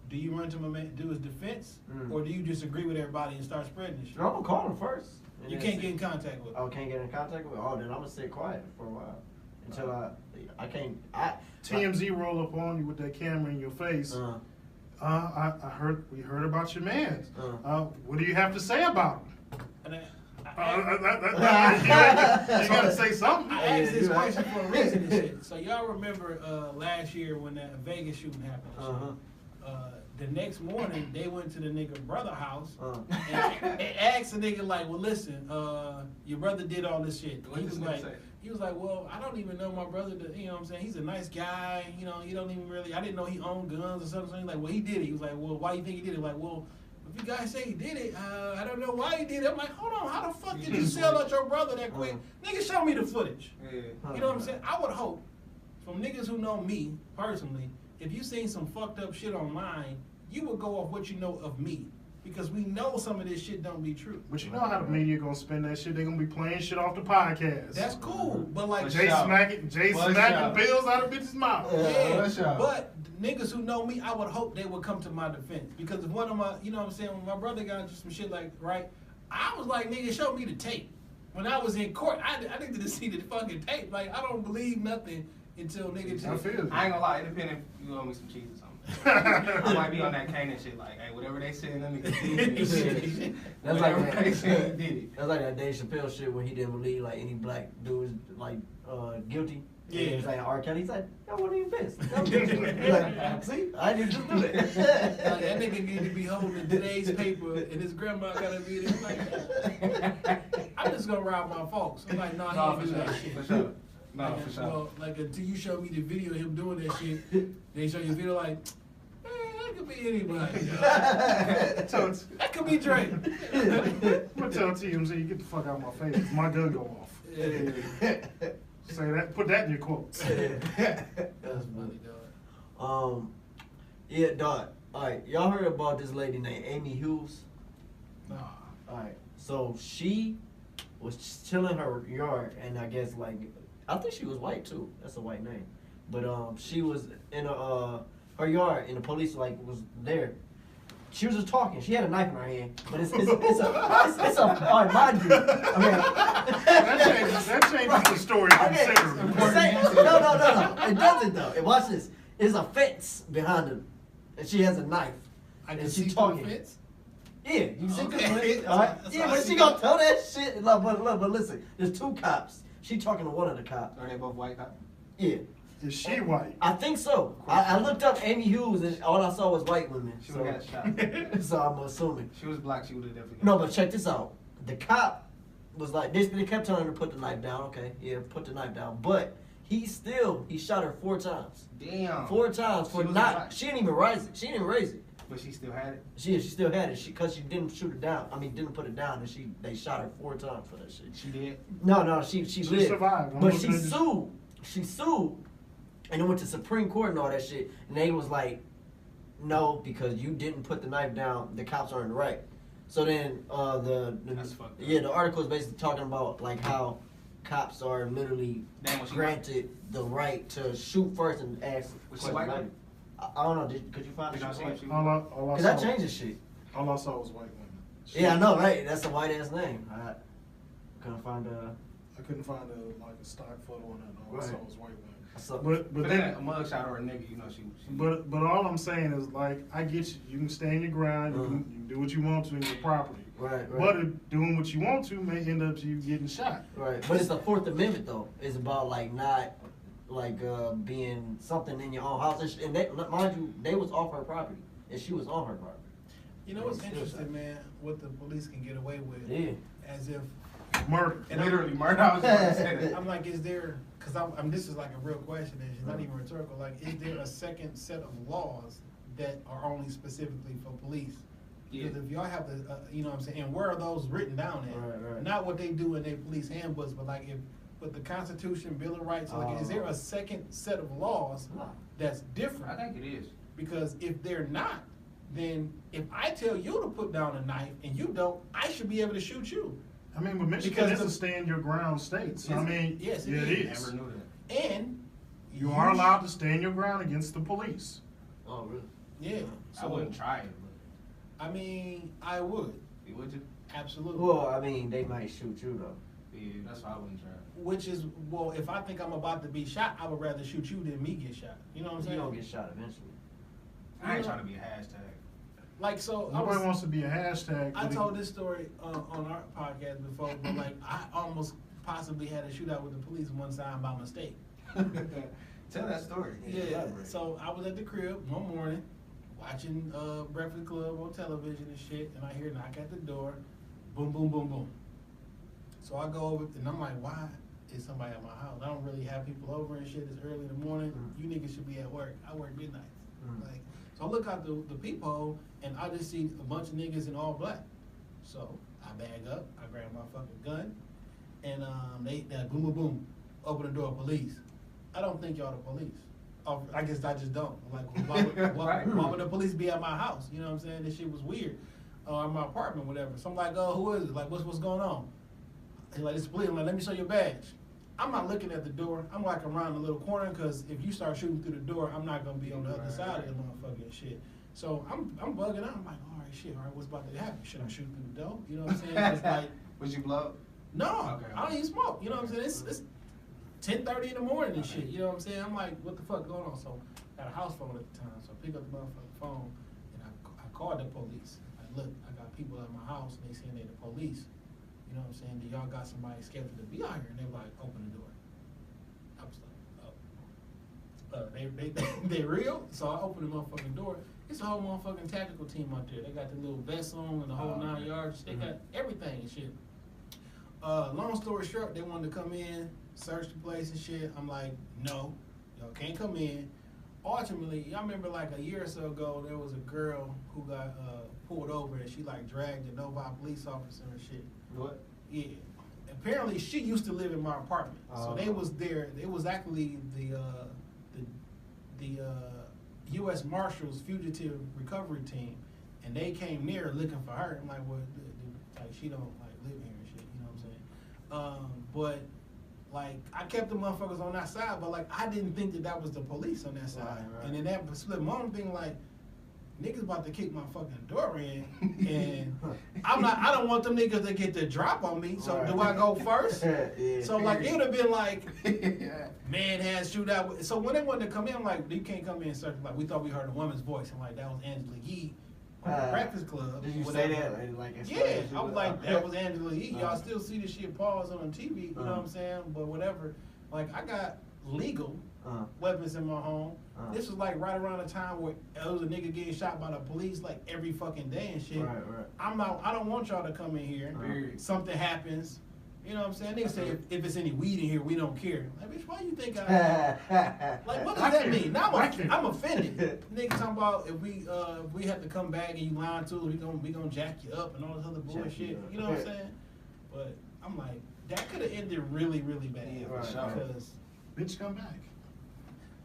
Speaker 4: Do you run to my man, do his defense,
Speaker 2: Mm.
Speaker 4: or do you just agree with everybody and start spreading this shit?
Speaker 2: No, I'm gonna call him first. and
Speaker 4: You
Speaker 2: then
Speaker 4: can't
Speaker 2: see-
Speaker 4: get in contact with him.
Speaker 2: Oh, can't get in contact with. Oh, then I'm gonna sit quiet for a while until I can't.
Speaker 3: TMZ roll up on you with that camera in your face. I heard we heard about your man. What do you have to say about him?
Speaker 4: And
Speaker 3: You gotta say something.
Speaker 4: I asked this question for a reason and shit. So y'all remember last year when that Vegas shooting happened? The next morning they went to the nigga brother house and asked the nigga like, well listen, your brother did all this shit.
Speaker 1: What
Speaker 4: He
Speaker 1: this
Speaker 4: was
Speaker 1: nigga
Speaker 4: like,
Speaker 1: say?
Speaker 4: he was like, well, I don't even know my brother. You know what I'm saying? He's a nice guy. You know, you don't even really. I didn't know he owned guns or something. He's like, well, he did it. He was like, well, why do you think he did it? Like, well, if you guys say he did it, I don't know why he did it. I'm like, hold on, how the fuck did you sell out your brother that quick? Nigga, show me the footage.
Speaker 1: Yeah.
Speaker 4: You know what I'm saying? I would hope from niggas who know me personally, if you seen some fucked up shit online, you would go off what you know of me. Because we know some of this shit don't be true.
Speaker 3: But you know how the media gonna spend that shit. They gonna be playing shit off the podcast.
Speaker 4: That's cool. But like
Speaker 3: Jay smacking bills out of bitches' mouth.
Speaker 4: yeah, but niggas who know me, I would hope they would come to my defense. Because if one of my, you know what I'm saying, when my brother got into some shit like, right, I was like, nigga, show me the tape. When I was in court, I needed to see the fucking tape. Like, I don't believe nothing until nigga.
Speaker 3: I feel
Speaker 1: I ain't gonna lie, independent, you owe me some cheese or something. I might be on that Canaan shit, like, hey, whatever they say, them niggas did.
Speaker 2: That's like
Speaker 1: Whatever they say, he did it.
Speaker 2: That's like that Dave Chappelle shit when he didn't believe like any black dude was like guilty.
Speaker 4: Yeah.
Speaker 2: And he was like R. Kelly. He's like, that wasn't even pissed. He's like, see, I didn't just do
Speaker 4: Like,
Speaker 2: that.
Speaker 4: that nigga need to be holding today's paper, and his grandma gotta be there. Like, I'm just gonna rob my folks. I'm like, nah,
Speaker 1: No,
Speaker 4: he
Speaker 1: for
Speaker 4: ain't do
Speaker 1: sure,
Speaker 4: that shit.
Speaker 1: for sure. No,
Speaker 4: Like,
Speaker 1: for sure.
Speaker 4: Well, like until you show me the video of him doing that shit, they show you a video like, that could be anybody.
Speaker 3: Totes.
Speaker 4: That could be Drake.
Speaker 3: I'm gonna tell TMZ, you get the fuck out of my face. My gun go off. Say that. Put that in your quotes.
Speaker 4: That's funny, dog.
Speaker 2: Yeah, dog. All right, y'all heard about this lady named Amy Hughes?
Speaker 4: Nah.
Speaker 2: All right, so she was chilling her yard, and I guess like I think she was white too. That's a white name, but she was in her yard, and the police like was there. She was just talking. She had a knife in her hand, but it's a all right, mind you. I mean,
Speaker 3: That changes the story
Speaker 2: okay,
Speaker 3: considerably.
Speaker 2: no. It doesn't though. And watch this. There's a fence behind her, and she has a knife.
Speaker 4: I can
Speaker 2: and
Speaker 4: see
Speaker 2: she
Speaker 4: through
Speaker 2: talking.
Speaker 4: the fence.
Speaker 2: Yeah, you see
Speaker 4: Okay.
Speaker 2: the fence, all right?
Speaker 4: That's
Speaker 2: Yeah,
Speaker 4: what I
Speaker 2: but
Speaker 4: see.
Speaker 2: she gonna tell that shit. Look, but listen, there's two cops. She talking to one of the cops.
Speaker 1: Are they both white cops?
Speaker 2: Yeah,
Speaker 3: Is she white?
Speaker 2: I think so. I looked up Amy Hughes, and all I saw was white women.
Speaker 1: She would have got shot.
Speaker 2: So I'm assuming.
Speaker 1: She was black, she would have definitely got
Speaker 2: No,
Speaker 1: shot.
Speaker 2: but check this out. The cop was like, they kept telling her to put the knife down. Okay, yeah, put the knife down. But he shot her 4 times.
Speaker 1: Damn.
Speaker 2: 4 times for
Speaker 1: She was
Speaker 2: not.
Speaker 1: black.
Speaker 2: She didn't even raise it. She didn't even raise it.
Speaker 1: But she still had it?
Speaker 2: She still had it. Because she didn't shoot it down. I mean, didn't put it down, and they shot her 4 times for that shit.
Speaker 1: She did?
Speaker 2: No, she lived.
Speaker 3: survived.
Speaker 2: But she sued. She sued, and it went to Supreme Court and all that shit. And they was like, no, because you didn't put the knife down. The cops are in the right. So then
Speaker 1: That's fucked up.
Speaker 2: the article is basically talking about like how cops are literally
Speaker 1: Damn, was she
Speaker 2: granted the right to shoot first and ask.
Speaker 1: Was she
Speaker 2: questions
Speaker 1: white?
Speaker 2: later. I don't know. Could you find
Speaker 1: Did
Speaker 2: it?
Speaker 1: y'all see if she
Speaker 3: All
Speaker 1: was
Speaker 3: I
Speaker 2: Cause that
Speaker 3: saw,
Speaker 2: changes shit.
Speaker 3: all I saw was white women.
Speaker 2: Yeah, I know, right? That's a white ass name. I couldn't find
Speaker 3: I couldn't find a stock photo on it. All I saw
Speaker 2: Right.
Speaker 3: was white women.
Speaker 2: So,
Speaker 3: But
Speaker 1: But
Speaker 3: then
Speaker 1: then a mugshot or a nigga, you know, she
Speaker 3: But all I'm saying is like I get you. You can stand your ground. You can do what you want to in your property.
Speaker 2: right.
Speaker 3: But if doing what you want to may end up you getting shot.
Speaker 2: Right, but it's the Fourth Amendment though. It's about like not like being something in your own house. And they, mind you, they was off her property, and she was on her property.
Speaker 4: You know what's
Speaker 2: Still
Speaker 4: interesting,
Speaker 2: shot.
Speaker 4: man? What the police can get away with,
Speaker 2: Yeah.
Speaker 4: as if
Speaker 3: Murder.
Speaker 4: And
Speaker 1: literally murder. I was about to say that.
Speaker 4: I'm like, is there? Because I'm this is like a real question, and it's not even rhetorical. Like, is there a second set of laws that are only specifically for police?
Speaker 1: Yeah.
Speaker 4: Because if y'all have the, you know what I'm saying, and where are those written down at?
Speaker 2: Right.
Speaker 4: Not what they do in their police handbooks, but like if with the Constitution, Bill of Rights, like, is there a second set of laws
Speaker 2: No.
Speaker 4: that's
Speaker 1: I
Speaker 4: different?
Speaker 1: think it is.
Speaker 4: Because if they're not, then if I tell you to put down a knife and you don't, I should be able to shoot you.
Speaker 3: I mean, but Michigan
Speaker 4: Because
Speaker 3: is a
Speaker 4: the-
Speaker 3: stand your ground state. So I
Speaker 4: Is it?
Speaker 3: mean,
Speaker 4: Yes, it
Speaker 3: yeah, it
Speaker 4: is.
Speaker 3: is.
Speaker 1: Never knew that.
Speaker 4: And
Speaker 3: You are allowed to stand your ground against the police.
Speaker 2: Oh, really?
Speaker 4: Yeah.
Speaker 1: I wouldn't try it,
Speaker 4: I mean, I would.
Speaker 1: but would you?
Speaker 4: Absolutely.
Speaker 2: Well, I mean, they might shoot you though.
Speaker 1: Yeah, that's why I wouldn't try it.
Speaker 4: Which is, well, if I think I'm about to be shot, I would rather shoot you than me get shot. You know what I'm
Speaker 2: You
Speaker 4: saying?
Speaker 2: don't get shot eventually.
Speaker 1: I ain't trying to be a hashtag.
Speaker 4: Like, so
Speaker 3: Nobody wants to be a hashtag.
Speaker 4: I
Speaker 3: but
Speaker 4: told this story on our podcast before, but like, I almost possibly had a shootout with the police one time by mistake.
Speaker 1: Tell that story.
Speaker 4: Yeah.
Speaker 2: elaborate.
Speaker 4: So I was at the crib one morning watching Breakfast Club on television and shit, and I hear a knock at the door, boom, boom, boom, boom. So I go over and I'm like, why is somebody at my house? I don't really have people over and shit. It's early in the morning. You niggas should be at work. I work midnight. Like, so I look out the peephole and I just see a bunch of niggas in all black. So I bag up, I grab my fucking gun, and they boom, boom, boom, open the door, police. I don't think y'all the police. Oh, I guess I just don't. Like, why would the police be at my house? You know what I'm saying? This shit was weird. In my apartment, whatever. So I'm like, oh, who is it? Like, what's going on? He's like, it's police. I'm like, let me show your badge. I'm not looking at the door. I'm like around the little corner because if you start shooting through the door, I'm not gonna be on the other side of the motherfucking shit. So I'm bugging out. I'm like, all right, what's about to happen? Should I shoot through the door? You know what I'm saying? It's like,
Speaker 1: Was you blow?
Speaker 4: no,
Speaker 1: Okay.
Speaker 4: I don't even smoke. You know what I'm saying? It's 10:30 in the morning and shit. You know what I'm saying? I'm like, what the fuck going on? So I had a house phone at the time. So I pick up the motherfucking phone and I called the police. Like, look, I got people at my house and they saying they the police. You know what I'm saying? Do y'all got somebody scheduled to be out here? And they were like, open the door. I was like, oh. They real? So I opened the motherfucking door. It's a whole motherfucking tactical team out there. They got the little vests on and the whole 9 yards. They got everything and shit. Long story short, they wanted to come in, search the place and shit. I'm like, no, y'all can't come in. Ultimately, y'all remember like a year or so ago, there was a girl who got pulled over and she like dragged a Novi police officer and shit.
Speaker 2: What?
Speaker 4: Yeah. Apparently, she used to live in my apartment, so they was there. It was actually the U.S. Marshals Fugitive Recovery Team, and they came near looking for her. I'm like, well, like she don't like live here and shit. You know what I'm saying? But like, I kept the motherfuckers on that side, but like, I didn't think that was the police on that side.
Speaker 2: Right.
Speaker 4: And in that split moment, thing like, niggas about to kick my fucking door in, and I don't want them niggas to get the drop on me. So do I go first?
Speaker 2: Yeah.
Speaker 4: So like, it would have been like, man has shootout. So when they wanted to come in, I'm like, you can't come in, sir. Like, we thought we heard a woman's voice, and like, that was Angela Yee on the Breakfast Club.
Speaker 2: Did you
Speaker 4: whatever.
Speaker 2: say that? Like,
Speaker 4: Yeah, I was like, that was Angela Yee. Y'all still see this shit paused on TV, you know what I'm saying? But whatever. Like, I got legal weapons in my home. This was like right around the time where there was a nigga getting shot by the police like every fucking day and shit.
Speaker 2: Right.
Speaker 4: I don't want y'all to come in here. Something happens. You know what I'm saying? Niggas say if it's any weed in here, we don't care. Like, bitch, why you think I like what does that mean? Now I'm offended. Niggas talking about if we have to come back and you lying to us, we gonna jack you up and all this other bullshit. You know what I'm saying? But I'm like, that could have ended really, really bad.
Speaker 1: Yeah, for sure.
Speaker 4: Because
Speaker 3: Bitch, come back.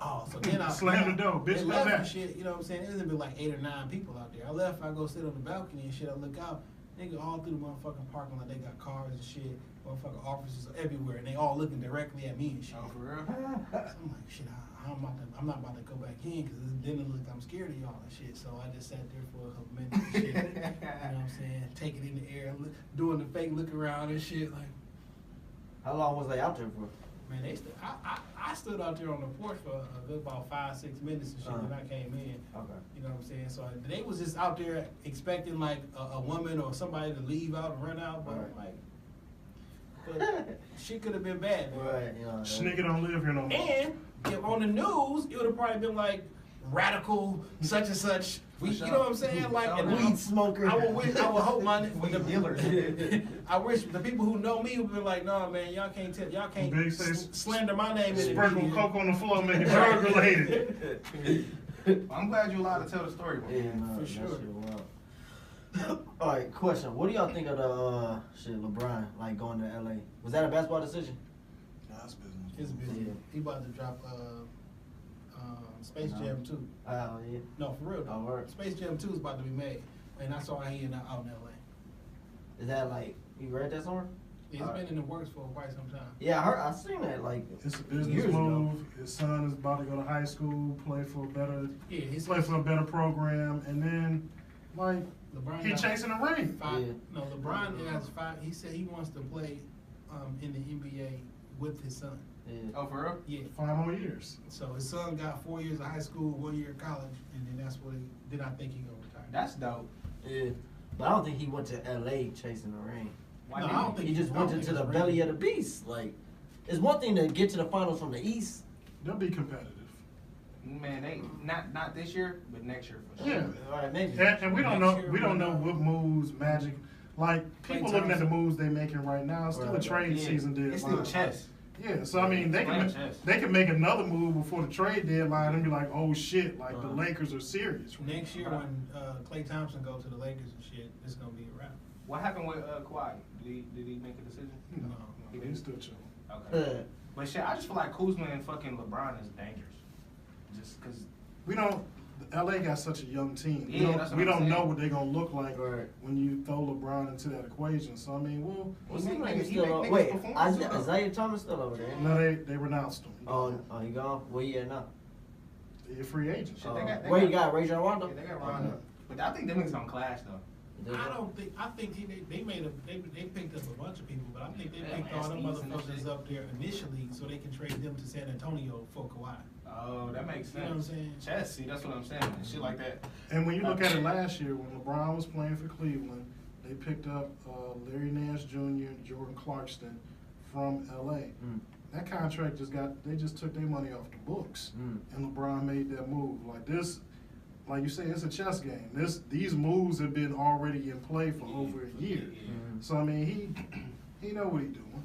Speaker 4: oh, so then I
Speaker 3: Slam the door, bitch,
Speaker 4: they
Speaker 3: come
Speaker 4: left
Speaker 3: back.
Speaker 4: and shit. You know what I'm saying? There's been like 8 or 9 people out there. I left. I go sit on the balcony and shit. I look out. Nigga, all through the motherfucking parking lot, they got cars and shit. Motherfucking officers everywhere, and they all looking directly at me and shit.
Speaker 1: Oh, for real?
Speaker 4: So I'm like, shit, I'm not about to go back in because then it look I'm scared of y'all and shit. So I just sat there for a couple minutes and shit. You know what I'm saying? Taking it in the air, doing the fake look around and shit. Like,
Speaker 2: How long was they out there for?
Speaker 4: man, I stood out there on the porch for a good about 5-6 minutes and shit when I came in.
Speaker 2: Okay.
Speaker 4: You know what I'm saying? So they was just out there expecting like a woman or somebody to leave out and run out, but but shit could have been bad, man.
Speaker 2: Right. You know,
Speaker 3: Snigger don't live here no more.
Speaker 4: And if on the news, it would have probably been like radical such and such. You know what I'm saying? Like, and
Speaker 2: weed smoker.
Speaker 4: I would hope my
Speaker 1: Weed dealer.
Speaker 4: I wish the people who know me would be like, no, man, y'all can't
Speaker 3: Big says,
Speaker 4: slander my name in the
Speaker 3: Sprinkle
Speaker 4: media.
Speaker 3: coke on the floor, make it drug related.
Speaker 1: I'm glad you're allowed to tell the story, man.
Speaker 2: Yeah, no,
Speaker 4: For
Speaker 2: that
Speaker 4: sure.
Speaker 2: shit wild. All right, question. What do y'all think of the LeBron like going to LA? Was that a basketball decision?
Speaker 3: Nah, that's business.
Speaker 4: His business.
Speaker 2: Yeah.
Speaker 4: He about to drop Space Jam 2.
Speaker 2: Yeah.
Speaker 4: No, for real though.
Speaker 2: Oh, word.
Speaker 4: Space Jam 2 is about to be made. And I saw he out in LA.
Speaker 2: Is that like you read that somewhere?
Speaker 4: It's been in the works for quite some time.
Speaker 2: Yeah, I seen that like
Speaker 3: It's a business
Speaker 2: years
Speaker 3: move.
Speaker 2: ago.
Speaker 3: His son is about to go to high school, play for a better program, and then like
Speaker 4: LeBron
Speaker 3: he
Speaker 4: got
Speaker 3: chasing a ring.
Speaker 2: Yeah.
Speaker 4: No, LeBron has 5. He said he wants to play in the NBA with his son.
Speaker 2: Yeah.
Speaker 1: Oh, for real?
Speaker 4: Yeah.
Speaker 3: 5 more years.
Speaker 4: So his son got 4 years of high school, 1 year of college, and then that's what then I think he gonna retire.
Speaker 1: That's dope.
Speaker 2: Yeah. But I don't think he went to LA chasing the ring.
Speaker 1: Why
Speaker 4: No,
Speaker 1: didn't
Speaker 4: I don't think
Speaker 2: He just
Speaker 4: I don't
Speaker 2: went
Speaker 4: think
Speaker 2: into the
Speaker 4: it's
Speaker 2: belly
Speaker 4: ready.
Speaker 2: of the beast. Like, it's one thing to get to the finals from the East.
Speaker 3: They'll be competitive.
Speaker 1: Man, they not this year, but next year for sure.
Speaker 3: Yeah.
Speaker 2: All right, maybe.
Speaker 3: And we don't
Speaker 4: Next
Speaker 3: know
Speaker 4: year,
Speaker 3: we don't
Speaker 4: why
Speaker 3: know
Speaker 4: not?
Speaker 3: what moves Magic like people
Speaker 4: Klay
Speaker 3: looking at the
Speaker 4: Thompson.
Speaker 3: moves they making right now. It's still a
Speaker 2: Right.
Speaker 3: trade
Speaker 1: Yeah,
Speaker 3: season deadline.
Speaker 1: It's still chess.
Speaker 3: Yeah, so I mean they
Speaker 1: Playing
Speaker 3: can
Speaker 1: chess.
Speaker 3: make another move before the trade deadline and be like, oh shit, like the
Speaker 2: Uh-huh.
Speaker 3: Lakers are serious.
Speaker 4: Next year when Klay Thompson go to the Lakers and shit, it's gonna be a wrap.
Speaker 1: What happened with Kawhi? Did he make a decision?
Speaker 3: No,
Speaker 1: He
Speaker 3: he's still chilling.
Speaker 1: Okay. But shit, I just feel like Kuzma and fucking LeBron is dangerous. Just cause
Speaker 3: We don't. LA got such a young team.
Speaker 1: Yeah, that's what
Speaker 3: we
Speaker 1: I'm
Speaker 3: don't
Speaker 1: saying.
Speaker 3: know what they're gonna look like
Speaker 2: Right.
Speaker 3: when you throw LeBron into that equation. So I mean, well,
Speaker 2: Well,
Speaker 1: He
Speaker 2: seems like
Speaker 1: make
Speaker 2: he's
Speaker 1: niggas-
Speaker 2: still
Speaker 1: he make
Speaker 2: wait,
Speaker 1: niggas perform too,
Speaker 2: Isaiah Thomas still over there.
Speaker 3: no, they renounced him.
Speaker 2: Oh, he gone? Where he at now?
Speaker 3: He a free agent.
Speaker 1: Shit, they
Speaker 2: where you got Rajon Rondo?
Speaker 1: Yeah, they got Rondo. But I think them niggas gonna clash though.
Speaker 4: I think they picked up a bunch of people, but I think they
Speaker 1: Yeah,
Speaker 4: picked all them
Speaker 1: Stevens and that
Speaker 4: motherfuckers
Speaker 1: shit.
Speaker 4: up there initially so they can trade them to San Antonio for Kawhi.
Speaker 1: Oh, that makes sense.
Speaker 4: You know what I'm saying?
Speaker 1: Chess, see, that's what I'm saying. And shit like that.
Speaker 3: And when you look at it last year, when LeBron was playing for Cleveland, they picked up Larry Nance Jr. and Jordan Clarkson from LA.
Speaker 2: Mm.
Speaker 3: That contract they just took their money off the books.
Speaker 2: Mm.
Speaker 3: And LeBron made that move. Like this, like you say, it's a chess game. These moves have been already in play for over a year.
Speaker 2: Mm.
Speaker 3: So I mean, he know what he doing.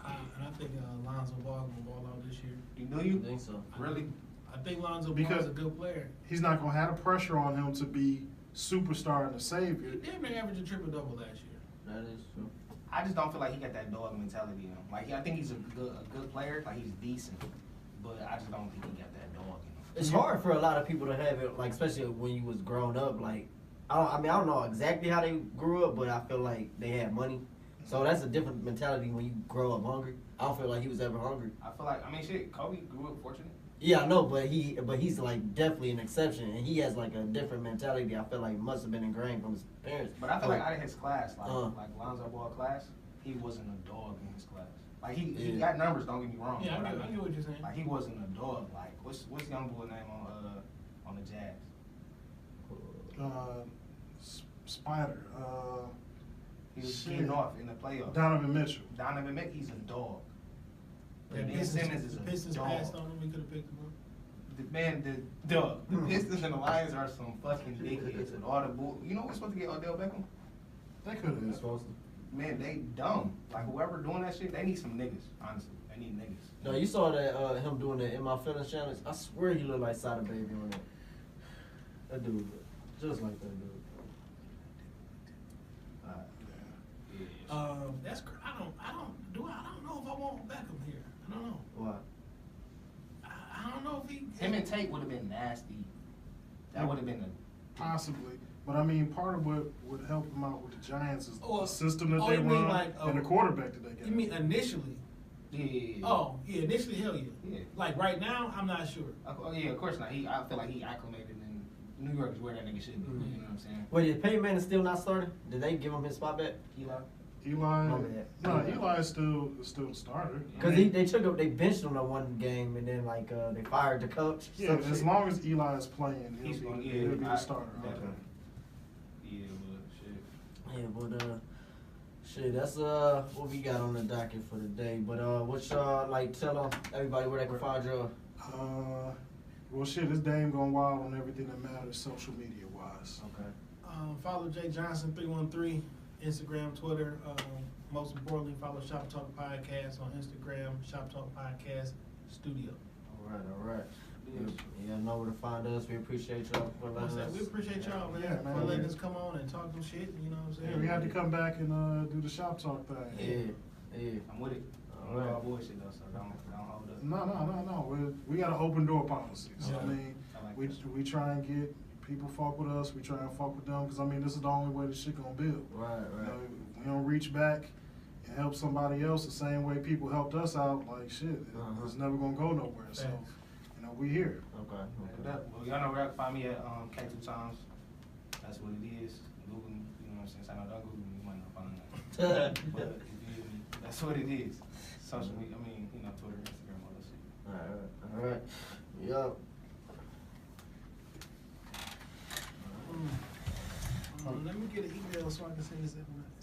Speaker 4: And I think Lonzo Ball gonna ball out this year.
Speaker 1: You know you?
Speaker 2: I think so.
Speaker 1: Really?
Speaker 4: I think Lonzo Ball
Speaker 3: Because-
Speaker 4: is a good player.
Speaker 3: He's not gonna have the pressure on him to be superstar and a
Speaker 4: He
Speaker 3: savior.
Speaker 4: damn near averaged a triple double last year.
Speaker 2: That is true.
Speaker 1: I just don't feel like he got that dog mentality in him. Like, I think he's a good player. Like, he's decent. But I just don't think he got that dog in him.
Speaker 2: It's hard for a lot of people to have it, like especially when you was growing up. Like, I don't know exactly how they grew up, but I feel like they had money, so that's a different mentality when you grow up hungry. I don't feel like he was ever hungry.
Speaker 1: I feel like, shit, Kobe grew up fortunate.
Speaker 2: Yeah, I know, but he's like definitely an exception, and he has like a different mentality. I feel like must have been ingrained from his parents.
Speaker 1: But I feel like out of his class, like
Speaker 2: Uh-huh.
Speaker 1: Lonzo Ball class, he wasn't a dog in his class. Like, he
Speaker 2: Yeah.
Speaker 1: got numbers, don't get me wrong.
Speaker 4: Yeah,
Speaker 1: but
Speaker 4: I get what you're saying.
Speaker 1: Like, he wasn't a dog. Like, what's young boy name on the Jazz?
Speaker 3: Spider.
Speaker 1: He was
Speaker 3: Shit.
Speaker 1: getting off in the playoffs.
Speaker 3: Donovan Mitchell.
Speaker 1: Donovan Mitchell, he's a dog.
Speaker 4: The
Speaker 1: Ben
Speaker 4: Pistons,
Speaker 1: Simmons is
Speaker 4: the
Speaker 1: a
Speaker 4: Pistons
Speaker 1: dog.
Speaker 4: passed on him. We could have picked him up.
Speaker 1: The Pistons and the Lions are some fucking dickheads. And all the bull. You know we're supposed to get Odell Beckham?
Speaker 3: They could
Speaker 2: He's
Speaker 3: have.
Speaker 2: supposed to.
Speaker 1: Man, they dumb. Like, whoever doing that shit, they need some niggas. Honestly, they need niggas.
Speaker 2: No, you saw that him doing the In My Feelings challenge. I swear he looked like Sada Baby on that. That dude, looked just like that dude.
Speaker 4: That's I don't know if I want Beckham here. I don't know.
Speaker 2: Why?
Speaker 4: I don't know if he.
Speaker 1: Him and Tate would have been nasty. That would have been a.
Speaker 3: Possibly. But I mean, part of what would help them out with the Giants is
Speaker 4: Oh,
Speaker 3: the system that
Speaker 4: oh,
Speaker 3: they
Speaker 4: you mean
Speaker 3: run
Speaker 4: like,
Speaker 3: and the quarterback that they get.
Speaker 4: You mean initially?
Speaker 1: Yeah.
Speaker 4: Oh, yeah, initially, hell yeah.
Speaker 1: Yeah.
Speaker 4: Like right now, I'm not sure.
Speaker 1: Oh yeah, of course not. I feel like he acclimated in New York is where that nigga should be. You know what I'm saying?
Speaker 2: Wait, did Peyton Manning still not starting? Did they give him his spot back?
Speaker 1: Eli.
Speaker 3: Eli.
Speaker 2: My bad.
Speaker 3: No, Eli is still the starter.
Speaker 2: Because they benched him on one game and then like they fired the coach.
Speaker 3: Yeah,
Speaker 2: Some
Speaker 3: as
Speaker 2: shit.
Speaker 3: long as Eli is playing,
Speaker 1: He's gonna
Speaker 3: he'll be the starter.
Speaker 1: Definitely.
Speaker 3: Okay.
Speaker 1: Yeah, but shit.
Speaker 2: Yeah, but shit, that's what we got on the docket for today. But what y'all like tell everybody where they can find you?
Speaker 3: Well, shit, this Dame going wild on everything that matters, social media wise.
Speaker 2: Okay.
Speaker 4: Follow Jay Johnson 313, Instagram, Twitter. Most importantly, follow Shop Talk Podcast on Instagram, Shop Talk Podcast Studio.
Speaker 2: All right. Yeah, know where to find us. We appreciate y'all for letting us.
Speaker 4: We appreciate y'all, man,
Speaker 3: Yeah, man.
Speaker 4: for letting us come on and talk some shit. You know what I'm saying?
Speaker 3: Yeah, we had to come back and do the shop talk thing.
Speaker 2: Yeah.
Speaker 1: I'm with it.
Speaker 2: All right.
Speaker 1: All bullshit though, so don't hold up.
Speaker 3: No. We got an open door policy. So
Speaker 1: Yeah.
Speaker 3: I mean,
Speaker 1: I like
Speaker 3: we
Speaker 1: that.
Speaker 3: we try and get people fuck with us. We try and fuck with them because I mean this is the only way this shit gonna build.
Speaker 2: Right.
Speaker 3: You know, we don't reach back and help somebody else the same way people helped us out. Like shit, it's never gonna go nowhere. So
Speaker 4: Thanks.
Speaker 3: you know we here.
Speaker 2: Okay.
Speaker 1: Well, y'all know where y'all can find me at K2 Times. That's what it is. Google me, you know what I'm saying? I know don't Google me, you might not find that. But you feel me? That's what it is. Social media, Twitter, Instagram, all that shit.
Speaker 2: All right. Yup.
Speaker 4: Let me get an email so I can send this out.